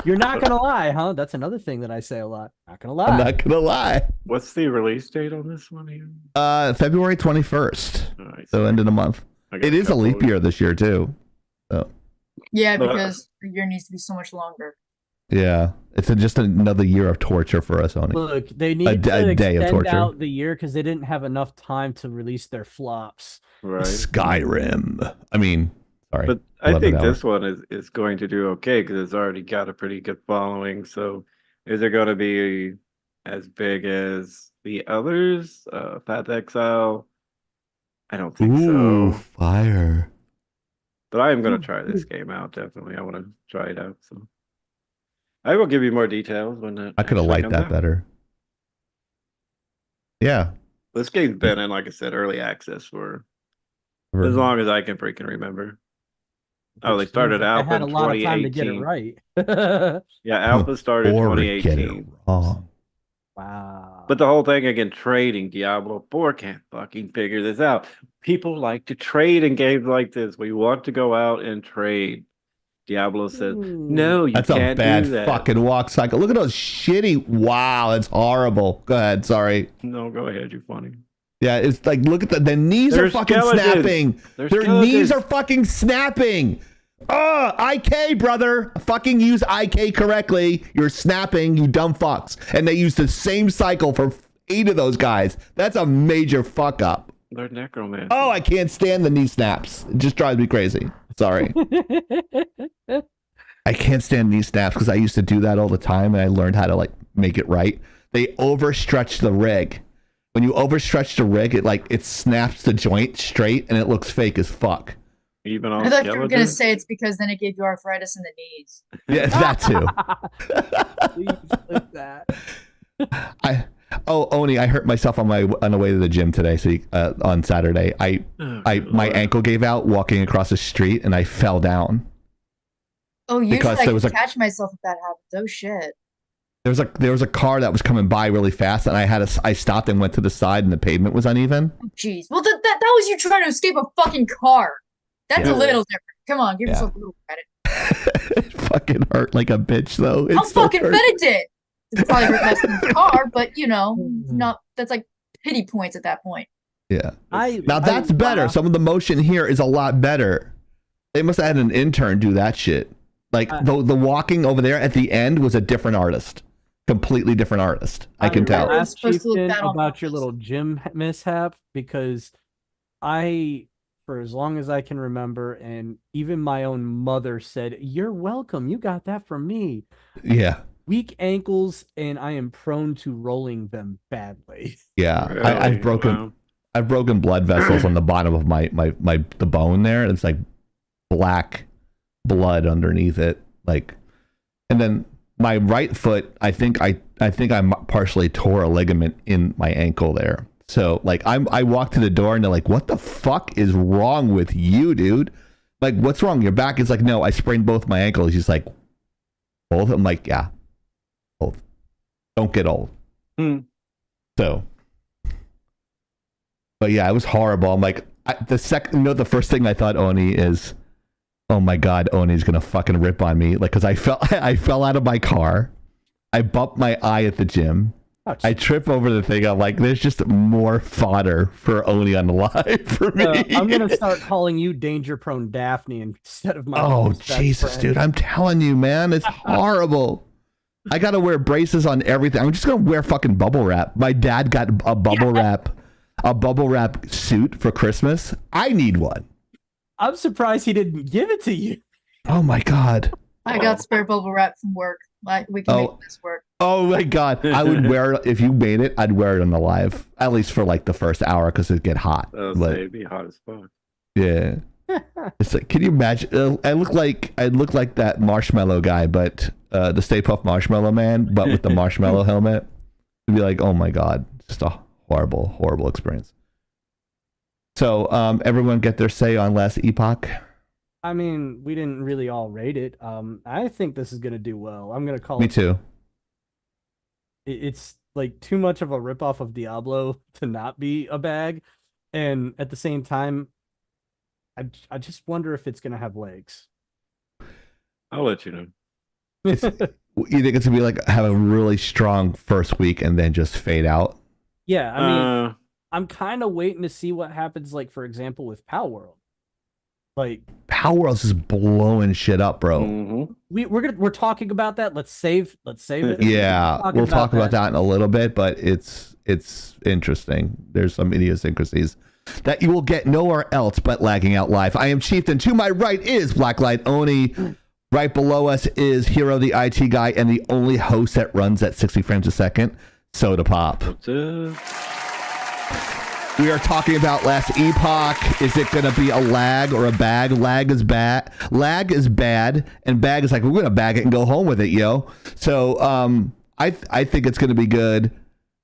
You're not gonna lie, huh? That's another thing that I say a lot. Not gonna lie. I'm not gonna lie. What's the release date on this one here? February 21st. All right, So end of the month. I got It is a couple leap of- year this year too. Yeah, But- because the year needs to be so much longer. Yeah, it's just another year of torture for us, Oni. Look, they need to a day of extend torture. out the year because they didn't have enough time to release their flops. Right. Skyrim. I mean, sorry. But I 11 think hours. this one is going to do okay because it's already got a pretty good following. So is it going to be as big as the others? Path to Exile? I don't think Ooh, so. fire. But I am going to try this game out, definitely. I want to try it out. So I will give you more details when it I could have actually liked comes that out. better. Yeah. This game's been in, like I said, early access for as long as I can freaking remember. Oh, they Which started means I Alpha had in a lot of time to get it 2018. right. Yeah, Alpha started Or get it 2018. wrong. Wow. But the whole thing again, trading, Diablo 4 can't fucking figure this out. People like to trade in games like this. We want to go out and trade. Diablo says, no, you That's a can't bad do that. fucking walk cycle. Look at those shitty. Wow, that's horrible. Go ahead. Sorry. No, go ahead. You're funny. Yeah, it's like, look at the knees They're are fucking skeletons. snapping. They're Their skeletons. knees are fucking snapping. IK, brother. Fucking use IK correctly. You're snapping, you dumb fucks. And they use the same cycle for 8 of those guys. That's a major fuck up. They're necromancers. Oh, I can't stand the knee snaps. It just drives me crazy. Sorry. I can't stand knee snaps because I used to do that all the time and I learned how to like make it right. They overstretch the rig. When you overstretch the rig, it snaps the joint straight and it looks fake as fuck. Even on I thought you were gonna skeletons? say it's because then it gave you arthritis in the knees. Yeah, that too. Please click that. Oni, I hurt myself on the way to the gym today. So on Saturday, Oh, my good Lord. ankle gave out walking across the street and I fell down. Oh, usually Because I there can was a- catch myself if that happens. Oh shit. There was a car that was coming by really fast and I stopped and went to the side and the pavement was uneven. Oh, jeez. Well, that was you trying to escape a fucking car. That's Yeah. a little different. Come on, give Yeah. yourself a little credit. It fucking hurt like a bitch though. I'll It's so fucking hurt. bet it did. It probably hurt less than the car, but not. That's like pity points at that point. Yeah. I Now that's better. laugh. Some of the motion here is a lot better. They must have had an intern do that shit. Like the walking over there at the end was a different artist. Completely different artist. I can tell. It's Ask supposed to look Chieftain bad on about your purpose. little gym mishap because for as long as I can remember, and even my own mother said, "You're welcome. You got that from me." Yeah. weak ankles, and I am prone to rolling them badly. Yeah, Really? I've broken blood vessels on the bottom of the bone there. It's like black blood underneath it, like, and then my right foot, I think I partially tore a ligament in my ankle there. So like I walked to the door and they're like, "What the fuck is wrong with you, dude? Like, what's wrong? Your back?" Is like, "No, I sprained both my ankles." He's like, "Both?" I'm like, "Yeah, both. Don't get old." So, but yeah, it was horrible. I'm like, the first thing I thought, Oni, is, oh my god, Oni's gonna fucking rip on me. Like, cause I fell out of my car. I bumped my eye at the gym. I trip over the thing. I'm like, there's just more fodder for Oni on the live for me. I'm gonna start calling you danger prone Daphne instead of my. Oh Jesus, dude! I'm telling you, man, it's horrible. I gotta wear braces on everything. I'm just gonna wear fucking bubble wrap. My dad got a bubble wrap suit for Christmas. I need one. I'm surprised he didn't give it to you. Oh my god. I got spare bubble wrap from work. Like, we can make this work. Oh my god. I would wear it if you made it. I'd wear it on the live, at least for like the first hour, because it'd get hot. It'd be hot as fuck. Yeah. It's like, can you imagine? I look like that marshmallow guy, but the Stay Puft Marshmallow Man, but with the marshmallow helmet. It'd be like, oh my god, just a horrible experience. So, everyone get their say on Last Epoch. I mean, we didn't really all rate it. I think this is gonna do well. I'm gonna call Me it. too. It's like too much of a ripoff of Diablo to not be a bag, and at the same time, I just wonder if it's gonna have legs. I'll let you know. You think it's gonna be like have a really strong first week and then just fade out? Yeah, I mean, I'm kind of waiting to see what happens. Like, for example, with Pal World. Like, Power World's just blowing shit up, bro. Mm-hmm. We're talking about that. Let's save it. Yeah, we'll talk about that in a little bit, but it's interesting. There's some idiosyncrasies that you will get nowhere else but Lagging Out Live. I am Chieftain. To my right is Blacklight Oni. Right below us is Hero, the IT guy, and the only host that runs at 60 frames a second, Soda Pop. What's up? We are talking about Last Epoch. Is it going to be a lag or a bag? Lag is bad, and bag is like, we're going to bag it and go home with it, yo. So I think it's going to be good.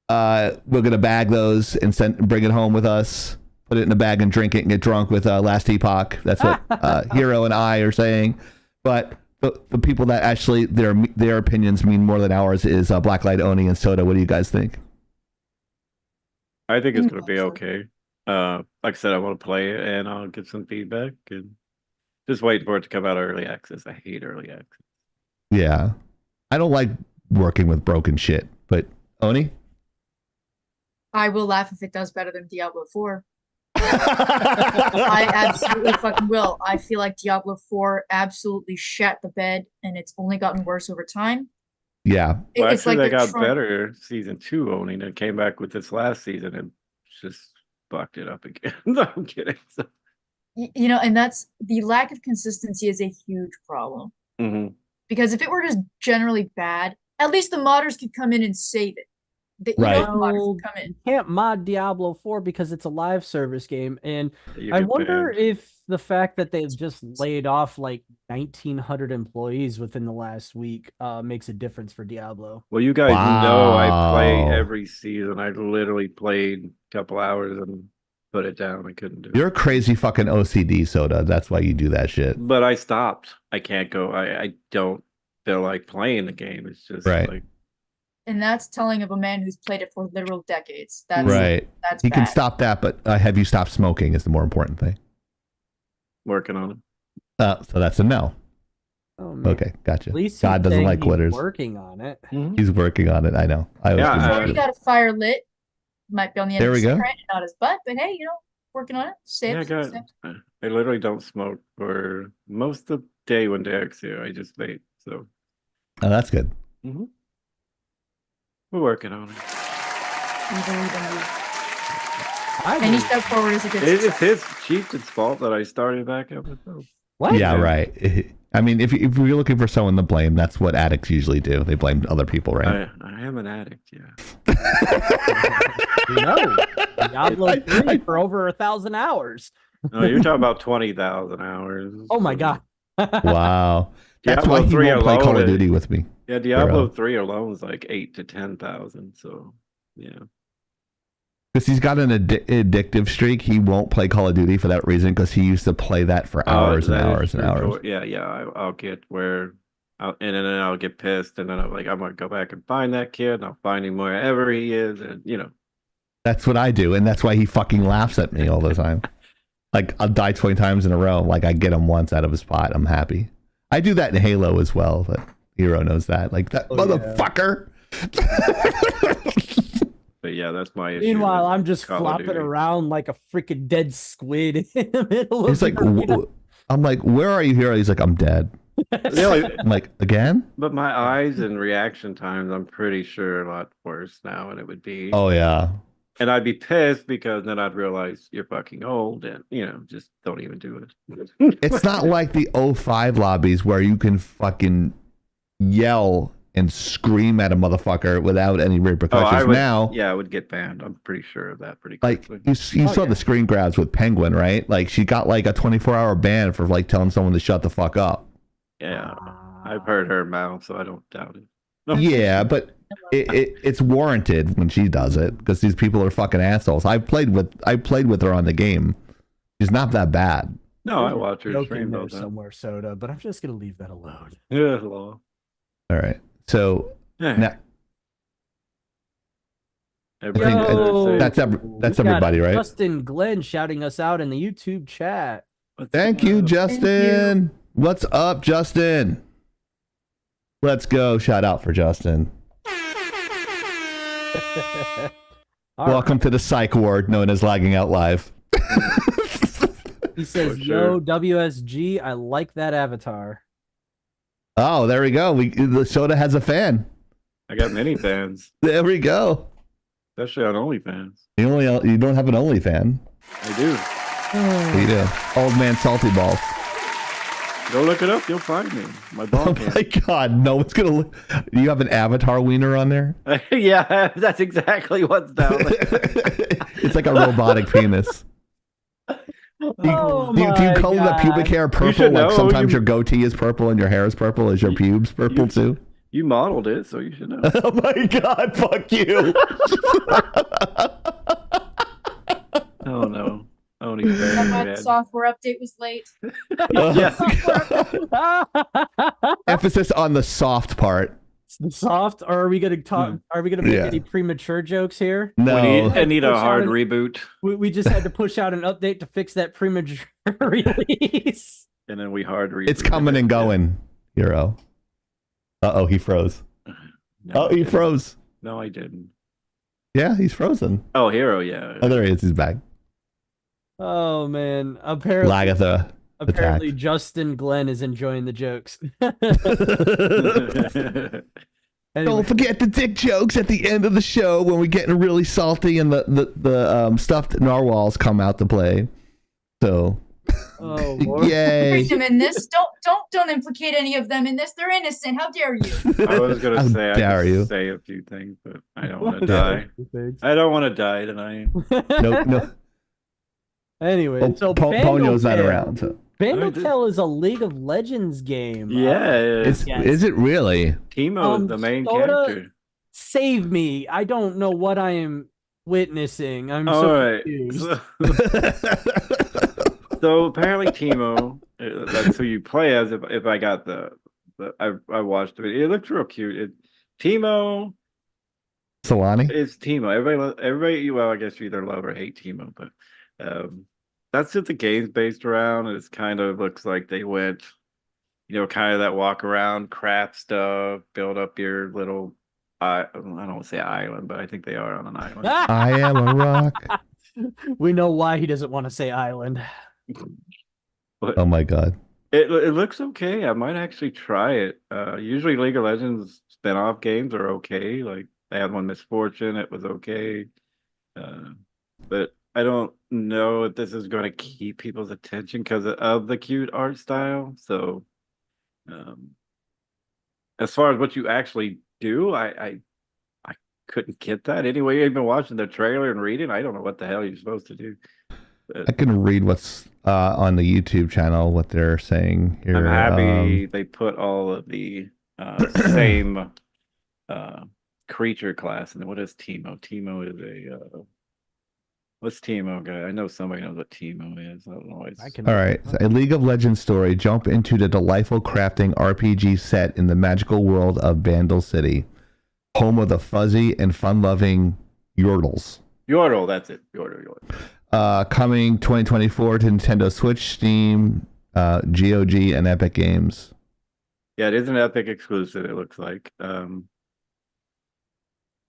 We're going to bag those and bring it home with us, put it in a bag and drink it and get drunk with Last Epoch. That's what Hero and I are saying. But the people that actually, their opinions mean more than ours is Blacklight Oni and Soda. What do you guys think? I think it's going to be okay. Like I said, I want to play it and I'll give some feedback and just wait for it to come out of early access. I hate early access. Yeah. I don't like working with broken shit, but Oni? I will laugh if it does better than Diablo 4. I absolutely fucking will. I feel like Diablo 4 absolutely shat the bed and it's only gotten worse over time. Yeah. Well, It's actually, like they they're got better season 2 only, and it came back with this last season and just fucked it up again. No, I'm kidding. So, you know, and that's the lack of consistency is a huge problem. mhm. Because if it were just generally bad, at least the modders could come in and save it. Right. The modders could come in. You can't mod Diablo 4 because it's a live service game, and You I get wonder banned. if the fact that they've just laid off like 1,900 employees within the last week makes a difference for Diablo. Well, you guys know I play Wow. every season. I literally played a couple hours and put it down. I couldn't do it. You're a crazy fucking OCD, Soda. That's why you do that shit. But I stopped. I can't go. I don't feel like playing the game. It's just Right. like, And that's telling of a man who's played it for literal decades. That's Right. That's You can bad. stop that, but have you stopped smoking is the more important thing. working on it. So that's a no. Oh, man. Okay, gotcha. At least God he's doesn't saying like he's quitters. working on it. He's working on it. I know. I was Yeah, doing He's that already shit. got a fire lit. Might be on the end There of we his go. cigarette, not his butt, but hey, you know, working on it. Yeah, I Steps. literally don't smoke for most of the day when Derek's here. I just vape. So Oh, that's good. we're working on it. We believe in you. I Any believe- step forward is a good It's step. his chieftain's fault that I started back up with those. What? Yeah, right. I mean, if you're looking for someone to blame, that's what addicts usually do. They blame other people, right? I am an addict, yeah. No, Diablo 3 for over 1,000 hours. No, you're talking about 20,000 hours. Oh my god! Wow, that's Diablo why he 3 won't play Call of alone Duty with me. Yeah, Diablo Hero. 3 alone is like 8 to 10,000. So, yeah. Because he's got an addictive streak. He won't play Call of Duty for that reason, because he used to play that for hours and That is hours and true. hours. Yeah. I'll get where, and then I'll get pissed, and then I'm gonna go back and find that kid, and I'll find him wherever he is, and That's what I do, and that's why he fucking laughs at me all the time. Like, I'll die 20 times in a row. Like, I get him once out of his spot. I'm happy. I do that in Halo as well, but Hero knows that. Like, that motherfucker. But yeah, that's my issue. Meanwhile, with I'm just Call of flopping Duty. around like a freaking dead squid in the middle of He's like, the arena. I'm like, where are you, Hero? He's like, I'm dead. I'm like, again? But my eyes and reaction times, I'm pretty sure a lot worse now, and it would be. Oh, yeah. And I'd be pissed because then I'd realize you're fucking old, and just don't even do it. It's not like the 05 lobbies where you can fucking yell and scream at a motherfucker without any repercussions. Now, I would get banned. I'm pretty sure of that pretty like, quickly. you saw the screen grabs with Penguin, right? Like, she got like a 24-hour ban for like telling someone to shut the fuck up. Yeah, I've heard her mouth, so I don't doubt it. No. Yeah, but it's warranted when she does it, because these people are fucking assholes. I played with her on the game. She's not that bad. No, I watch her Joking stream there all the time. somewhere, Soda, but I'm just gonna leave that alone. Yeah, law. All right. So Yeah. now, Everybody Yo, that's we everybody, got right? Justin Glenn shouting us out in the YouTube chat. Thank you, Justin. What's up, Justin? Let's go. Shout out for Justin. Welcome to the psych ward known as Lagging Out Live. He says, For sure. "Yo, WSG, I like that avatar." Oh, there we go. The Soda has a fan. I got many fans, There we go. especially on OnlyFans. You don't have an only fan. I do. You do. Old man salty balls. Go look it up. You'll find me. My Oh ball can. my god, no one's gonna look. You have an avatar wiener on there? Yeah, that's exactly what's down there. It's like a robotic penis. Oh Do you my color the pubic God. hair purple? should Like know. sometimes your goatee is purple and your hair is purple. Is your pubes purple too? You modeled it, so you should know. Oh my god, fuck you. Oh no. Only That's why the fan. software update was late. Yes. Emphasis on the soft part. Soft, or are we gonna talk? Are we gonna make Yeah. any premature jokes here? No. I need a Push hard out an- reboot, We just had to push out an update to fix that premature release. and then we hard reboot. It's coming and going, Hero. Uh-oh, he froze. No, Oh, I he didn't. froze. No, I didn't. Yeah, he's frozen. Oh, Hero, yeah. Oh, there he is. He's back. Oh man! Apparently, Lagatha. apparently attacked. Justin Glenn is enjoying the jokes. Anyway, Don't forget the dick jokes at the end of the show when we're getting really salty and the stuffed narwhals come out to play. So, oh Lord. yay! Them in this. Don't implicate any of them in this. They're innocent. How dare you? I was gonna How say I dare could you. say a few things, but I don't want to What? die. I don't want to die tonight. No. Anyway, Oh, so Ponyo's not Bandletale- around. So. Bandletale is a League of Legends game. Yeah, Yes. Is it really? Timo is the main Soda- character. Save me! I don't know what I am witnessing. I'm All so right. confused. So apparently Timo, that's who you play as. If I got I watched the video. It looks real cute. Timo Solani? is Timo. Everybody. Well, I guess you either love or hate Timo, but that's what the game's based around. It's kind of looks like they went, kind of that walk around, crap stuff, build up your little. I don't want to say island, but I think they are on an island. I am a rock. We know why he doesn't want to say island. But Oh my god. it looks okay. I might actually try it. Usually League of Legends spin-off games are okay. Like I had one Misfortune, it was okay. But I don't know if this is going to keep people's attention because of the cute art style. So As far as what you actually do, I couldn't get that. Anyway, you've been watching the trailer and reading. I don't know what the hell you're supposed to do. I can read what's on the YouTube channel, what they're saying here. I'm happy they put all of the same creature class. And what is Teemo? Teemo is a what's Teemo guy? I know somebody knows what Teemo is. I don't know. All right, so a League of Legends story. Jump into the delightful crafting RPG set in the magical world of Bandle City, home of the fuzzy and fun-loving Yordles. Yordle, that's it. Yordle. Coming 2024 to Nintendo Switch, Steam, GOG, and Epic Games. Yeah, it is an Epic exclusive, it looks like.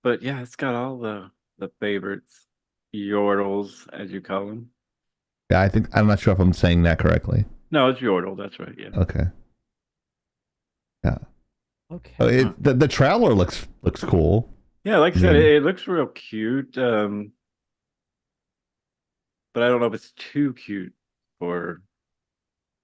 But yeah, it's got all the favorites, Yordles, as you call them. Yeah, I'm not sure if I'm saying that correctly. No, it's Yordle. That's right. Yeah. Okay. Yeah. Okay. Oh, the trailer looks cool. Yeah, like I said, it looks real cute. But I don't know if it's too cute for.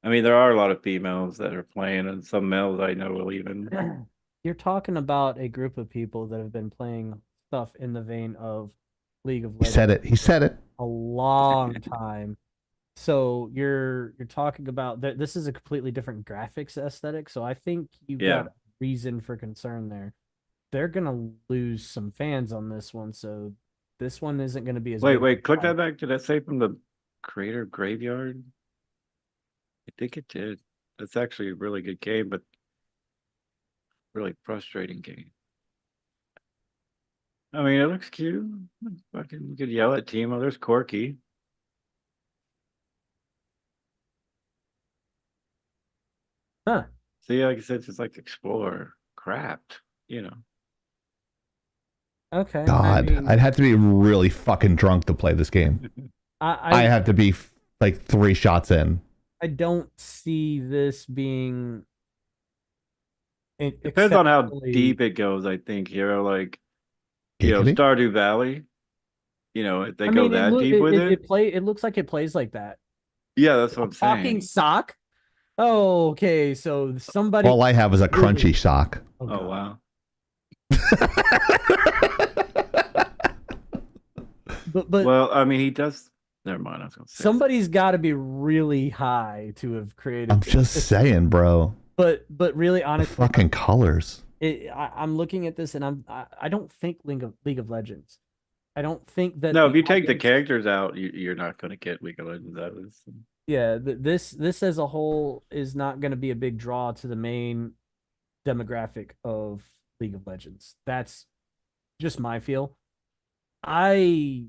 I mean, there are a lot of females that are playing, and some males I know will even. You're talking about a group of people that have been playing stuff in the vein of League of Legends. He said it. A long time. So you're talking about this is a completely different graphics aesthetic. So I think you got reason for concern there. They're gonna lose some fans on this one, so this one isn't gonna be as. Wait, click that back. Did that say from the creator of Graveyard? I think it did. That's actually a really good game, but really frustrating game. I mean, it looks cute. Fucking, you could yell at Teemo. There's Corky. Huh. See, like I said, just like explore, craft, Okay. God, I'd have to be really fucking drunk to play this game. I have to be like 3 shots in. I don't see this being. It depends on how deep it goes, I think, like, Stardew Valley. If they go that deep with it. It looks like it plays like that. Yeah, that's what I'm saying. Talking sock? Oh, okay. So somebody. All I have is a crunchy sock. Oh wow. but well, I mean, he does. Never mind. I was gonna say somebody's got to be really high to have created. I'm just saying, bro. But really, honestly, the fucking colors. I'm looking at this, and I don't think League of Legends. I don't think that. No, if you take the characters out, you're not going to get League of Legends out of this. Yeah, this as a whole is not going to be a big draw to the main demographic of League of Legends. That's just my feel. I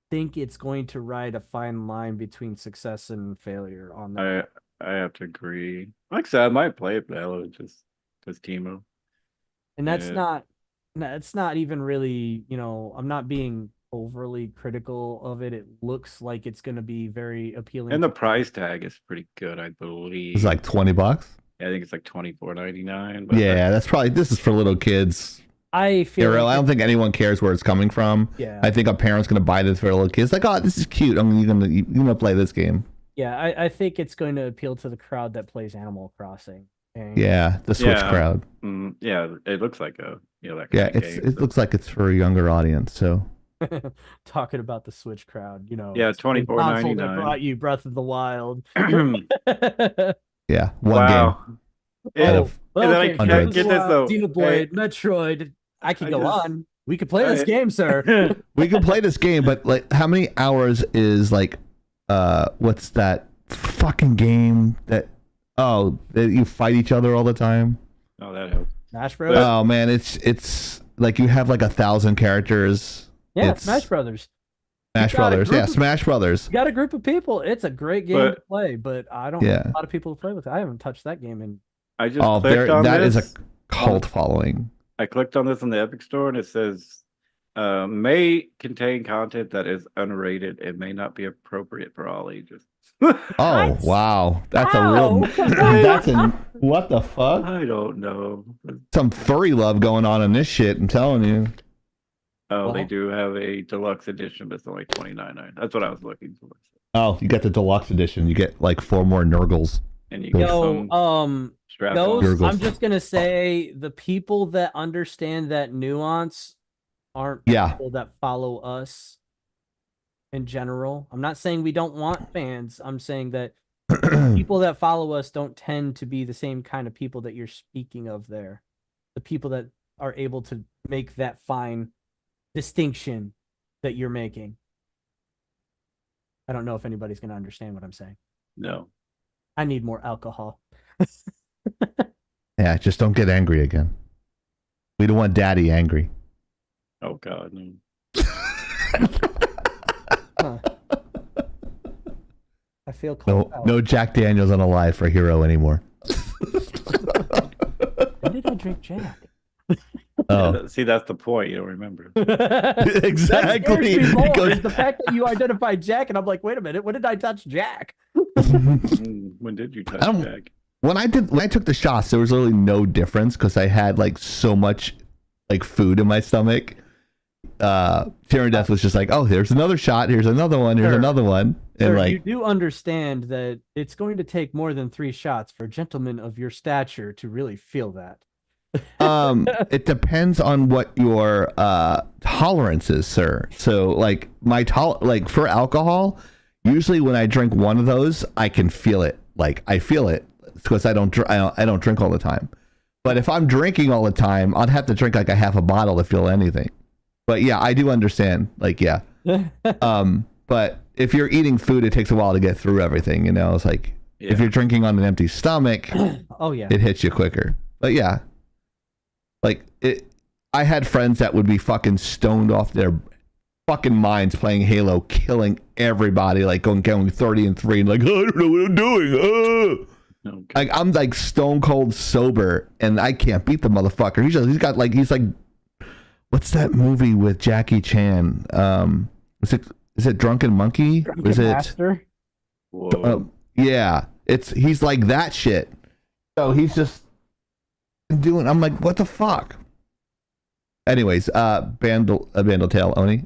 think it's going to ride a fine line between success and failure on that. I have to agree. Like I said, I might play it, but just because Teemo. And that's not even really, I'm not being overly critical of it. It looks like it's going to be very appealing. And the price tag is pretty good, I believe. It's like $20. Yeah, I think it's like $24.99. Yeah, this is for little kids. I feel I don't think anyone cares where it's coming from. Yeah. I think a parent's gonna buy this for their little kids. Like, oh, this is cute. You're gonna play this game. Yeah, I think it's going to appeal to the crowd that plays Animal Crossing. The Switch crowd. Yeah, it looks like that kind of game. It looks like it's for a younger audience. So talking about the Switch crowd, Yeah, $24.99. Brought you Breath of the Wild. Yeah, one game. Okay. Get this though. Xenoblade, Metroid. I can go on. We could play this game, sir. We can play this game, but like, how many hours is like, what's that fucking game that you fight each other all the time? Oh, that helps. Smash Bros. Oh man, it's like you have like 1,000 characters. Yeah, Smash Brothers. Smash Brothers. Yeah, Smash Brothers. You got a group of people. It's a great game to play, but I don't have a lot of people to play with. I haven't touched that game in. I just clicked on that this. is a cult following. I clicked on this in the Epic Store and it says may contain content that is unrated and may not be appropriate for all ages. Oh wow, that's a real. What the fuck? I don't know. Some furry love going on in this shit. I'm telling you. Oh, they do have a deluxe edition, but it's only $29.99. That's what I was looking for. Oh, you get the deluxe edition. You get like 4 more Nurgles. and you get some strap those on. Gurgles. I'm just gonna say the people that understand that nuance aren't Yeah. people that follow us in general. I'm not saying we don't want fans. I'm saying that people that follow us don't tend to be the same kind of people that you're speaking of there. The people that are able to make that fine distinction that you're making. I don't know if anybody's going to understand what I'm saying. No. I need more alcohol. Yeah, just don't get angry again. We don't want daddy angry. Oh God, no. Huh. I feel called out. No Jack Daniels on Alive for Hero anymore. When did I drink Jack? Oh, See, that's the point. You don't remember. exactly. That scares me more, Because- is the fact that you identified Jack, and I'm like, wait a minute, when did I touch Jack? When did you touch Jack? When I took the shots, there was literally no difference because I had like so much like food in my stomach. Tyrion Death was just like, oh, here's another shot, here's another one, here's another one. And Sir, like, you do understand that it's going to take more than 3 shots for a gentleman of your stature to really feel that. it depends on what your tolerance is, sir. So like like for alcohol, usually when I drink one of those, I can feel it. Like I feel it because I don't drink all the time. But if I'm drinking all the time, I'd have to drink like a half a bottle to feel anything. But yeah, I do understand. Like yeah. But if you're eating food, it takes a while to get through everything. You know, it's like if you're drinking on an empty stomach, oh yeah, it hits you quicker. But yeah. Like I had friends that would be fucking stoned off their fucking minds playing Halo, killing everybody, like going 30-3, and like, oh, I don't know what I'm doing. Okay. Like I'm like stone cold sober, and I can't beat the motherfucker. He's like, what's that movie with Jackie Chan? Is it Drunken Monkey? Is it Master? Yeah, he's like that shit. So he's just doing. I'm like, what the fuck? Anyways, Bandle Oni.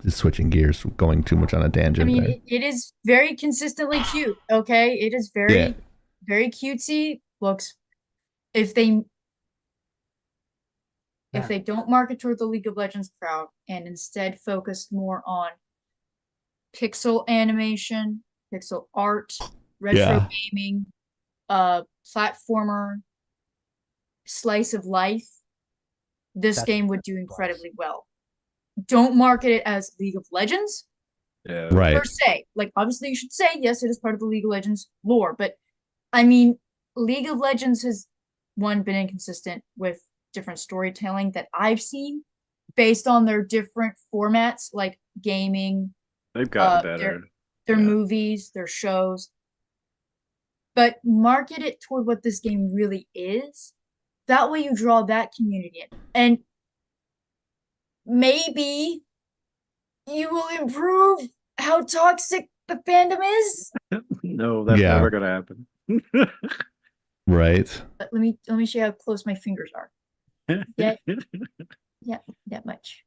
Just switching gears, going too much on a tangent. I mean, it is very consistently cute. Okay, it is very, very cutesy. Looks, if they don't market toward the League of Legends crowd and instead focus more on pixel animation, pixel art, retro gaming, platformer, slice of life, this game would do incredibly well. Don't market it as League of Legends, per se. Like, obviously, you should say yes, it is part of the League of Legends lore, but I mean, League of Legends has been inconsistent with different storytelling that I've seen based on their different formats, like gaming. They've gotten better. Their movies, their shows, but market it toward what this game really is. That way, you draw that community in, and maybe you will improve how toxic the fandom is. No, that's never gonna happen. Right. Let me show you how close my fingers are. Yeah, that much.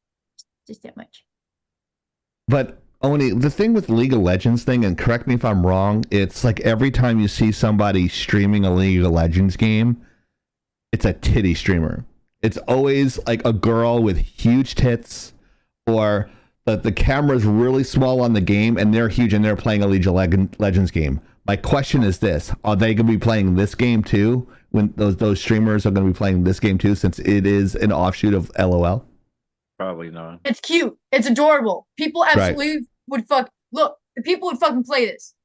Just that much. But Oni, the thing with League of Legends thing, and correct me if I'm wrong, it's like every time you see somebody streaming a League of Legends game, it's a titty streamer. It's always like a girl with huge tits, or the camera's really small on the game and they're huge and they're playing a League of Legends game. My question is this: are they going to be playing this game too? When those streamers are going to be playing this game too, since it is an offshoot of LOL? Probably not. It's cute. It's adorable. People absolutely would look. The people would fucking play this.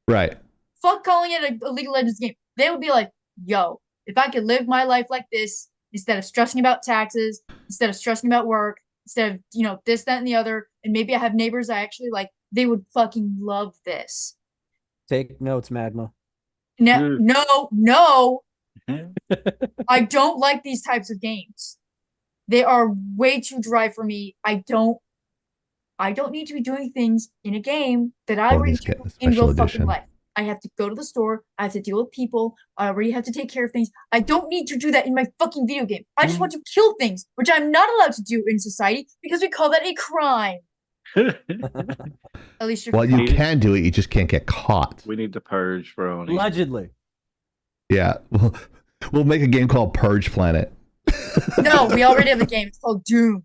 Right. Fuck calling it a League of Legends game. They would be like, yo, if I could live my life like this, instead of stressing about taxes, instead of stressing about work, instead of, this, that, and the other, and maybe I have neighbors I actually like, they would fucking love this. Take notes, Magma. No. I don't like these types of games. They are way too dry for me. I don't need to be doing things in a game that I already do in real fucking life. I have to go to the store. I have to deal with people. I already have to take care of things. I don't need to do that in my fucking video game. I just want to kill things, which I'm not allowed to do in society because we call that a crime. At least you're Well, you We- can do it. You just can't get caught. We need to purge Brony. Allegedly. Yeah. We'll make a game called Purge Planet. No, we already have the game. It's called Doom.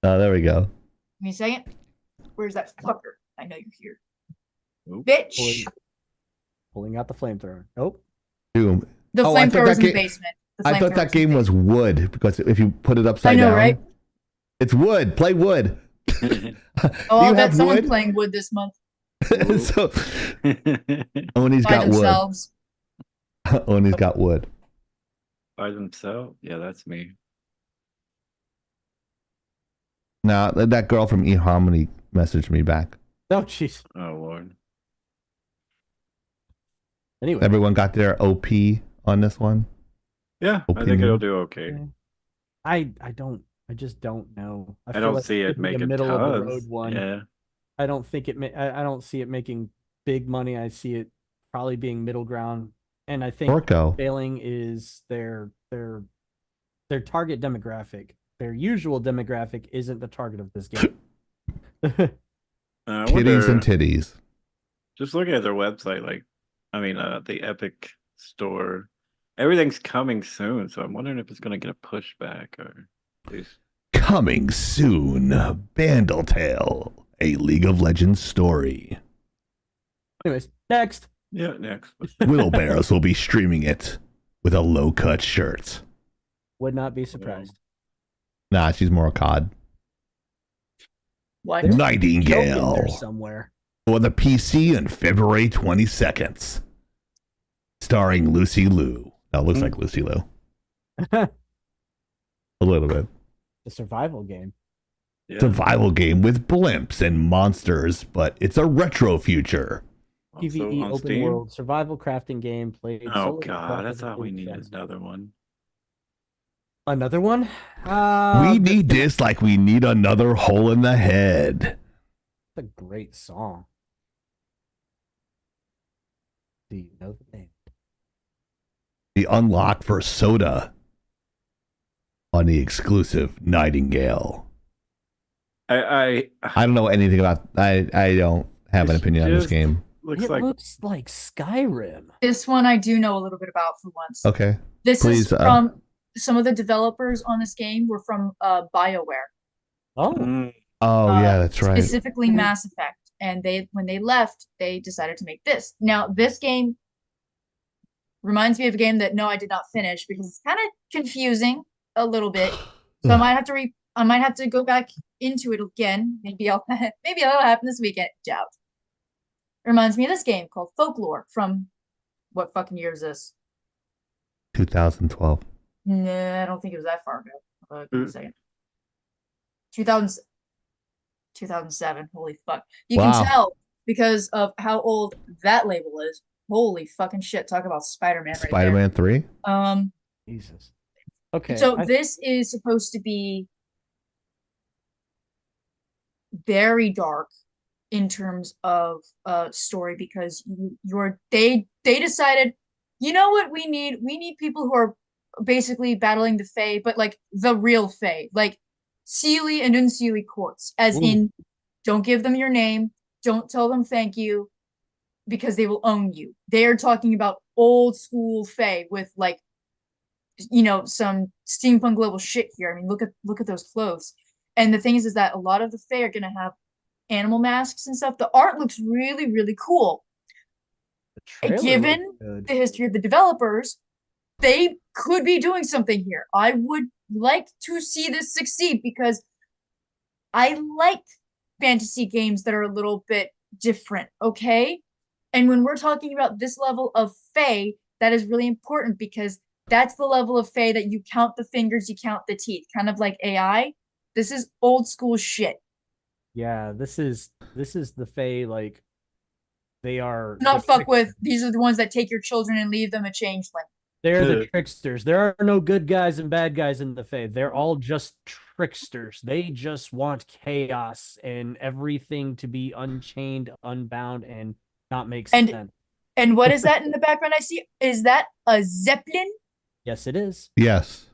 Oh, there we go. Give me a second. Where's that fucker? I know you're here. Oop. Bitch. Pulling out the flamethrower. Nope. Doom. The Oh, I thought flamethrower's that in the ga- basement. The I thought flamethrower's that in the game was basement. wood because if you put it upside I know, down, right? it's wood. Play wood. Oh, Do I'll you bet have someone's wood? playing wood this month So Oni's by got wood. themselves. Oni's got wood. By themselves? Yeah, that's me. Now that girl from eHarmony messaged me back. Oh, jeez. Oh lord. Anyway. Everyone got their OP on this one. Yeah, I think Opinion? it'll do okay. I just don't know. I feel don't like see it could be a making middle of the road tons. one. Yeah. I don't think I don't see it making big money. I see it probably being middle ground. And I think Orko. failing is their target demographic. Their usual demographic isn't the target of this game. I Titties wonder- and titties. Just looking at their website, the Epic store, everything's coming soon. So I'm wondering if it's going to get a pushback or at least. Coming soon, Bandletale, a League of Legends story. Anyways, next. Yeah, next. Wheelbarrows will be streaming it with a low-cut shirt. Would not be surprised. Nah, she's more a COD. What? Joke in Nightingale there somewhere. for the PC on February 22nd. Starring Lucy Liu. That looks like Lucy Liu. A little bit. The survival game. Yeah. Survival game with blimps and monsters, but it's a retro future. Also PvE on open Steam? world survival crafting game played. Oh solely god, I across thought we the needed fence. another one. Another one? We need this like we need another hole in the head. That's a great song. Do you know the name? The unlock for Soda on the exclusive Nightingale. I I don't know anything about. I don't have an It's opinion on this just- game. looks It like looks like Skyrim. This one I do know a little bit about for once. Okay. This please, is from some of the developers on this game were from BioWare, Oh, Oh Uh, yeah, that's right. specifically Mass Effect. And when they left, they decided to make this. Now, this game reminds me of a game that no, I did not finish because it's kind of confusing a little bit. So I might have to go back into it again. Maybe that'll happen this weekend. Doubt. It reminds me of this game called Folklore from what fucking year is this? 2012. Nah, I don't think it was that far ago. Give me a second. 2000, 2007. Holy fuck. You Wow. can tell because of how old that label is. Holy fucking shit. Talk about Spider-Man right there. Spider-Man 3. Jesus. Okay. So this is supposed to be very dark in terms of story because they decided, you know what we need? We need people who are basically battling the Fae, but like the real Fae, like Seelie and Unseelie courts, as in don't give them your name, don't tell them thank you, because they will own you. They are talking about old school Fae with like, you know, some steampunk level shit here. I mean, look at those clothes. And the thing is that a lot of the Fae are gonna have animal masks and stuff. The art looks really, really cool. The trailer Given looked good. the history of the developers, they could be doing something here. I would like to see this succeed because I like fantasy games that are a little bit different, okay? And when we're talking about this level of Fae, that is really important because that's the level of Fae that you count the fingers, you count the teeth, kind of like AI. This is old school shit. Yeah, this is the Fae, like they are Not the fuck with. These are the ones that take your children and leave them a changeling. They're the tricksters. There are no good guys and bad guys in the Fae. They're all just tricksters. They just want chaos and everything to be unchained, unbound, and not make sense. And what is that in the background I see? Is that a Zeppelin? Yes, it is. Yes.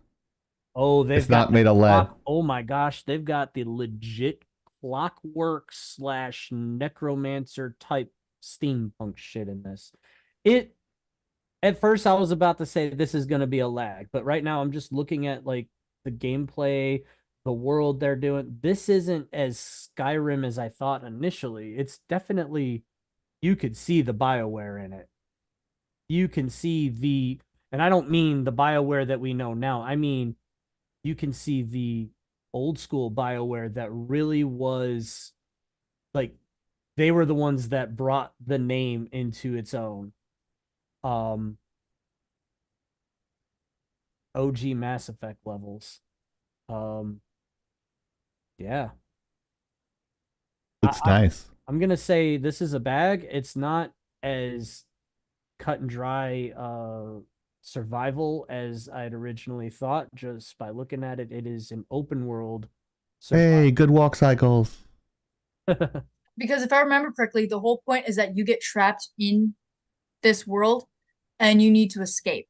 Oh, they've It's not made of lead. Oh my gosh, they've got the legit clockwork / necromancer type steampunk shit in this. It at first I was about to say this is going to be a lag, but right now I'm just looking at like the gameplay, the world they're doing. This isn't as Skyrim as I thought initially. It's definitely, you could see the BioWare in it. You can see and I don't mean the BioWare that we know now. I mean, you can see the old school BioWare that really was like, they were the ones that brought the name into its own. OG Mass Effect levels. Yeah. Looks nice. I'm gonna say this is a bag. It's not as cut and dry survival as I'd originally thought. Just by looking at it, it is an open world survival. Hey, good walk cycles. Because if I remember correctly, the whole point is that you get trapped in this world and you need to escape.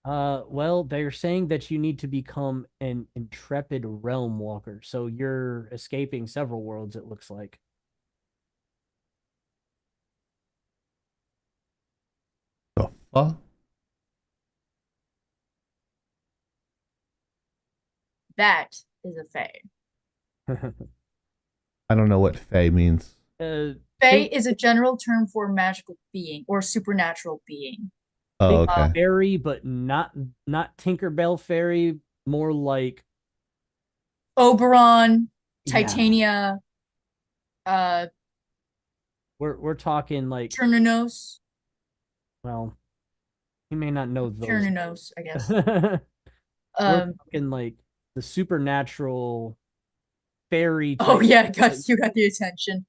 Well, they're saying that you need to become an intrepid realm walker. So you're escaping several worlds, it looks like. The fuck? That is a fae. I don't know what Fae means. Fae is a general term for magical being or supernatural being. Oh, okay. Fairy, but not Tinkerbell fairy, more like Oberon, Yeah. Titania, we're talking like Ternanos. Well, you may not know those. Ternanos, I guess. We're talking like the supernatural fairy type. Oh yeah, you got the attention.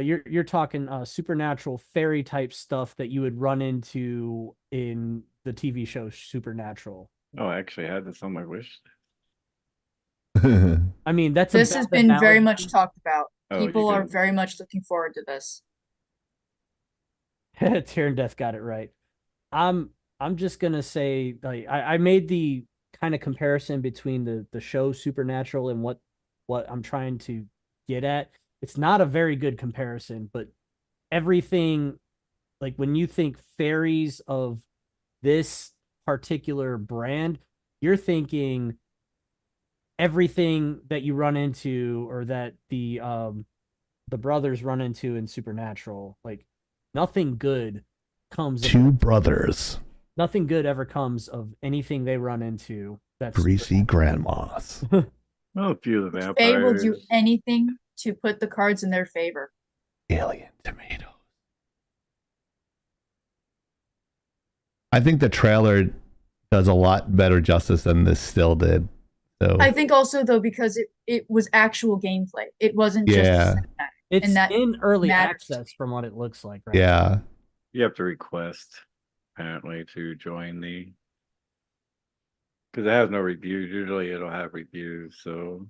You're talking supernatural fairy type stuff that you would run into in the TV show Supernatural. Oh, I actually had this on my wish. I mean, This has been very much talked about. Oh, you People are did. very much looking forward to this. Tyrion Death got it right. I'm just gonna say, like, I made the kind of comparison between the show Supernatural and what I'm trying to get at. It's not a very good comparison, but everything, like when you think fairies of this particular brand, you're thinking everything that you run into or that the brothers run into in Supernatural. Like nothing good comes Two brothers. Nothing good ever comes of anything they run into. That's Greasy grandmas. Oh, a few of the Fae will vampires. do anything to put the cards in their favor. Alien tomatoes. I think the trailer does a lot better justice than this still did. So I think also though because it was actual gameplay. It wasn't just Yeah. cinematic. it's and that in early matters to access from what it looks like, right? yeah. You have to request, apparently, to join the. Because it has no reviews. Usually it'll have reviews. So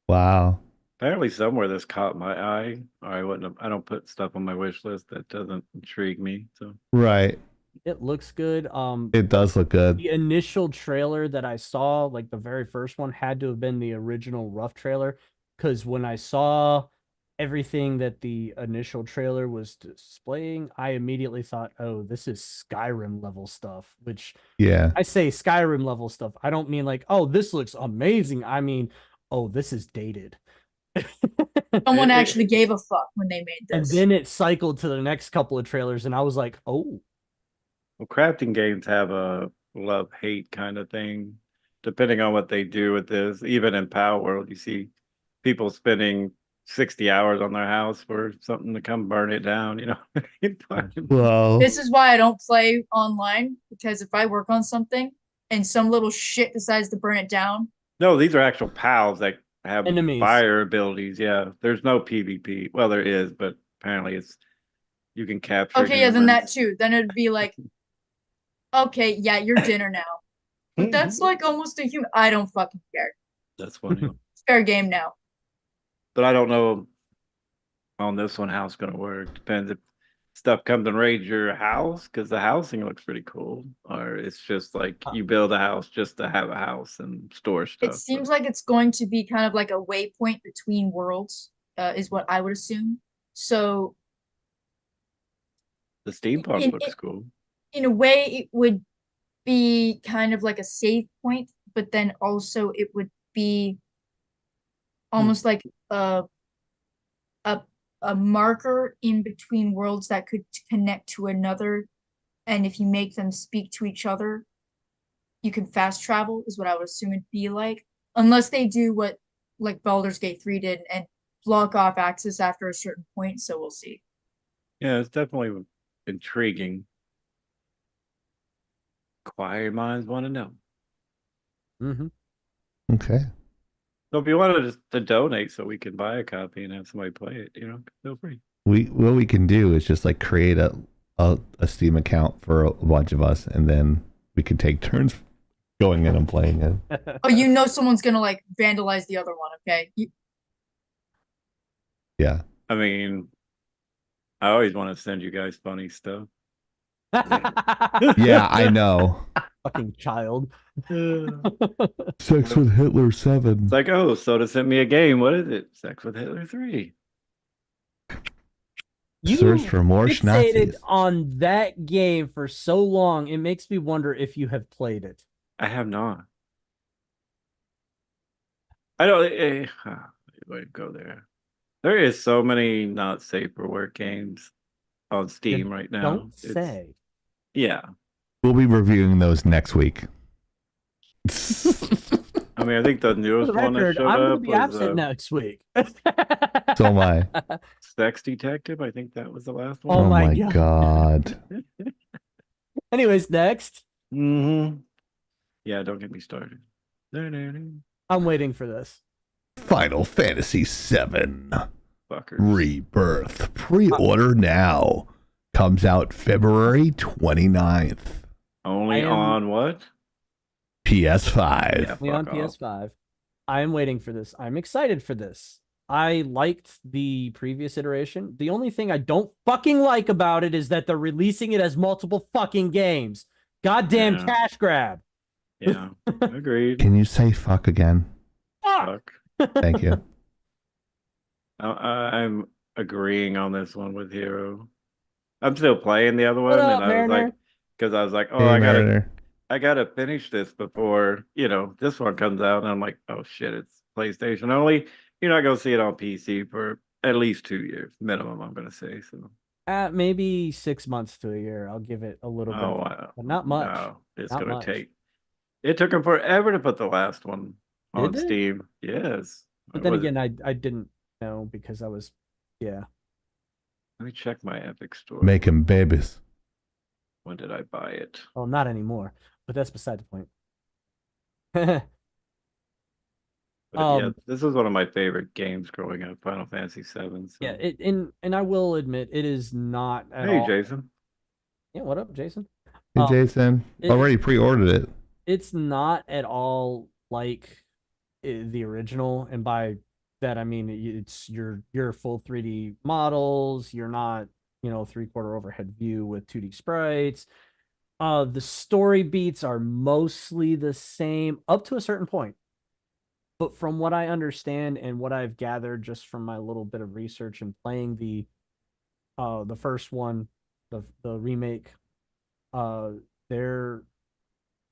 Wow. apparently somewhere this caught my eye. Or I don't put stuff on my wish list that doesn't intrigue me. So Right. It looks good. It does look good. The initial trailer that I saw, like the very first one, had to have been the original rough trailer. Because when I saw everything that the initial trailer was displaying, I immediately thought, oh, this is Skyrim level stuff. Which, Yeah. I say Skyrim level stuff, I don't mean like, oh, this looks amazing. I mean, oh, this is dated. Someone actually gave a fuck when they made And this. then it cycled to the next couple of trailers, and I was like, oh. Well, crafting games have a love-hate kind of thing, depending on what they do with this. Even in Power World, you see people spending 60 hours on their house for something to come burn it down, you know. Well, This is why I don't play online, because if I work on something and some little shit decides to burn it down. No, these are actual pals that have Enemies. fire abilities. Yeah, there's no PvP. Well, there is, but apparently you can capture. Okay, yeah, then that humans. too. Then it'd be like, okay, yeah, you're dinner now. But that's like almost a human. I don't fucking care. That's funny. It's fair game now. But I don't know on this one how it's going to work. Depends if stuff comes and raids your house? Because the housing looks pretty cool. Or it's just like you build a house just to have a house and store stuff. It seems like it's going to be kind of like a waypoint between worlds, is what I would assume. So the steampunk looks cool. in a way, it would be kind of like a save point, but then also it would be almost like a marker in between worlds that could connect to another, and if you make them speak to each other, you can fast travel, is what I would assume it'd be like, unless they do what like Baldur's Gate 3 did and block off access after a certain point. So we'll see. Yeah, it's definitely intriguing. Inquiring minds want to know. Mm-hmm. Okay. So if you wanted to donate so we can buy a copy and have somebody play it, feel free. What we can do is just like create a Steam account for a bunch of us, and then we can take turns going in and playing it. Oh, someone's gonna like vandalize the other one, okay? Yeah. I mean, I always want to send you guys funny stuff. Yeah, I know. Fucking child. Sex with Hitler 7. It's like, oh, Soda sent me a game. What is it? Sex with Hitler 3. You Search for more fixated Schnazis. on that game for so long, it makes me wonder if you have played it. I have not. I don't. Wait, go there. There is so many not safe for work games on Steam right now. Don't say. Yeah. We'll be reviewing those next week. I mean, I think the newest one that showed I'm up gonna be was absent next week. So am I. Sex Detective. I think that was the last one. Oh Oh my my God. god. Anyways, next. Mm-hmm. Yeah, don't get me started. I'm waiting for this. Final Fantasy 7 Fuckers. Rebirth. Pre-order now. Comes out February 29th. Only I am- on what? PS5. Yeah, Only on fuck off. PS5. I am waiting for this. I'm excited for this. I liked the previous iteration. The only thing I don't fucking like about it is that they're releasing it as multiple fucking games. Goddamn Yeah. cash grab. Yeah, agreed. Can you say fuck again? Fuck. Thank you. I'm agreeing on this one with Hero. I'm still playing the other one, What up, and I was like, Mariner? because I was like, oh, Hey, I Mariner. gotta finish this before this one comes out, and I'm like, oh shit, it's PlayStation only. You're not gonna see it on PC for at least 2 years minimum. I'm gonna say so. Maybe 6 months to a year. I'll give it a little bit, Oh wow, but not much. No, it's Not gonna much. take. It took them forever to put the last one on Did it? Steam. Yes, But then Was it- again, I didn't know because I was, yeah. let me check my Epic Store. Making babies. When did I buy it? Well, not anymore. But that's beside the point. Yeah, But yeah, this was one of my favorite games growing up, Final Fantasy VII. So. and I will admit it is not at Hey, all. Jason. Yeah, what up, Jason? Hey, Um, Jason. it- Already pre-ordered it. It's not at all like the original, and by that I mean it's your full 3D models. You're not 3/4 overhead view with 2D sprites. The story beats are mostly the same up to a certain point. But from what I understand and what I've gathered just from my little bit of research and playing the first one, the remake, they're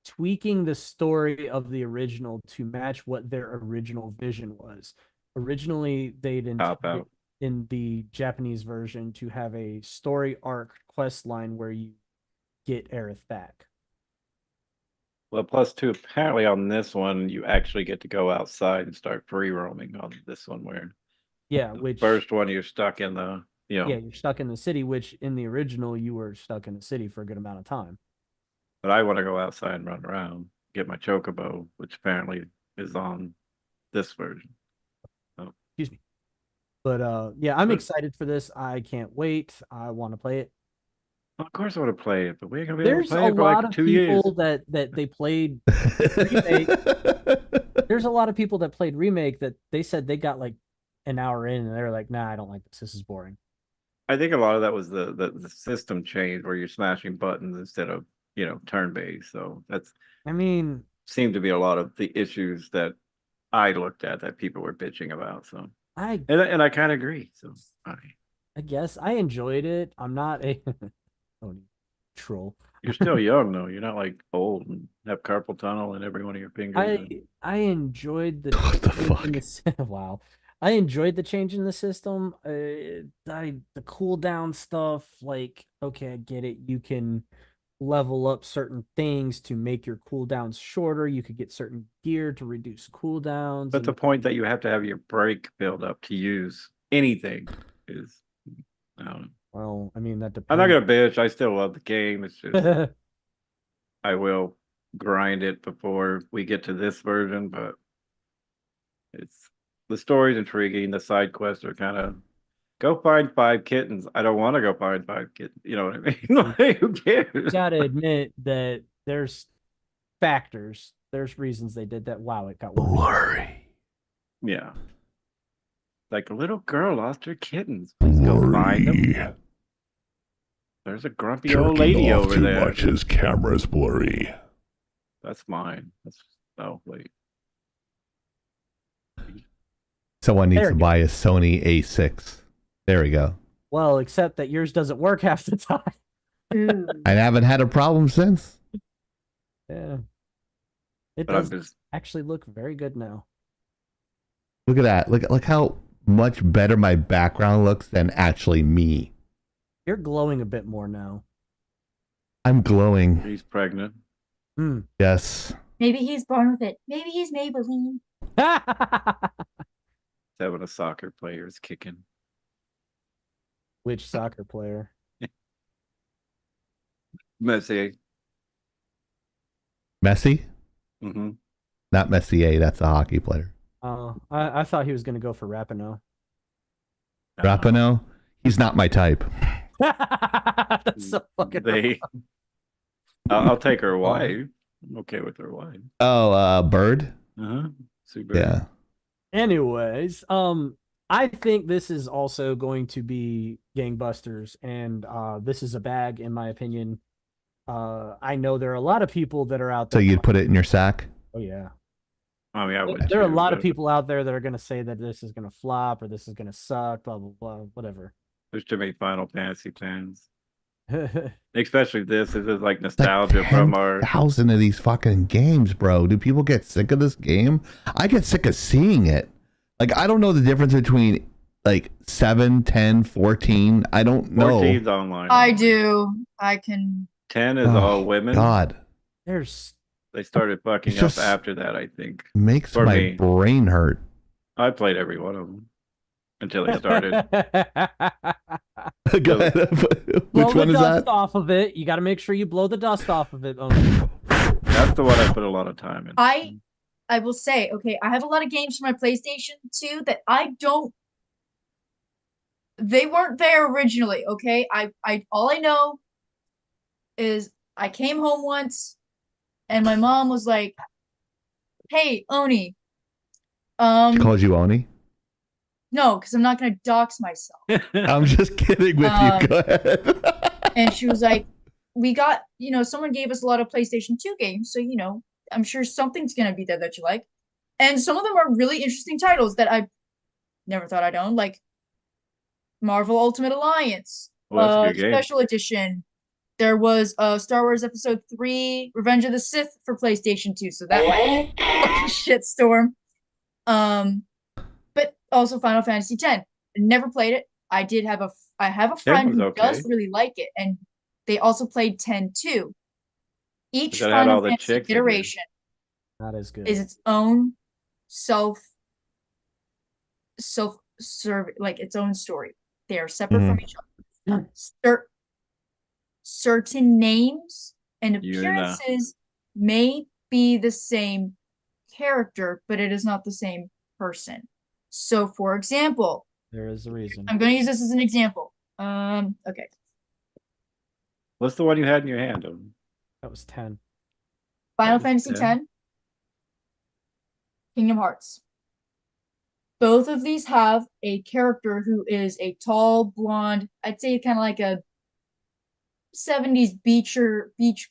tweaking the story of the original to match what their original vision was. Originally, they'd intended in the Japanese version to have a story arc quest line where you get Aerith back. Well, plus two, apparently on this one, you actually get to go outside and start free roaming on this one, where Yeah, the which first one you're stuck in the, yeah, you're stuck in the city, which in the original you were stuck in the city for a good amount of time. But I want to go outside and run around, get my chocobo, which apparently is on this version. Excuse me. But yeah, I'm But- excited for this. I can't wait. I want to play it. Of course I want to play it, but we ain't gonna be able There's to play a it for lot like of 2 years. people that they played remake. There's a lot of people that played remake that they said they got like an hour in and they were like, nah, I don't like this. This is boring. I think a lot of that was the system change where you're smashing buttons instead of, turn based. So that's I mean, seemed to be a lot of the issues that I looked at that people were bitching about. So I and I kind of agree. So I guess I enjoyed it. I'm not a oh, troll. you're still young though. You're not like old and have carpal tunnel in every one of your fingers. I enjoyed the What the change fuck? in the wow. I enjoyed the change in the system. The cooldown stuff, like, okay, I get it. You can level up certain things to make your cooldowns shorter. You could get certain gear to reduce cooldowns. But the point that you have to have your break build up to use anything is, I don't know. Well, I mean, that I'm not depends. gonna bitch. I still love the game. It's just I will grind it before we get to this version, but it's the story's intriguing. The side quests are kind of go find 5 kittens. I don't want to go find 5 kittens. You know what I mean? Like, who cares? Gotta admit that there's factors. There's reasons they did that. Wow, it got Blurry. Yeah. Like a little girl lost her kittens. Please go find them. There's a grumpy old lady over there. his camera's blurry. That's mine. That's wait. Someone needs There to you buy a Sony A6. There we go. Well, except that yours doesn't work half the time. Ooh. I haven't had a problem since. Yeah. It But I'm does just actually look very good now. Look at that. Look how much better my background looks than actually me. You're glowing a bit more now. I'm glowing. he's pregnant. Hmm. Yes. Maybe he's born with it. Maybe he's Maybelline. Having a soccer player is kicking. Which soccer player? Messi. Messi? Mm-hmm. Not Messier. That's a hockey player. Oh, I thought he was going to go for Rapinoe. Rapinoe? He's not my type. That's so fucking I'll take her wife. I'm okay with her wife. Oh, Bird? Uh-huh. Super. Yeah. Anyways, I think this is also going to be gangbusters, and this is a bag, in my opinion. I know there are a lot of people that are out So there. you'd put it in your sack? Oh yeah. I mean, I would There are a too, lot of but people out there that are going to say that this is going to flop or this is going to suck, blah blah blah, whatever. There's too many Final Fantasy fans. Well, Especially this. This is like Like nostalgia from our 10,000 of these fucking games, bro. Do people get sick of this game? I get sick of seeing it. Like, I don't know the difference between like 7, 10, 14. I don't know. 14's online. I do. I can. 10 is Oh, all women. God. there's They started fucking It's up just- after that, I think. Makes For my me. brain hurt. I played every one of them until they started. Go ahead. blow Which the one is dust that? off of it. You got to make sure you blow the dust off of it. That's the one I put a lot of time in. I will say, okay, I have a lot of games for my PlayStation 2 that I don't. They weren't there originally, okay? All I know is I came home once and my mom was like, "Hey, Oni." She calls you Oni? No, because I'm not gonna dox myself. I'm just kidding with you. Go ahead. And she was like, "We got, someone gave us a lot of PlayStation 2 games, so I'm sure something's gonna be there that you like." And some of them are really interesting titles that I never thought I'd own, like Marvel Ultimate Alliance, Well, that's a good game. Special Edition. There was Star Wars Episode 3, Revenge of the Sith for PlayStation 2, so that might be a fucking shitstorm. But also Final Fantasy X. Never played it. I have a friend was who okay. does really like it, and they also played 10 too. Each But it had all Final the Fantasy chicks in it. iteration Not as good. is its own self-serve, like its own story. They are separate from each other. Certain names and Yuna. appearances may be the same character, but it is not the same person. So, for example, There is a reason. I'm going to use this as an example. Okay. What's the one you had in your hand? That was 10. Final That was Fantasy 10. X, Kingdom Hearts. Both of these have a character who is a tall, blonde, I'd say kind of like a 70s beach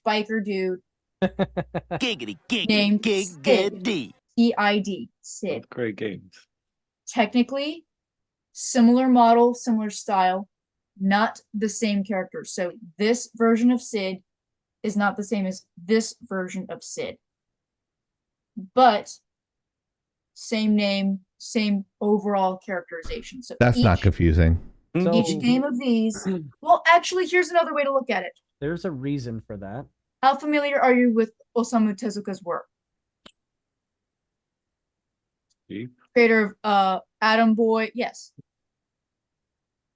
biker dude Giggity, named giggity. Sid. Sid. Great games. Technically, similar model, similar style, not the same character. So this version of Sid is not the same as this version of Sid. But same name, same overall characterization. So That's not confusing. So each game of these. Well, actually, here's another way to look at it. there's a reason for that. How familiar are you with Osamu Tezuka's work? Deep. Creator of Atom Boy. Yes.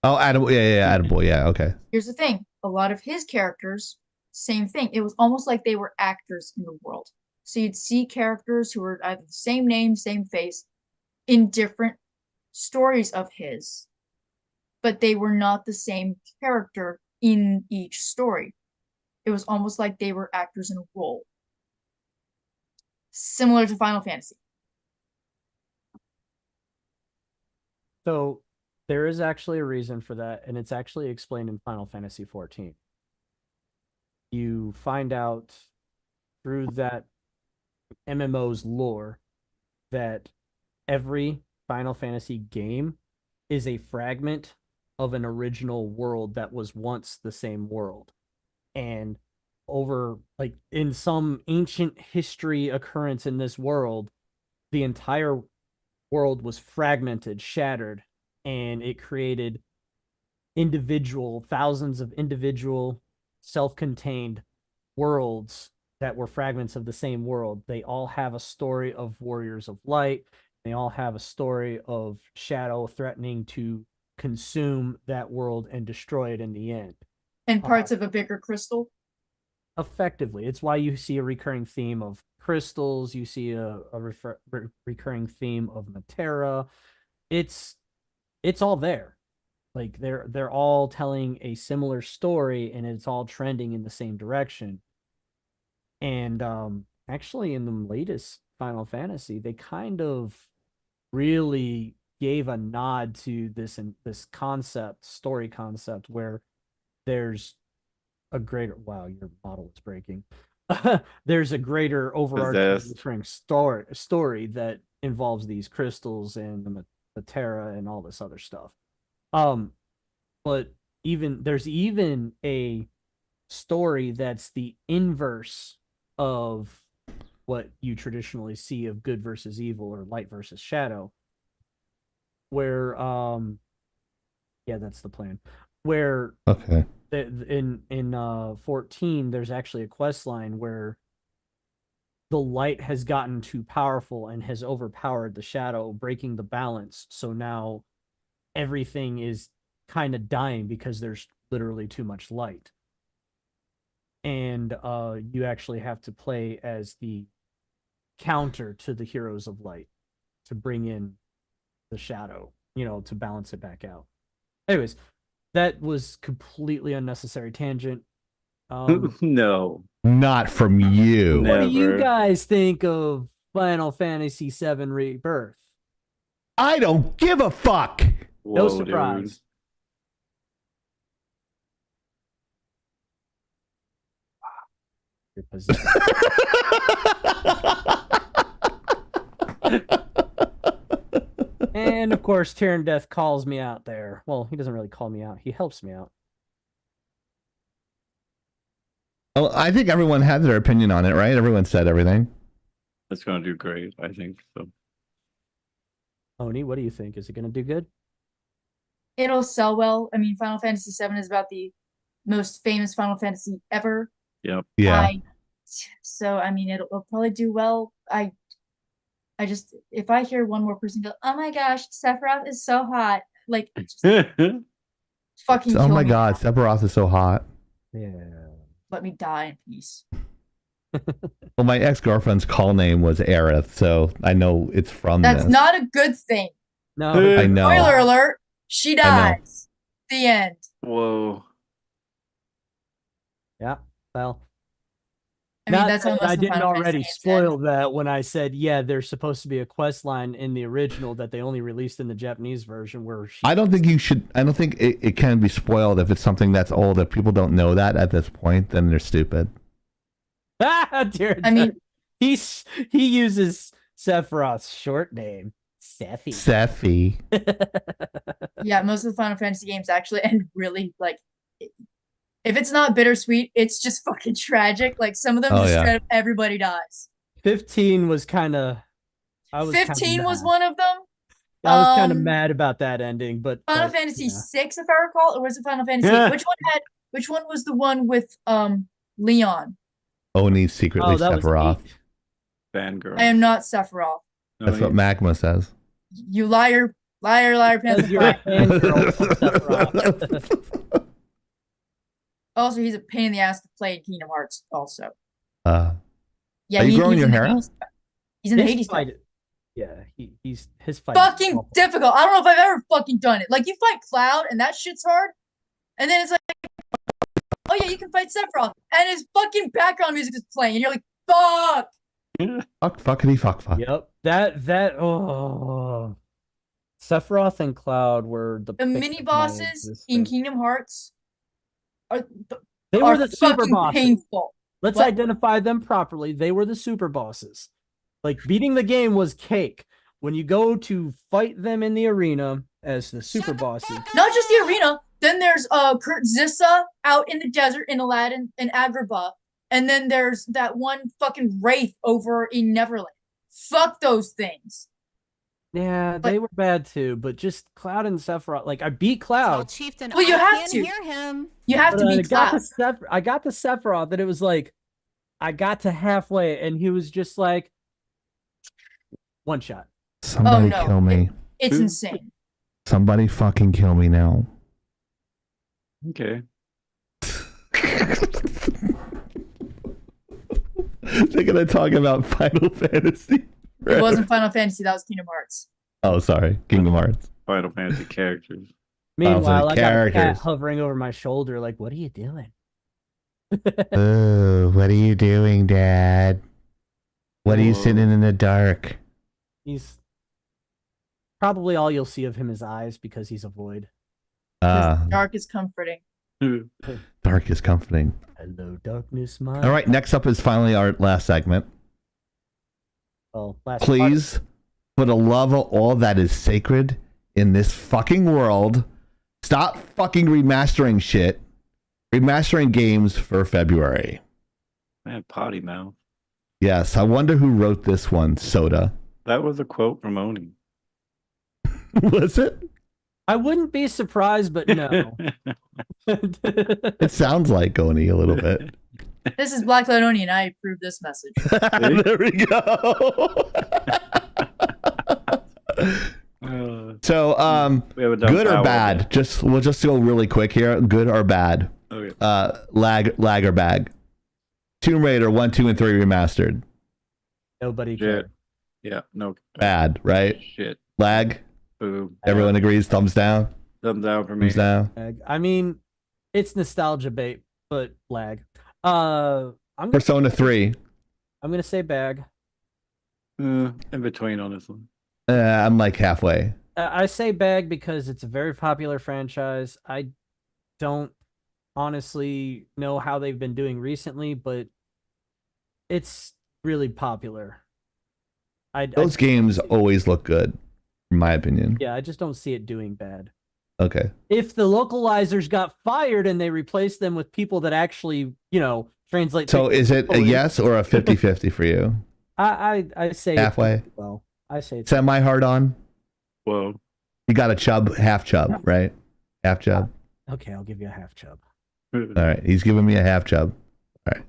Oh, Adam. Yeah, Adam Boy. Yeah, okay. Here's the thing. A lot of his characters, same thing. It was almost like they were actors in the world. So you'd see characters who were either the same name, same face, in different stories of his, but they were not the same character in each story. It was almost like they were actors in a role. Similar to Final Fantasy. So there is actually a reason for that, and it's actually explained in Final Fantasy 14. You find out through that MMO's lore that every Final Fantasy game is a fragment of an original world that was once the same world. And over, like, in some ancient history occurrence in this world, the entire world was fragmented, shattered, and it created thousands of individual self-contained worlds that were fragments of the same world. They all have a story of warriors of light. They all have a story of shadow threatening to consume that world and destroy it in the end. And parts of a bigger crystal. Effectively, it's why you see a recurring theme of crystals. You see a recurring theme of Matera. It's all there. Like they're all telling a similar story, and it's all trending in the same direction. And actually, in the latest Final Fantasy, they kind of really gave a nod to this story concept, where there's a greater your model is breaking. There's a greater overarching recurring story that involves these crystals and the Terra and all this other stuff. But there's even a story that's the inverse of what you traditionally see of good versus evil or light versus shadow, where that's the plan, where Okay. in 14 there's actually a quest line where the light has gotten too powerful and has overpowered the shadow, breaking the balance. So now everything is kind of dying because there's literally too much light. And you actually have to play as the counter to the heroes of light to bring in the shadow, to balance it back out. Anyways, that was completely unnecessary tangent. No. Not from you. What do you Never. guys think of Final Fantasy VII Rebirth? I don't give a fuck. No Whoa, surprise. dude. Your position. And of course, Tyrion Death calls me out there. Well, he doesn't really call me out. He helps me out. Well, I think everyone had their opinion on it, right? Everyone said everything. It's gonna do great, I think. So Oni, what do you think? Is it going to do good? It'll sell well. I mean, Final Fantasy VII is about the most famous Final Fantasy ever. yep. Yeah. So I mean, it'll probably do well. I just, if I hear one more person go, "Oh my gosh, Sephiroth is so hot," like, just fucking Oh kill my me. god, Sephiroth is so hot. Yeah. Let me die in peace. Well, my ex-girlfriend's call name was Aerith, so I know it's from That's this. not a good thing. No. I know. Spoiler alert, she dies. The end. Whoa. Yeah. Well, I mean, Not that's how that most I of the didn't Final Fantasy already games end. spoil that when I said, yeah, there's supposed to be a quest line in the original that they only released in the Japanese version where she... I don't think you should. I don't think it can be spoiled if it's something that's old. If people don't know that at this point, then they're stupid. Dear, I mean, he uses Sephiroth's short name, Sephi. Sephi. yeah, most of the Final Fantasy games actually end really like. If it's not bittersweet, it's just fucking tragic. Like some of them, Oh, just yeah. straight up everybody dies. 15 was kind of... 15 was one of them. I was kind of mad about that ending, but Final like, Fantasy yeah. 6, if I recall, or was it Final Fantasy? Yeah. Which one was the one with Leon? Oni secretly Oh, that was Sephiroth. 8. Fangirl. I am not Sephiroth. No, That's what Magma says. You liar, liar, pants Because you're a fangirl for Sephiroth. Also, he's a pain in the ass to play in Kingdom Hearts. Also, Yeah, are you growing he's your in the hair out? Hades- He's in the His Hades fight. fight- Yeah, he's his fight. is Fucking awful. difficult. I don't know if I've ever fucking done it. Like you fight Cloud, and that shit's hard, and then it's like, oh yeah, you can fight Sephiroth, and his fucking background music is playing, and you're like, fuck. Fuckity fuck. Yep. Sephiroth and Cloud were the The pick mini of my bosses in existence. Kingdom Hearts They are were the super fucking bosses. painful. Let's What? identify them properly. They were the super bosses. Like beating the game was cake. When you go to fight them in the arena as the super bosses, Not just the arena. Then there's Kurt Zissa out in the desert in Aladdin and Agrabah, and then there's that one fucking wraith over in Neverland. Fuck those things. yeah, they were bad too. But just Cloud and Sephiroth, like I beat Cloud. Chieftain, Well, you I have can't to. hear him. You have But to I beat got Cloud. I got to Sephiroth, and it was like I got to halfway, and he was just like one shot. Somebody no. kill me. It's insane. Somebody fucking kill me now. Okay. They're gonna talk about Final Fantasy. It wasn't Final Fantasy. That was Kingdom Hearts. Oh, sorry, Kingdom Hearts. Final Fantasy characters. Meanwhile, I got a cat characters. hovering over my shoulder, like, "What are you doing?" Oh, what are you doing, Dad? What are you sitting in the dark? He's probably all you'll see of him is eyes because he's a void. Dark is comforting. Dark is comforting. Hello, darkness, my. All right, next up is finally our last segment. Well, last Please, for the love of all that is sacred in this fucking world, stop fucking remastering shit. Remastering games for February. Man, potty mouth. Yes, I wonder who wrote this one, Soda. That was a quote from Oni. Was it? I wouldn't be surprised, but no. It sounds like Oni a little bit. This is Black Light Oni, and I approve this message. There we go. So, We have a dumb good or power bad? there. We'll just go really quick here. Good or bad? Okay. Lag or bag? Tomb Raider 1, 2, and 3 remastered. Nobody Shit. cared. Yeah, no. Bad, right? Shit. Lag? Boo. Everyone agrees. Thumbs down. Thumbs down for me. Thumbs down. I mean, it's nostalgia bait, but lag. I'm gonna Persona 3. say bag. In between on this one. I'm like halfway. I say bag because it's a very popular franchise. I don't honestly know how they've been doing recently, but it's really popular. Those games always look good, in my opinion. Yeah, I just don't see it doing bad. Okay. If the localizers got fired and they replaced them with people that actually, translate. So is it a yes or a 50-50 for you? I say Halfway? Well, I say it's Semi hard on? Whoa. You got a chub, half chub, right? Half chub. okay. I'll give you a half chub. All right. He's giving me a half chub. All right.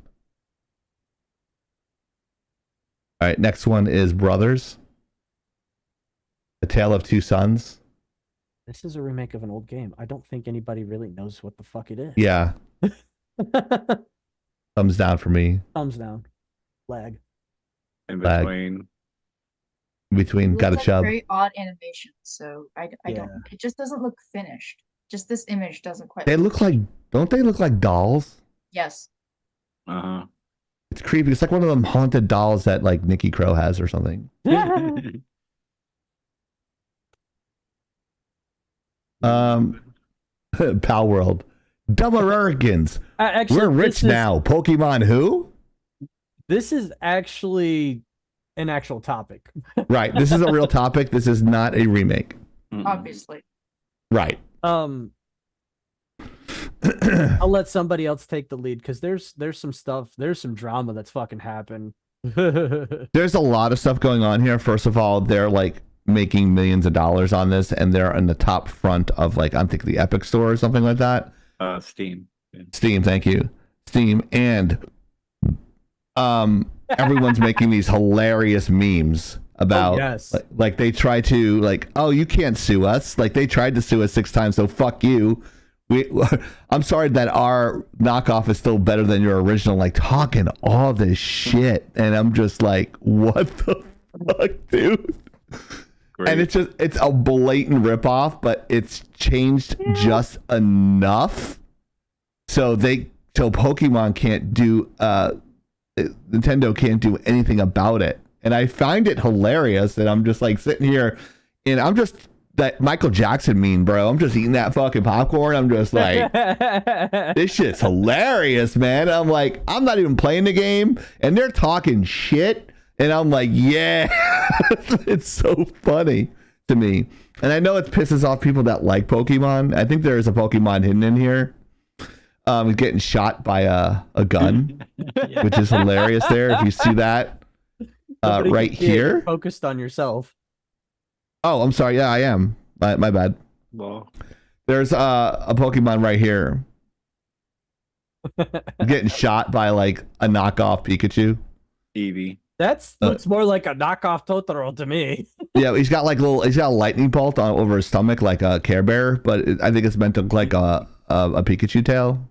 All right. Next one is Brothers. A Tale of Two Sons. This is a remake of an old game. I don't think anybody really knows what the fuck it is. Yeah. Thumbs down for me. Thumbs down. Lag. In Lag. between. Got a Looks like chub. Very odd animation, so I Yeah. don't. It just doesn't look finished. Just this image doesn't quite. They look like, don't they look like dolls? Yes. Uh-huh. It's creepy. It's like one of them haunted dolls that like Nikki Crow has or something. Pal World. Dumb Americans. Actually, We're rich now. Pokemon who? This is actually an actual topic. Right. This is a real topic. This is not a remake. Obviously. Right. I'll let somebody else take the lead because there's some stuff, there's some drama that's fucking happened. There's a lot of stuff going on here. First of all, they're like making millions of dollars on this, and they're in the top front of like I think the Epic Store or something like that. Steam. Yeah. Steam, thank you. Steam, and everyone's making these hilarious memes about like they try to like, oh, you can't sue us. Like they tried to sue us 6 times, so fuck you. I'm sorry that our knockoff is still better than your original, like talking all this shit, and I'm just like, what the fuck, dude? Great. And it's a blatant ripoff, but it's changed just enough so Pokemon can't do Nintendo can't do anything about it. And I find it hilarious, and I'm just like sitting here, and I'm just that Michael Jackson meme, bro. I'm just eating that fucking popcorn. I'm just like, this shit's hilarious, man. I'm like, I'm not even playing the game, and they're talking shit, and I'm like, yeah, it's so funny to me. And I know it pisses off people that like Pokemon. I think there is a Pokemon hidden in here. Getting shot by a gun, which is hilarious. There, if you see that right here, focused on yourself. Oh, I'm sorry. Yeah, I am. My bad. Well, there's a Pokemon right here getting shot by like a knockoff Pikachu. Eevee. That looks more like a knockoff Totoro to me. Yeah, he's got a lightning bolt over his stomach like a Care Bear, but I think it's meant to look like a Pikachu tail.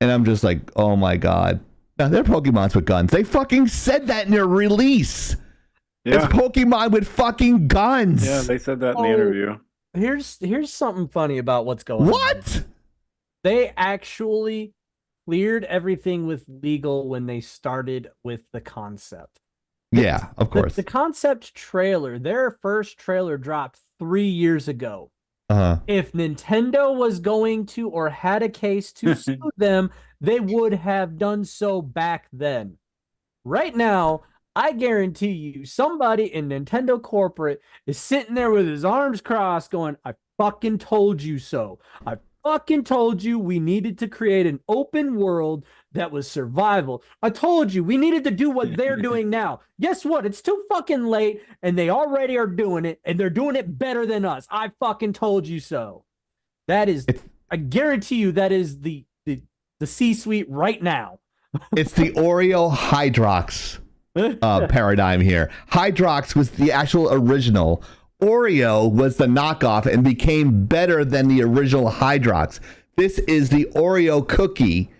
And I'm just like, oh my god. Now they're Pokemons with guns. They fucking said that in their release. Yeah. It's Pokemon with fucking guns. Yeah, they said that in the interview. Here's something funny about what's going on. What? They actually cleared everything with legal when they started with the concept. Yeah, of course. The concept trailer, their first trailer dropped 3 years ago. If Nintendo was going to or had a case to sue them, they would have done so back then. Right now, I guarantee you somebody in Nintendo corporate is sitting there with his arms crossed going, I fucking told you so. I fucking told you we needed to create an open world that was survival. I told you we needed to do what they're doing now. Guess what? It's too fucking late, and they already are doing it, and they're doing it better than us. I fucking told you so. That is, I guarantee you that is the C-suite right now. It's the Oreo Hydrox paradigm here. Hydrox was the actual original. Oreo was the knockoff and became better than the original Hydrox. This is the Oreo cookie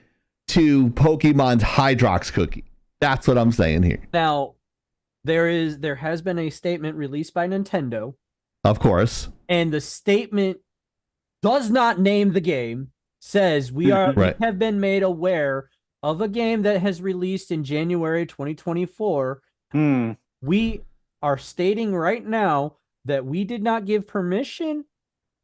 to Pokemon's Hydrox cookie. That's what I'm saying here. Now, there has been a statement released by Nintendo. Of course. And the statement does not name the game, says we have been made aware of a game that has released in January 2024. We are stating right now that we did not give permission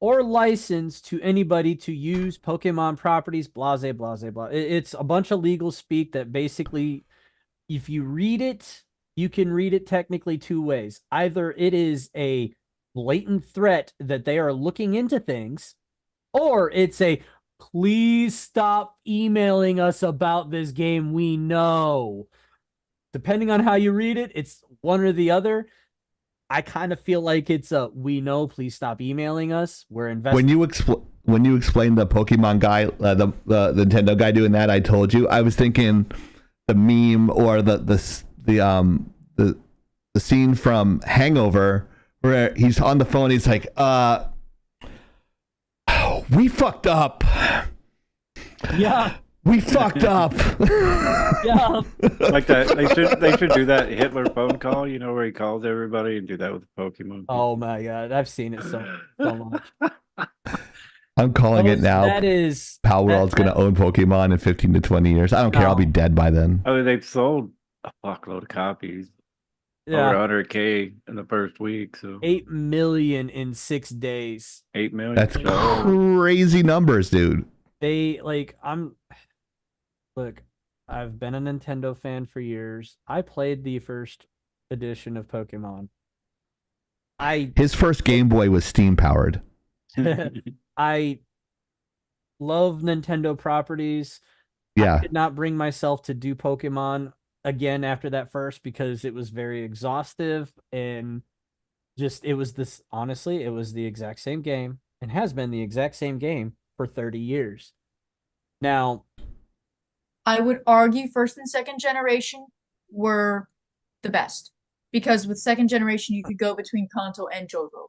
or license to anybody to use Pokemon properties, blase, blase, blah. It's a bunch of legal speak that basically, if you read it, you can read it technically 2 ways. Either it is a blatant threat that they are looking into things, or it's a, please stop emailing us about this game, we know. Depending on how you read it, it's one or the other. I kind of feel like it's a, we know, please stop emailing us. We're investing. When you explained the Pokemon guy, the Nintendo guy doing that, I told you, I was thinking the meme or the scene from Hangover where he's on the phone. He's like, we fucked up. Yeah. We fucked up. Yeah. Like that. They should do that Hitler phone call, you know, where he calls everybody, and do that with Pokemon. Oh my god, I've seen it so much. I'm calling it now. That is Power World's going to own Pokemon in 15 to 20 years. I don't care. I'll be dead by then. Oh, they've sold a fuckload of copies. Over 100K in the first week. So 8 million in 6 days. 8 million. That's crazy numbers, dude. Look, I've been a Nintendo fan for years. I played the first edition of Pokemon. His first Game Boy was steam powered. I love Nintendo properties. Yeah. I could not bring myself to do Pokemon again after that first because it was very exhaustive and it was the exact same game and has been the exact same game for 30 years. Now, I would argue first and second generation were the best because with second generation you could go between Kanto and Johto.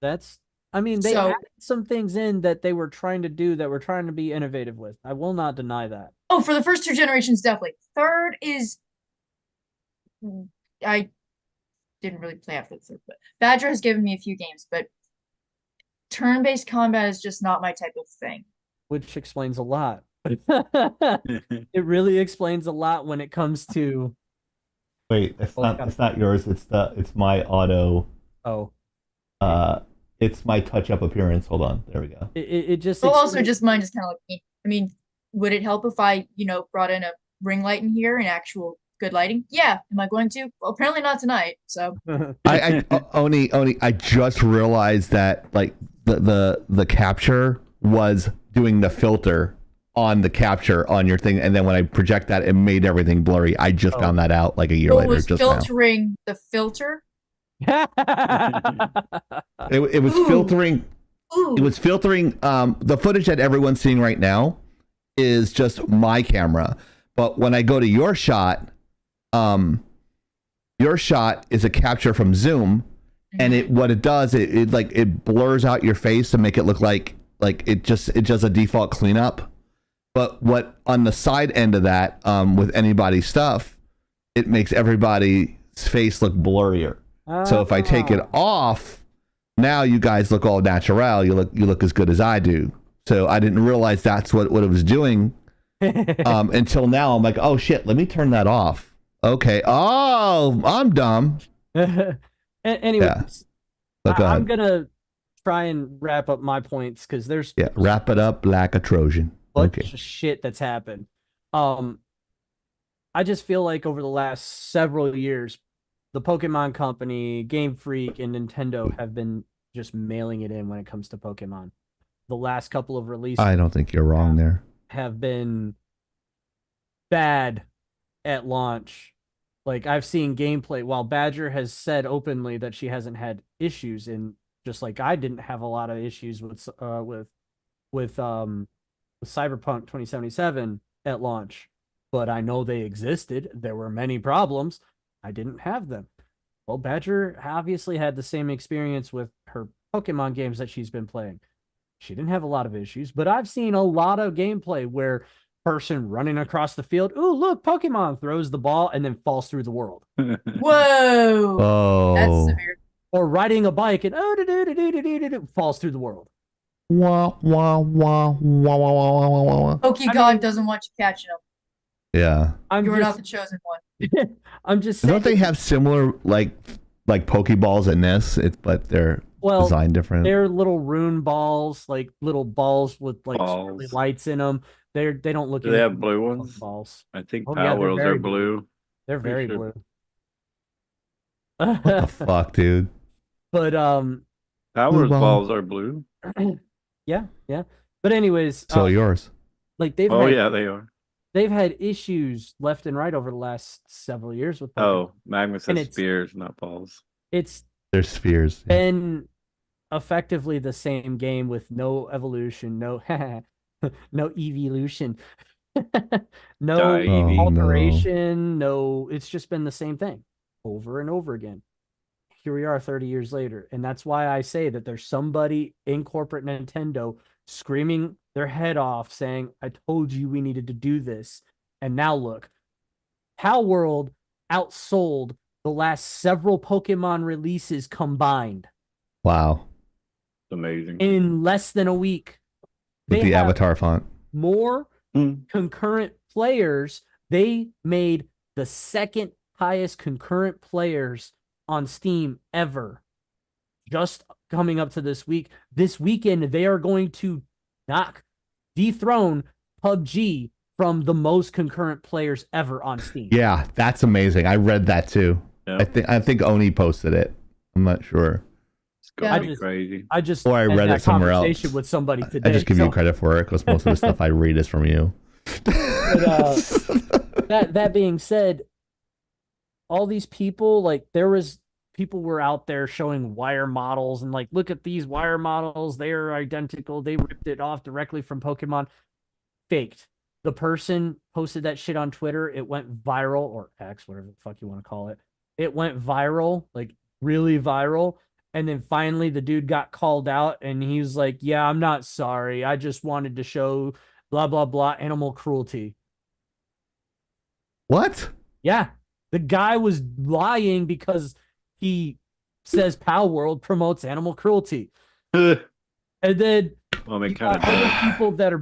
They added some things in that they were trying to do that we're trying to be innovative with. I will not deny that. Oh, for the first 2 generations, definitely. Third is I didn't really play after the third, but Badger has given me a few games, but turn-based combat is just not my type of thing. Which explains a lot. It really explains a lot when it comes to. Wait, it's not yours. It's my auto. Oh. It's my touch-up appearance. Hold on. There we go. It just. Well, also just mine is kind of like me. I mean, would it help if I, brought in a ring light in here and actual good lighting? Yeah. Am I going to? Well, apparently not tonight. So. I just realized that like the capture was doing the filter on the capture on your thing, and then when I project that, it made everything blurry. I just found that out like a year later. It was filtering the filter. It was filtering. It was filtering. The footage that everyone's seeing right now is just my camera, but when I go to your shot is a capture from Zoom, and what it does, it blurs out your face to make it look like it does a default cleanup. But what on the side end of that, with anybody's stuff, it makes everybody's face look blurrier. So if I take it off, now you guys look all natural. You look as good as I do. So I didn't realize that's what it was doing until now. I'm like, oh shit, let me turn that off. Okay. Oh, I'm dumb. Anyways, I'm gonna try and wrap up my points because there's wrap it up like a Trojan. Bunch of shit that's happened. I just feel like over the last several years, the Pokemon Company, Game Freak, and Nintendo have been just mailing it in when it comes to Pokemon. The last couple of releases, I don't think you're wrong there, have been bad at launch. Like I've seen gameplay. While Badger has said openly that she hasn't had issues, and just like I didn't have a lot of issues with Cyberpunk 2077 at launch, but I know they existed. There were many problems. I didn't have them. Well, Badger obviously had the same experience with her Pokemon games that she's been playing. She didn't have a lot of issues, but I've seen a lot of gameplay where person running across the field, ooh, look, Pokemon throws the ball and then falls through the world. Whoa. Oh. That's severe. Or riding a bike and falls through the world. Wah, wah, wah, wah, wah, wah, wah, wah. Pokegod doesn't want you catching them. Yeah. You're not the chosen one. I'm just saying. Don't they have similar like Pokeballs in this? But they're designed different. They're little rune balls, like little balls with like lights in them. They don't look. Do they have blue ones? Balls. I think Power Worlds are blue. They're very blue. What the fuck, dude? But Power's balls are blue. Yeah. But anyways, so yours. Like they've. Yeah, they are. They've had issues left and right over the last several years with Pokemon. Oh, Magma says spears, not balls. They're spheres. Been effectively the same game with no evolution, no evolution, no alteration, no. It's just been the same thing over and over again. Here we are 30 years later, and that's why I say that there's somebody in corporate Nintendo screaming their head off saying, I told you we needed to do this. And now look, Power World outsold the last several Pokemon releases combined. Wow. Amazing. in less than a week. With the have avatar font. more Mm. concurrent players. They made the second highest concurrent players on Steam ever. Just coming up to this week. This weekend, they are going to dethrone PUBG from the most concurrent players ever on Steam. Yeah, that's amazing. I read that too. Yep. I think Oni posted it. I'm not sure. It's going Yeah. to be crazy. I just Or I had read that it somewhere conversation else. with somebody today. I just give you so- credit for it because most of the stuff I read is from you. But, that being said, all these people, like people were out there showing wire models and like, look at these wire models, they are identical. They ripped it off directly from Pokemon. Faked. The person posted that shit on Twitter. It went viral, or X, whatever the fuck you want to call it. It went viral, like really viral. And then finally the dude got called out and he was like, yeah, I'm not sorry. I just wanted to show blah, blah, blah, animal cruelty. What? Yeah. The guy was lying because he says Pal World promotes animal cruelty. And then Well, I mean, you kind got of. other people that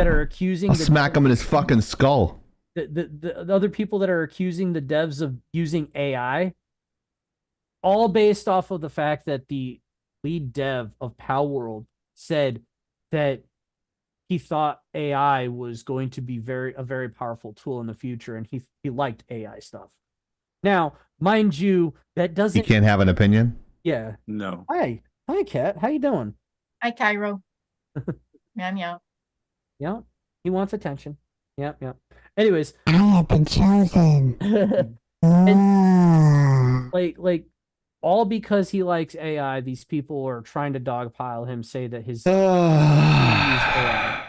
are accusing I'll smack him in his fucking skull. the other people that are accusing the devs of using AI, all based off of the fact that the lead dev of Pal World said that he thought AI was going to be a very powerful tool in the future, and he liked AI stuff. Now, mind you, that He doesn't. can't have an opinion. Yeah. No. Hi, Kat. How you doing? Hi, Cairo. Meow meow. Yeah, he wants attention. Yep. Anyways, I have been chosen. like all because he likes AI, these people are trying to dogpile him, say that his AI.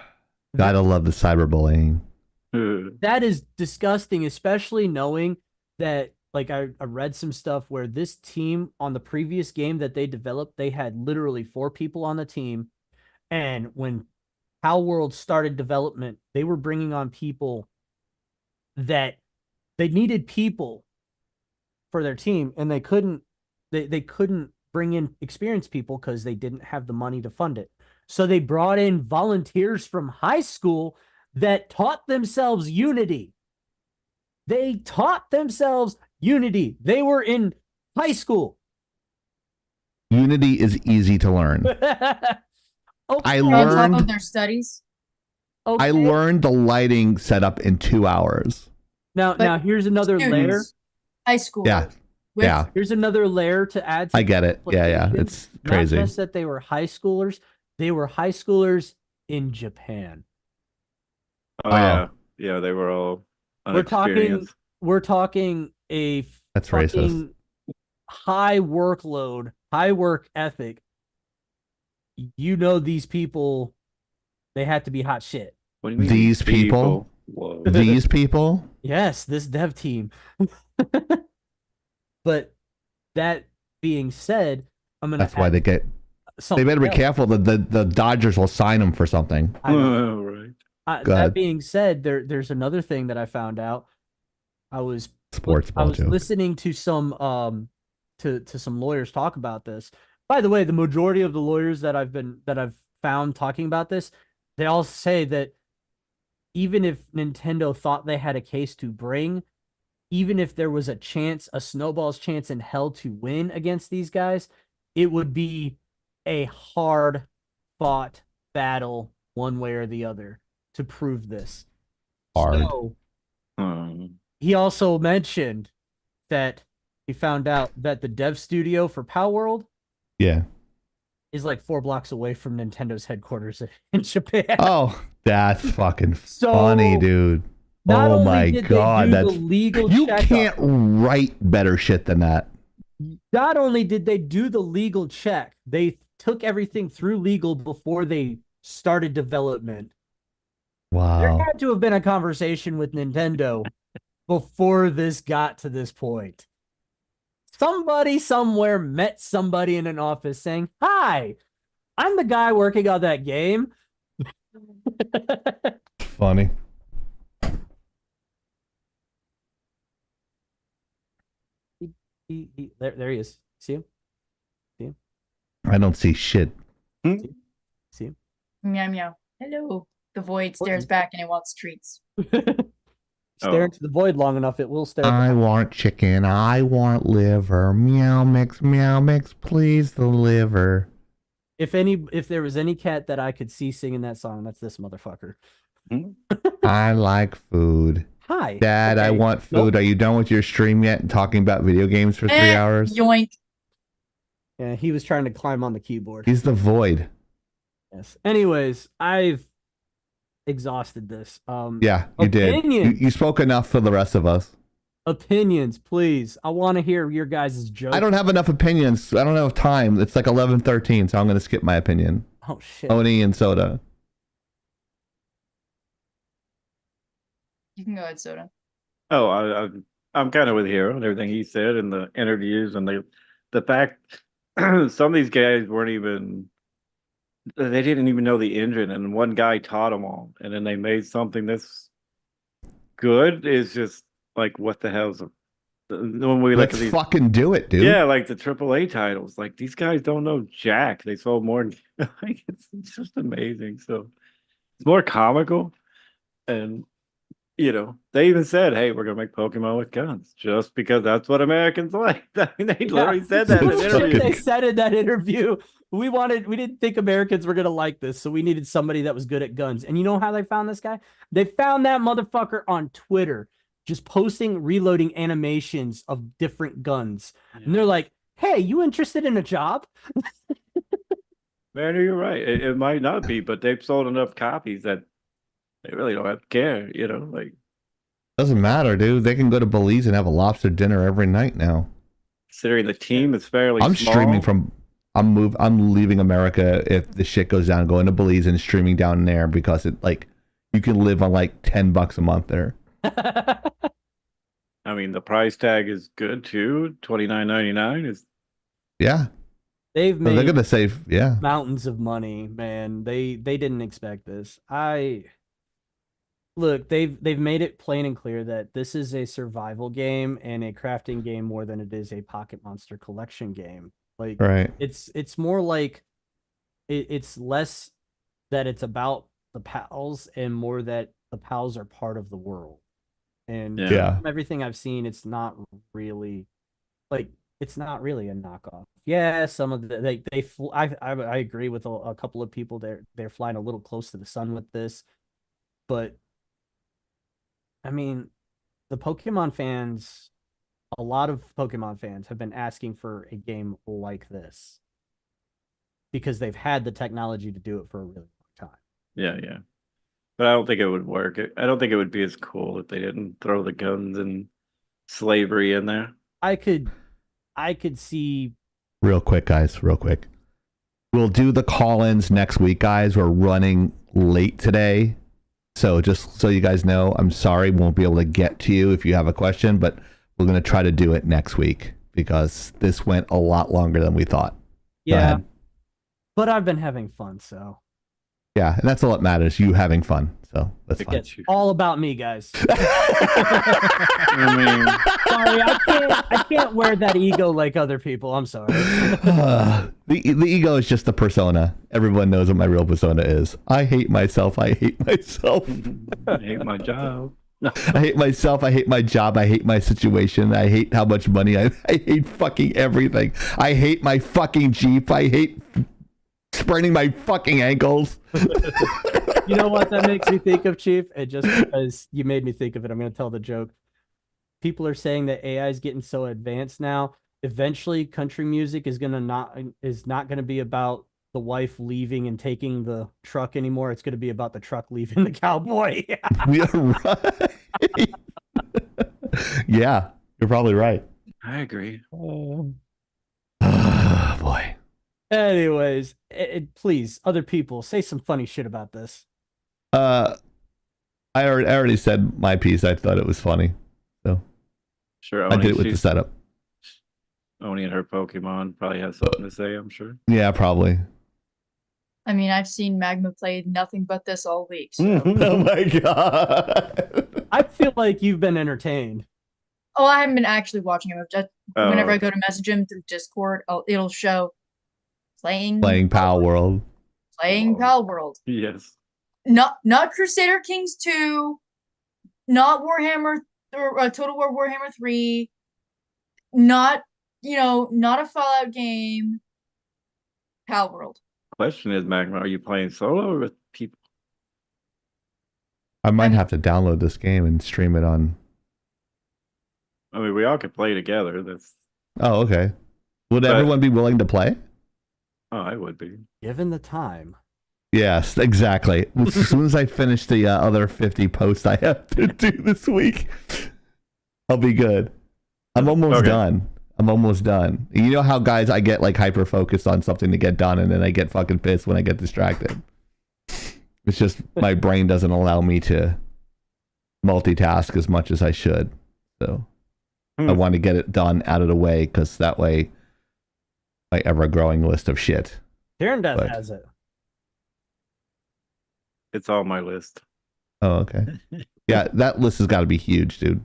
Gotta love the cyberbullying. That is disgusting, especially knowing that, like, I read some stuff where this team on the previous game that they developed, they had literally 4 people on the team. And when Pal World started development, they were bringing on people that they needed people for their team, and they couldn't bring in experienced people because they didn't have the money to fund it. So they brought in volunteers from high school that taught themselves Unity. They taught themselves Unity. They were in high school. Unity is easy to learn. I On top learned of their studies. I learned the lighting setup in 2 hours. Now here's another layer. Students, high school. Yeah. With- Yeah. Here's another layer to add to I get it. Yeah. It's crazy. Not just that they were high schoolers, they were high schoolers in Japan. Oh, yeah. Yeah, they were all unexperienced. We're talking a That's fucking racist. high workload, high work ethic. You know, these people, they had to be hot shit. What do you mean? These people? Whoa. These people? Yes, this dev team. But that being said, I'm gonna. That's why they get. They something better be else. careful that the Dodgers will sign them for something. I know. Right. Go That ahead. being said, there's another thing that I found out. I was Sports I ball was joke. listening to some to some lawyers talk about this. By the way, the majority of the lawyers that I've found talking about this, they all say that even if Nintendo thought they had a case to bring, even if there was a chance, a snowball's chance in hell to win against these guys, it would be a hard fought battle one way or the other to prove this. Hard. So, he also mentioned that he found out that the dev studio for Power World Yeah. is like 4 blocks away from Nintendo's headquarters in Japan. Oh, that's fucking So, funny, dude. Not Oh only my did god, they do that's the legal you checkup, can't write better shit than that. not only did they do the legal check, they took everything through legal before they started development. There Wow. had to have been a conversation with Nintendo before this got to this point. Somebody somewhere met somebody in an office saying, "Hi, I'm the guy working on that game." Funny. There he is. See him? I don't see shit. See? Meow meow. Hello. The void stares back and it wants treats. Stare into the void long enough, it will stare I back. want chicken. I want liver. Meow mix, please the liver. If there was any cat that I could see singing that song, that's this motherfucker. I like food. Hi. Dad, I Okay. want food. Nope. Are you done with your stream yet and talking about video games for 3 hours? Yoink. Yeah, he was trying to climb on the keyboard. He's the void. Yes. Anyways, I've exhausted this. Yeah, you did. Opinions. You spoke enough for the rest of us. Opinions, please. I want to hear your guys' jokes. I don't have enough opinions. I don't have time. It's like 11:13, so I'm going to skip my opinion. Oh, shit. Oni and Soda. You can go ahead, Soda. Oh, I'm kind of with Hero and everything he said in the interviews, and the fact some of these guys weren't even, they didn't even know the engine, and one guy taught them all, and then they made something that's good. Is just like, what the hell's when we look Let's at these, fucking do it, dude. yeah, like the AAA titles, like these guys don't know jack. They sold more than, like, it's just amazing. So it's more comical, and they even said, "Hey, we're gonna make Pokemon with guns," just because that's what Americans like. I mean, they literally said that in an interview. They said in that interview, we didn't think Americans were gonna like this, so we needed somebody that was good at guns. And you know how they found this guy? They found that motherfucker on Twitter, just posting reloading animations of different guns. Yeah. And they're like, "Hey, you interested in a job?" Man, you're right. It might not be, but they've sold enough copies that they really don't have to care, like. Doesn't matter, dude. They can go to Belize and have a lobster dinner every night now. Considering the team is fairly I'm small. streaming from, I'm leaving America if the shit goes down, going to Belize and streaming down there because it, like, you can live on like $10 a month there. I mean, the price tag is good too. $29.99 is. Yeah. They've made they're gonna save, yeah, mountains of money, man. They didn't expect this. Look, they've made it plain and clear that this is a survival game and a crafting game more than it is a Pocket Monster collection game. Like, right. It's more like it's less that it's about the pals and more that the pals are part of the world. And from everything I've seen, it's not really a knockoff. Yeah, some of the I agree with a couple of people. They're flying a little close to the sun with this, but I mean, the Pokemon fans, a lot of Pokemon fans have been asking for a game like this because they've had the technology to do it for a really long time. Yeah. But I don't think it would work. I don't think it would be as cool if they didn't throw the guns and slavery in there. I could see. Real quick, guys. Real quick. We'll do the call-ins next week, guys. We're running late today. So just so you guys know, I'm sorry, won't be able to get to you if you have a question, but we're going to try to do it next week because this went a lot longer than we thought. Yeah. But I've been having fun, so. Yeah, and that's all that matters, you having fun. So that's fine. It's all about me, guys. I mean, sorry, I can't wear that ego like other people. I'm sorry. The ego is just a persona. Everyone knows what my real persona is. I hate myself. I hate myself. I hate my job. I hate myself. I hate my job. I hate my situation. I hate how much money I hate fucking everything. I hate my fucking Jeep. I hate spraining my fucking ankles. You know what that makes me think of, Chief? And just because you made me think of it, I'm going to tell the joke. People are saying that AI is getting so advanced now. Eventually, country music is not going to be about the wife leaving and taking the truck anymore. It's going to be about the truck leaving the cowboy. You're right. Yeah, you're probably right. I agree. Boy. Anyways, please, other people, say some funny shit about this. I already said my piece. I thought it was funny, so sure. I did it with the setup. Oni and her Pokemon probably has something to say, I'm sure. Yeah, probably. I mean, I've seen Magma play nothing but this all week. So. Oh my god! I feel like you've been entertained. Oh, I haven't been actually watching him. Whenever I go to message him through Discord, it'll show playing Pal World. playing Pal World. Yes. Not Crusader Kings 2, not Warhammer or Total War Warhammer 3, not not a Fallout game. Pal World. Question is, Magma, are you playing solo or with people? I might have to download this game and stream it on. I mean, we all could play together. That's. Oh, okay. Would everyone be willing to play? Oh, I would be. Given the time. Yes, exactly. As soon as I finish the other 50 posts I have to do this week, I'll be good. I'm almost done. I'm almost done. You know how, guys, I get like hyper focused on something to get done, and then I get fucking pissed when I get distracted. It's just my brain doesn't allow me to multitask as much as I should. So I want to get it done out of the way, because that way my ever-growing list of shit. Karen Death has it. It's on my list. Oh, okay. Yeah, that list has got to be huge, dude.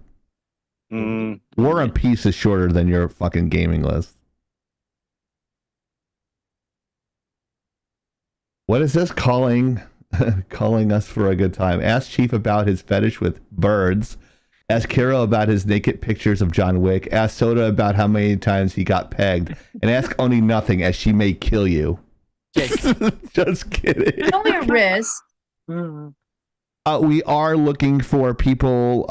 War and Peace is shorter than your fucking gaming list. What is this calling us for a good time? Ask Chief about his fetish with birds. Ask Kiro about his naked pictures of John Wick. Ask Soda about how many times he got pegged. And ask Oni nothing, as she may kill you. Just kidding. It's only a risk. We are looking for people,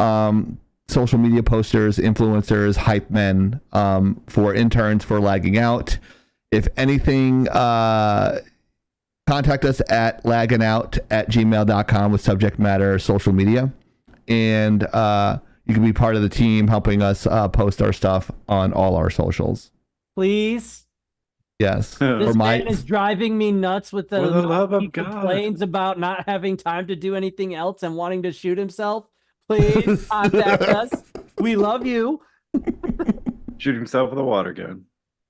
social media posters, influencers, hype men, for interns for Lagging Out. If anything, contact us at lagginout@gmail.com with subject matter social media. And you can be part of the team helping us post our stuff on all our socials. Please. Yes. This man is driving me nuts with the love of he God. complains about not having time to do anything else and wanting to shoot himself. Please contact us. We love you. Shoot himself with a water gun.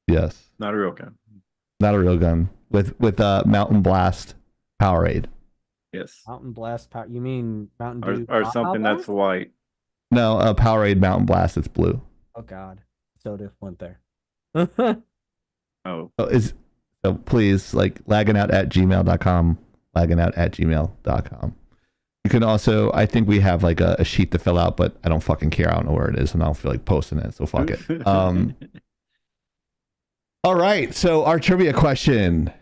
Yes. Not a real gun. Not a real gun. With Mountain Blast Powerade. Yes. Mountain Blast power. You mean Mountain Dew? Or something that's white. No, Powerade Mountain Blast. It's blue. Oh God. Soda went there. Oh. So please, like, lagginout@gmail.com, lagginout@gmail.com. You can also, I think we have like a sheet to fill out, but I don't fucking care. I don't know where it is, and I don't feel like posting it, so fuck it. All right, so our trivia question.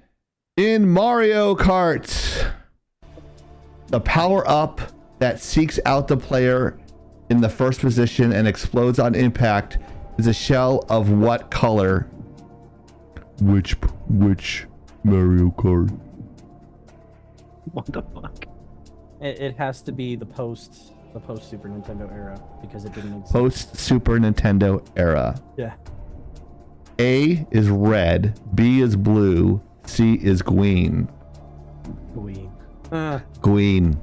In Mario Kart, the power-up that seeks out the player in the first position and explodes on impact is a shell of what color? Which Mario Kart? What the fuck? It has to be the post Super Nintendo era, because it didn't exist. Post Super Nintendo era. Yeah. A is red, B is blue, C is green. Green.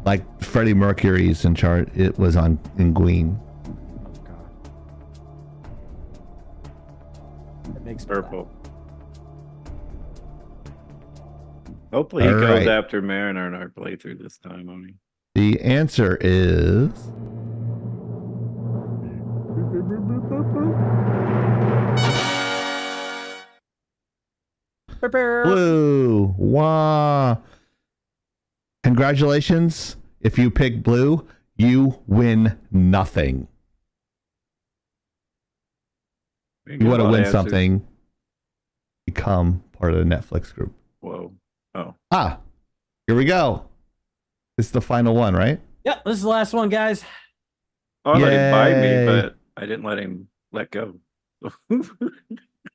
Like Freddie Mercury's in chart, it was in green. Makes purple. Hopefully he All goes right. after Mariner in our playthrough this time, Oni. The answer is blue. Wah. Congratulations. If you pick blue, you win nothing. You want to win something, become part of the Netflix group. Whoa. Oh. Ah, here we go. This is the final one, right? Yep, this is the last one, guys. Oh, I let him buy me, Yay. but I didn't let him let go.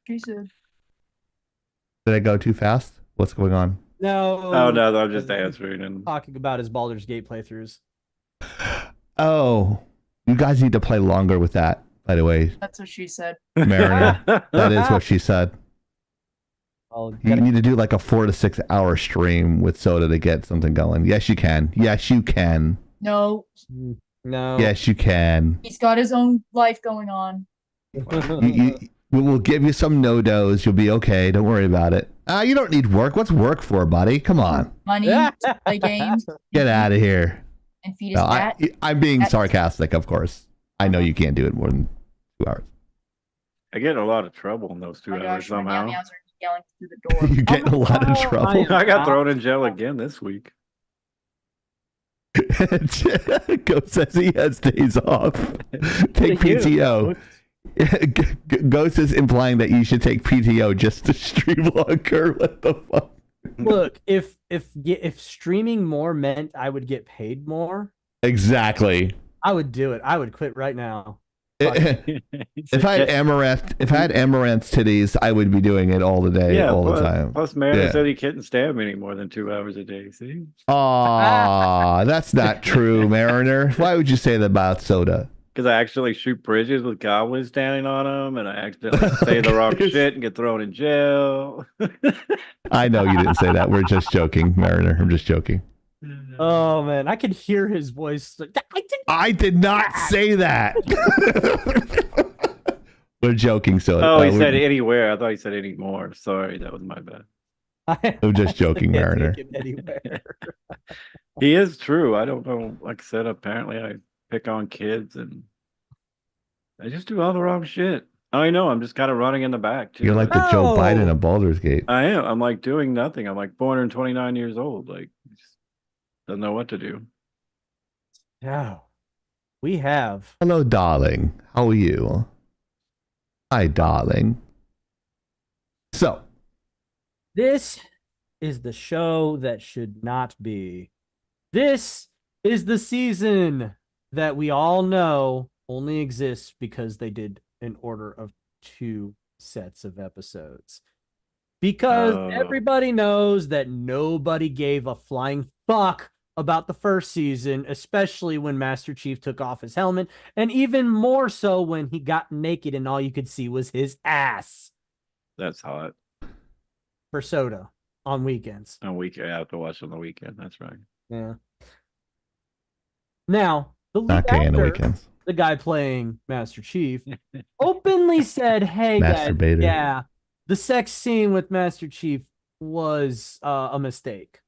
He said, Did I go too fast? What's going on? No. Oh no, I'm just answering and Talking about his Baldur's Gate playthroughs. Oh, you guys need to play longer with that, by the way, that's what she said. Mariner. That is what she said. I'll You need to do like a 4 to 6 hour stream with Soda to get something going. Yes, you can. Yes, you can. No, No. Yes, you can. he's got his own life going on. We'll give you some no-dos. You'll be okay. Don't worry about it. You don't need work. What's work for, buddy? Come on. Money to play games. Get out of here. And feed his No, cat. I'm being Cat- sarcastic, of course. I know you can't do it more than 2 hours. I get in a lot of trouble in those Oh 2 my hours gosh, my somehow. meow meows are yelling through the door. You get in a lot of trouble. I got thrown in jail again this week. Ghost says he has days off. Take PTO. Ghost is implying that you should take PTO just to stream longer. What the fuck? Look, if streaming more meant I would get paid more, exactly, I would do it. I would quit right now. If I had amaranth titties, I would be doing it all the day, all the time. Plus, Mariner said he couldn't stab me any more than 2 hours a day. See? Aw, that's not true, Mariner. Why would you say that about soda? Because I actually shoot bridges with goblins standing on them, and I accidentally say the wrong shit and get thrown in jail. I know you didn't say that. We're just joking, Mariner. I'm just joking. Oh man, I could hear his voice. I did not say that. We're joking, so. Oh, he said anywhere. I thought he said anymore. Sorry, that was my bad. I'm just joking, Mariner. He is true. I don't know. Like I said, apparently I pick on kids and I just do all the wrong shit. I know. I'm just kind of running in the back. Too. You're like the Joe Biden of Baldur's Gate. I am. I'm like doing nothing. I'm like 429 years old. Like, just don't know what to do. Yeah. We have. Hello, darling. How are you? Hi, darling. So, this is the show that should not be. This is the season that we all know only exists because they did an order of 2 sets of episodes. Because everybody knows that nobody gave a flying fuck about the first season, especially when Master Chief took off his helmet, and even more so when he got naked and all you could see was his ass. That's hot. For Soda on weekends. On weekend, I have to watch on the weekend. That's right. Yeah. Now, the lead not on the actor, weekends. the guy playing Master Chief, openly said, "Hey guys, yeah, the sex scene with Master Chief was a mistake."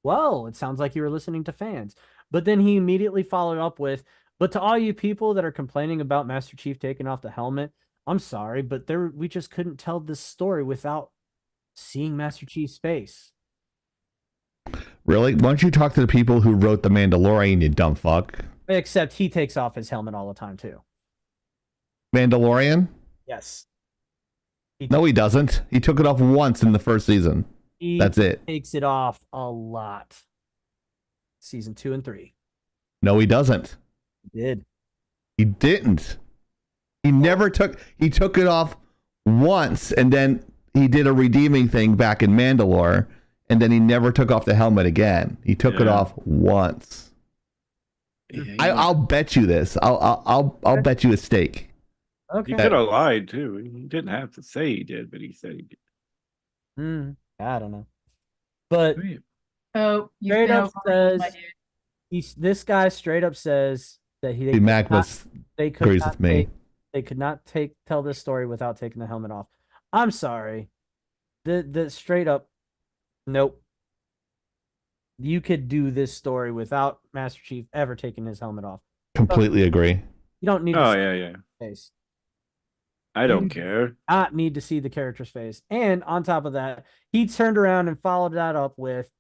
Well, it sounds like you were listening to fans. But then he immediately followed up with, "But to all you people that are complaining about Master Chief taking off the helmet, I'm sorry, but we just couldn't tell this story without seeing Master Chief's face." Really? Why don't you talk to the people who wrote The Mandalorian, you dumb fuck? Except he takes off his helmet all the time, too. Mandalorian? Yes. No, he doesn't. He took it off once in the first season. That's it. Takes it off a lot. Season 2 and 3. No, he doesn't. He did. He didn't. He never took... He took it off once, and then he did a redeeming thing back in Mandalore, and then he never took off the helmet again. He took it off once. I'll bet you this. I'll bet you a stake. Okay. He could have lied too. He didn't have to say he did, but he said he did. I don't know. But Oh, you straight know, up says this guy straight up says that they could not tell this story without taking the helmet off. I'm sorry. The straight up, nope. You could do this story without Master Chief ever taking his helmet off. Completely agree. You don't need to see his face. I don't care. Not need to see the character's face. And on top of that, he turned around and followed that up with,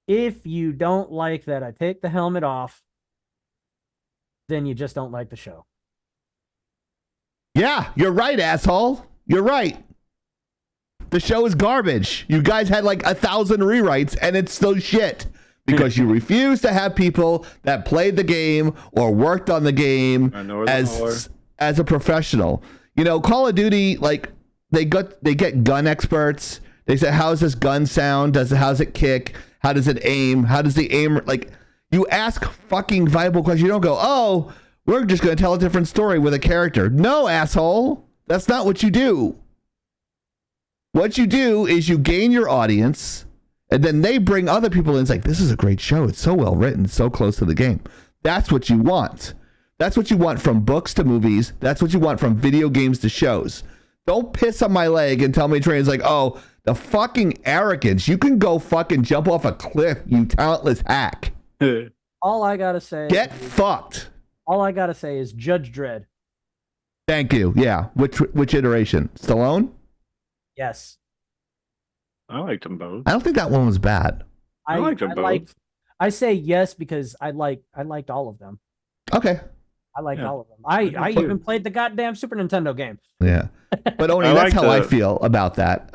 "If you don't like that I take the helmet off, then you just don't like the show." Yeah, you're right, asshole. You're right. The show is garbage. You guys had like 1,000 rewrites, and it's still shit. Because you refuse to have people that played the game or worked on the game as a professional. You know, Call of Duty, like they get gun experts. They say, "How's this gun sound? How's it kick? How does it aim? How does the aim?" Like, you ask fucking viable questions. You don't go, "Oh, we're just going to tell a different story with a character." No, asshole. That's not what you do. What you do is you gain your audience, and then they bring other people in. It's like, "This is a great show. It's so well written, so close to the game." That's what you want. That's what you want from books to movies. That's what you want from video games to shows. Don't piss on my leg and tell me train's like, "Oh, the fucking arrogance. You can go fucking jump off a cliff, you talentless hack." All I gotta say, get fucked. All I gotta say is Judge Dredd. Thank you. Yeah. Which iteration? Stallone? Yes. I liked them both. I don't think that one was bad. I liked them both. I say yes because I liked all of them. Okay. I liked Yeah. all of them. I did too. even played the goddamn Super Nintendo game. Yeah. But Oni, I that's like how I the- feel about that.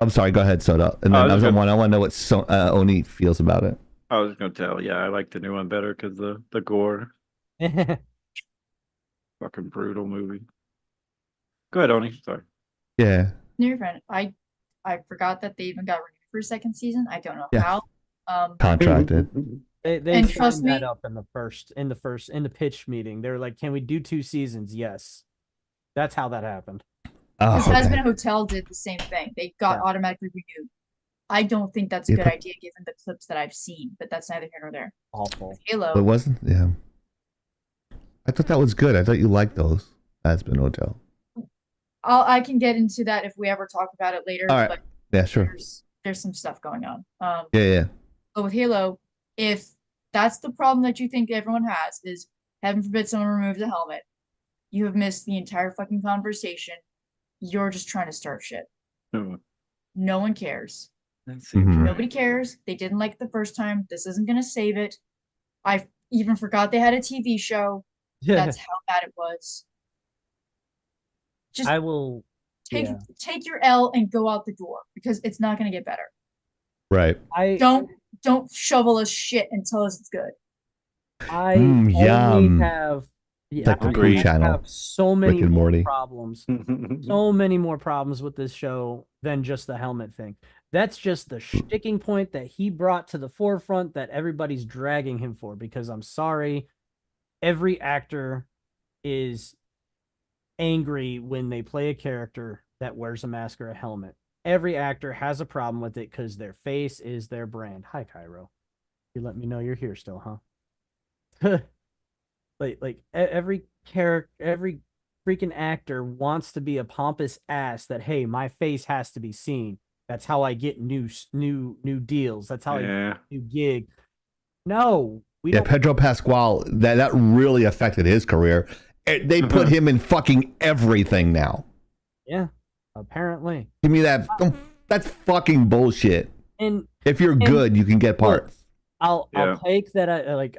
I'm sorry, go ahead, Soda. And then I was I gonna- want to know what Oni feels about it. I was gonna tell. Yeah, I like the new one better because the gore. Fucking brutal movie. Go ahead, Oni. Sorry. Yeah. Near friend. I forgot that they even got renewed for a second season. I don't know Yeah. how. Contracted. They And trust framed that me- up in the pitch meeting. They were like, "Can we do 2 seasons?" Yes. That's how that happened. Oh, Because okay. Husband Hotel did the same thing. They got Yeah. automatically renewed. I don't think that's a Yeah, good but- idea given the clips that I've seen, but that's neither here nor there. Awful. Halo. But it wasn't. Yeah. I thought that was good. I thought you liked those. Aspen Hotel. I can get into that if we ever talk about it later. All right. But Yeah, sure. there's some stuff going on. Yeah. But with Halo, if that's the problem that you think everyone has, is heaven forbid someone removes a helmet, you have missed the entire fucking conversation. You're just trying to start shit. Oh, No one cares. that seems Mhm. right. Nobody cares. They didn't like it the first time. This isn't gonna save it. I even forgot they had a TV show. Yeah. That's how bad it was. Just I will. take yeah. take your L and go out the door because it's not gonna get better. Right. Don't shovel us shit and tell us it's good. I Mm, only yum. have. Yeah, like the I Green Channel. have so many Rick and more Morty. problems. So many more problems with this show than just the helmet thing. That's just the sticking point that he brought to the forefront that everybody's dragging him for. Because I'm sorry, every actor is angry when they play a character that wears a mask or a helmet. Every actor has a problem with it because their face is their brand. Hi, Cairo. You let me know you're here still, huh? Every character, every freaking actor wants to be a pompous ass that, hey, my face has to be seen. That's how I get new deals. That's how I get Yeah. a new gig. No, we Yeah, don't. Pedro Pascal, that really affected his career. They put him in fucking everything now. Yeah, apparently. Give me that. That's fucking bullshit. And If you're good, you can get parts. I'll Yeah. take that.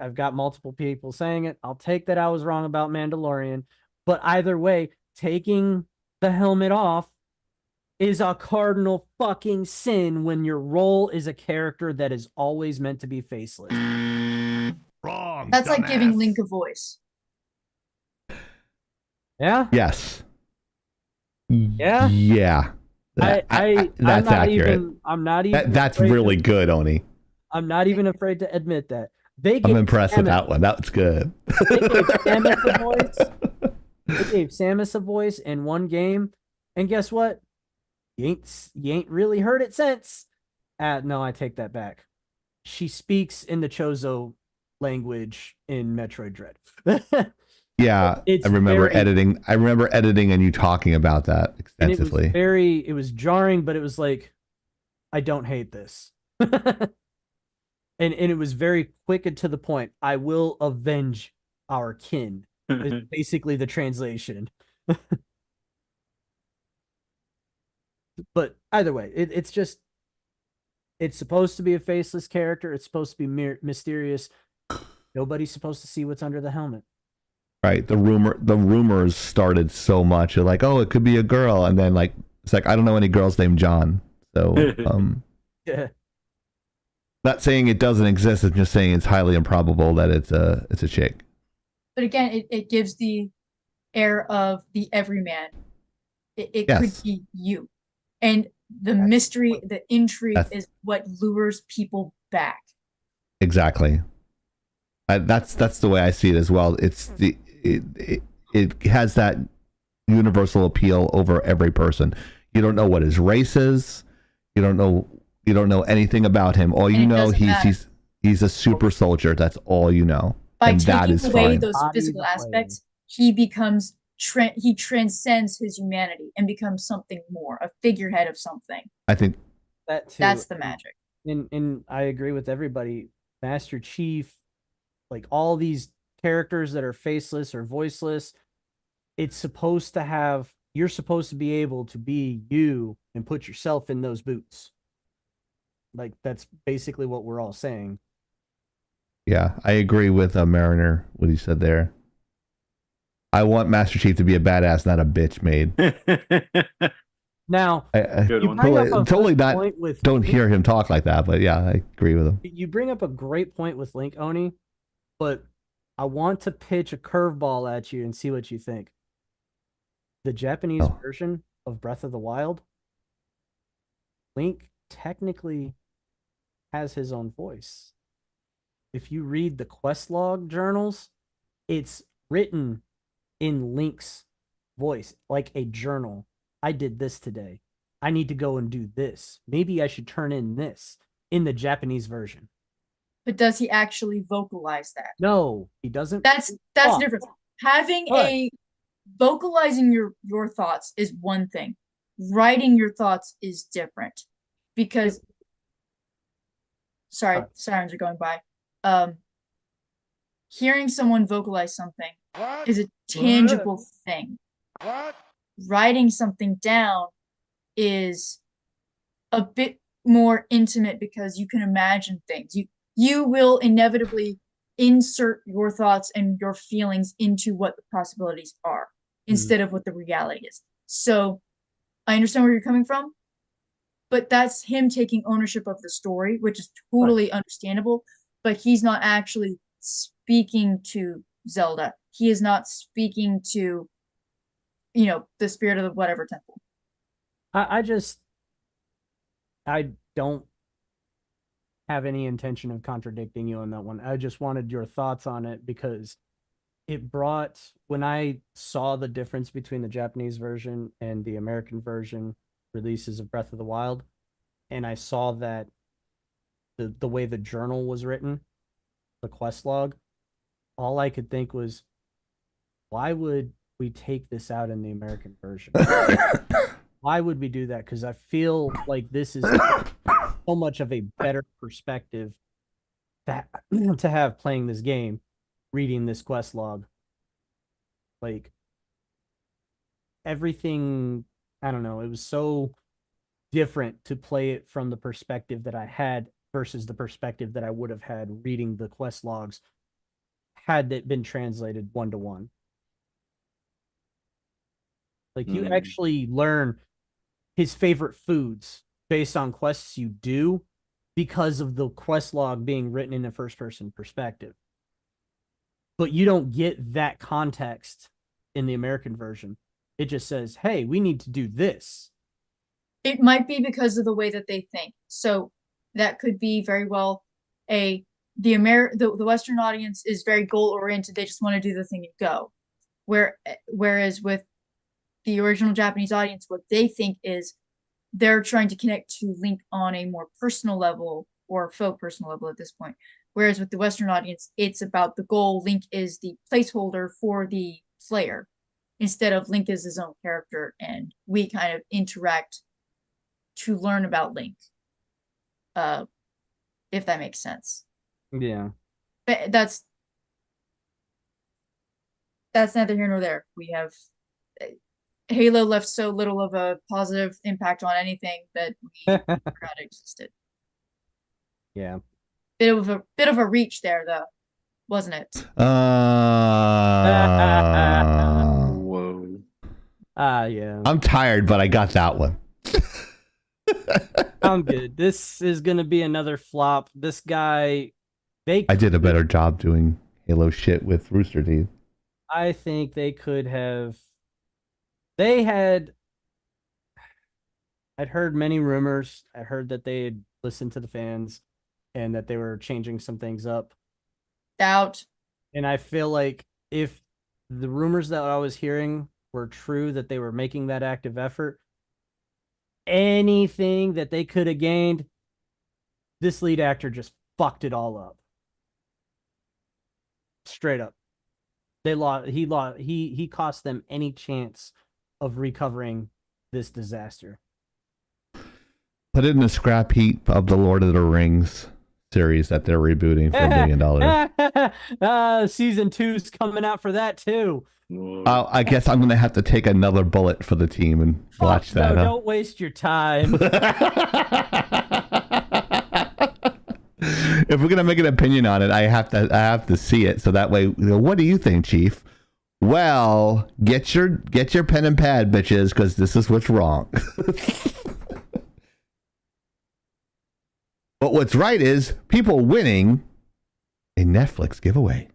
I've got multiple people saying it. I'll take that I was wrong about Mandalorian, but either way, taking the helmet off is a cardinal fucking sin when your role is a character that is always meant to be faceless. Wrong. That's like giving dumbass. Link a voice. Yeah. Yes. Yeah? Yeah. I'm That's not accurate. I'm not even. That's afraid really to- good, Oni. I'm not even afraid to admit that. They I'm gave impressed with Samus- that one. That's good. They gave Samus a voice. They gave Samus a voice in one game, and guess what? You ain't really heard it since. No, I take that back. She speaks in the Chozo language in Metroid Dread. Yeah, It's I remember very- editing. I remember editing and you talking about that And it was extensively. it was jarring, but it was like, I don't hate this. And it was very quick and to the point. I will avenge our kin. Is basically the translation. But either way, it's just, it's supposed to be a faceless character. It's supposed to be mysterious. Nobody's supposed to see what's under the helmet. Right. The rumors started so much. You're like, oh, it could be a girl, and then like it's like I don't know any girls named John. So Yeah. not saying it doesn't exist. I'm just saying it's highly improbable that it's a chick. But again, it gives the air of the everyman. It Yes. could be you. And the mystery, the intrigue That's- is what lures people back. Exactly. That's the way I see it as well. It has that universal appeal over every person. You don't know what his race is. You don't know anything about him. All you And it know doesn't matter. he's a super soldier. That's all you know. By And that taking is away fine. those Body physical the way. aspects, he becomes he transcends his humanity and becomes something more, a figurehead of something. I think That too. That's the magic. And I agree with everybody. Master Chief, like all these characters that are faceless or voiceless, it's supposed to have, you're supposed to be able to be you and put yourself in those boots. Like that's basically what we're all saying. Yeah, I agree with Mariner, what he said there. I want Master Chief to be a badass, not a bitch made. Now, Good you one. bring up a totally good not. point with Don't Link. hear him talk like that, but yeah, I agree with him. You bring up a great point with Link, Oni, but I want to pitch a curveball at you and see what you think. The Japanese Oh. version of Breath of the Wild, Link technically has his own voice. If you read the quest log journals, it's written in Link's voice, like a journal. I did this today. I need to go and do this. Maybe I should turn in this in the Japanese version. But does he actually vocalize that? No, he doesn't. That's the difference. Having But- vocalizing your thoughts is one thing. Writing your thoughts is different. Because sorry, sirens are going by. Hearing someone vocalize something is a tangible thing. Writing something down is a bit more intimate because you can imagine things. You will inevitably insert your thoughts and your feelings into what the possibilities are instead of what the reality is. So I understand where you're coming from, but that's him taking ownership of the story, which is totally understandable, but he's not actually speaking to Zelda. He is not speaking to, the spirit of the whatever temple. I don't have any intention of contradicting you on that one. I just wanted your thoughts on it because it brought, when I saw the difference between the Japanese version and the American version releases of Breath of the Wild, and I saw that the way the journal was written, the quest log, all I could think was, why would we take this out in the American version? Why would we do that? Because I feel like this is so much of a better perspective to have playing this game, reading this quest log. Like everything, I don't know, it was so different to play it from the perspective that I had versus the perspective that I would have had reading the quest logs had it been translated 1-to-1. Like you actually learn his favorite foods based on quests you do because of the quest log being written in a first person perspective. But you don't get that context in the American version. It just says, hey, we need to do this. It might be because of the way that they think. So that could be very well the Western audience is very goal oriented. They just want to do the thing and go. Whereas with the original Japanese audience, what they think is they're trying to connect to Link on a more personal level or faux personal level at this point. Whereas with the Western audience, it's about the goal. Link is the placeholder for the player instead of Link is his own character, and we kind of interact to learn about Link. If that makes sense. Yeah. But that's neither here nor there. We have Halo left so little of a positive impact on anything that we forgot it existed. Yeah. Bit of a reach there, though, wasn't it? Whoa. Yeah. I'm tired, but I got that one. I'm good. This is gonna be another flop. This guy, I did a better job doing Halo shit with Rooster Teeth. I think they could have. I'd heard many rumors. I heard that they had listened to the fans and that they were changing some things up. Doubt. And I feel like if the rumors that I was hearing were true, that they were making that active effort, anything that they could have gained, this lead actor just fucked it all up. Straight up. He cost them any chance of recovering this disaster. Put it in the scrap heap of the Lord of the Rings series that they're rebooting for $1 billion. Season 2's coming out for that too. I guess I'm gonna have to take another bullet for the team and watch that. No, don't waste your time. if we're gonna make an opinion on it, I have to see it. So that way, what do you think, Chief? Well, get your pen and pad, bitches, because this is what's wrong. But what's right is people winning a Netflix giveaway.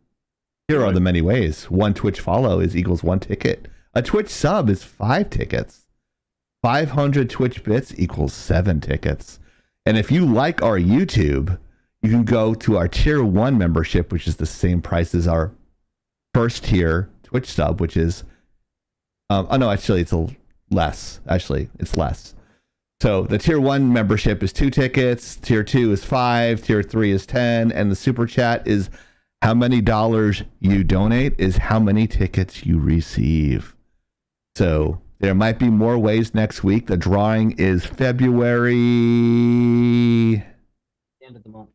Here are the many ways. 1 Twitch follow is equals 1 ticket. A Twitch sub is 5 tickets. 500 Twitch bits equals 7 tickets. And if you like our YouTube, you can go to our tier 1 membership, which is the same price as our first tier Twitch sub, which is it's less. Actually, it's less. So the tier 1 membership is 2 tickets, tier 2 is 5, tier 3 is 10, and the super chat is how many dollars you donate is how many tickets you receive. So there might be more ways next week. The drawing is February. End of the month.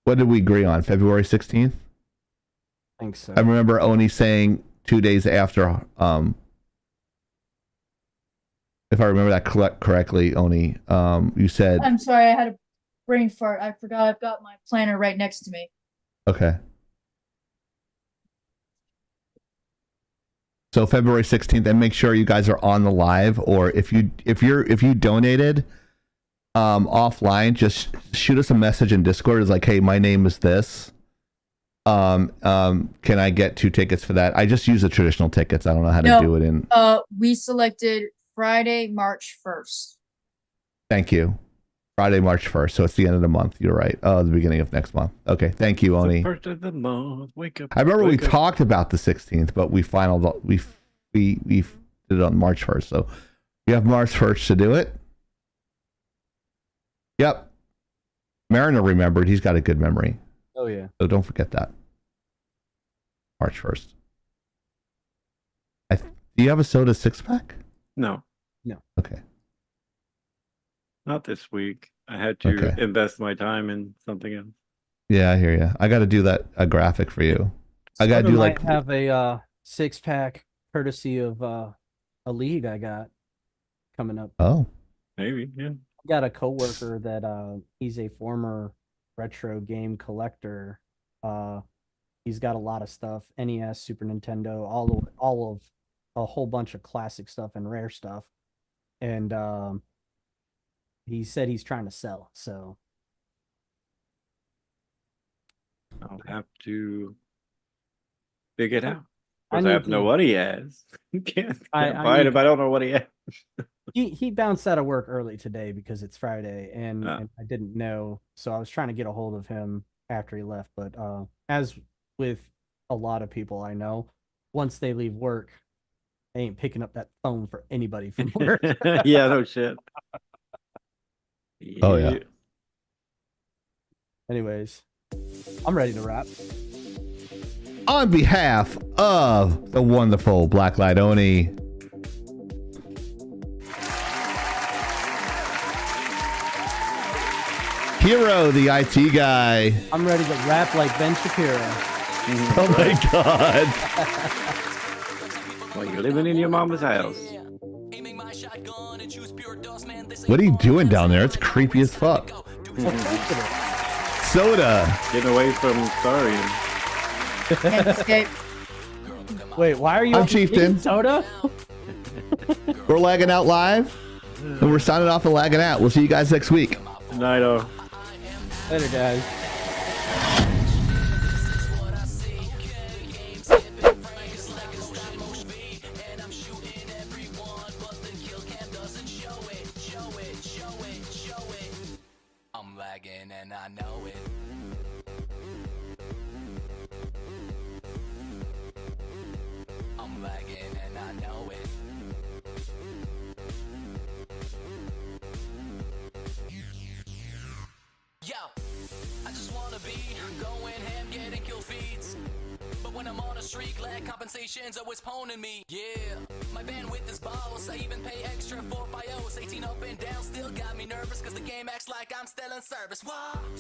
What did we agree on? February 16th? I think so. I remember Oni saying 2 days after. If I remember that correctly, Oni, you said. I'm sorry, I had a brain fart. I forgot I've got my planner right next to me. Okay. So February 16th, and make sure you guys are on the live, or if you donated offline, just shoot us a message in Discord. It's like, hey, my name is this. Can I get 2 tickets for that? I just use the traditional tickets. I don't know how to do it in. We selected Friday, March 1st. Thank you. Friday, March 1st. So it's the end of the month. You're right. Oh, the beginning of next month. Okay. Thank you, Oni. First of the month. Wake up. I remember we wake up. talked about the 16th, but we did it on March 1st. So you have March 1st to do it. Yep. Mariner remembered. He's got a good memory. Oh, yeah. So don't forget that. March 1st. Do you have a soda 6-pack? No, Okay. not this week. I had to Okay. invest my time in something else. Yeah, I hear you. I got to do a graphic for you. I got to do might have a 6-pack courtesy of a league I got coming up. Oh. Maybe, yeah. I got a coworker that he's a former retro game collector. He's got a lot of stuff: NES, Super Nintendo, all of a whole bunch of classic stuff and rare stuff. And he said he's trying to sell. So I'll have to figure it out. I Because I have to know what he has. Can't buy it if I don't know what he has. he bounced out of work early today because it's Friday, and I didn't know, so I was trying to get a hold of him after he left. But as with a lot of people I know, once they leave work, they ain't picking up that phone for anybody from work. Yeah, no shit. Oh, yeah. Anyways, I'm ready to wrap. On behalf of the wonderful Blacklight Oni, Hero, the IT guy. I'm ready to rap like Ben Shapiro. Oh my god. Well, you're living in your mama's house. What are you doing down there? It's creepy as fuck. Soda. Getting away from Starian. Can't escape. Wait, why are you I'm Chieftain. Soda? We're lagging out live, and we're signing off and lagging out. We'll see you guys next week. Night-o. Later, guys. I'm lagging and I know it. I'm lagging and I know it. Yo, I just wanna be going ham, getting kill feeds. But when I'm on a streak, lag compensation's always poning me. Yeah, my bandwidth is boss. I even pay extra for BIOS. 18 up and down still got me nervous, cause the game acts like I'm still in service. What?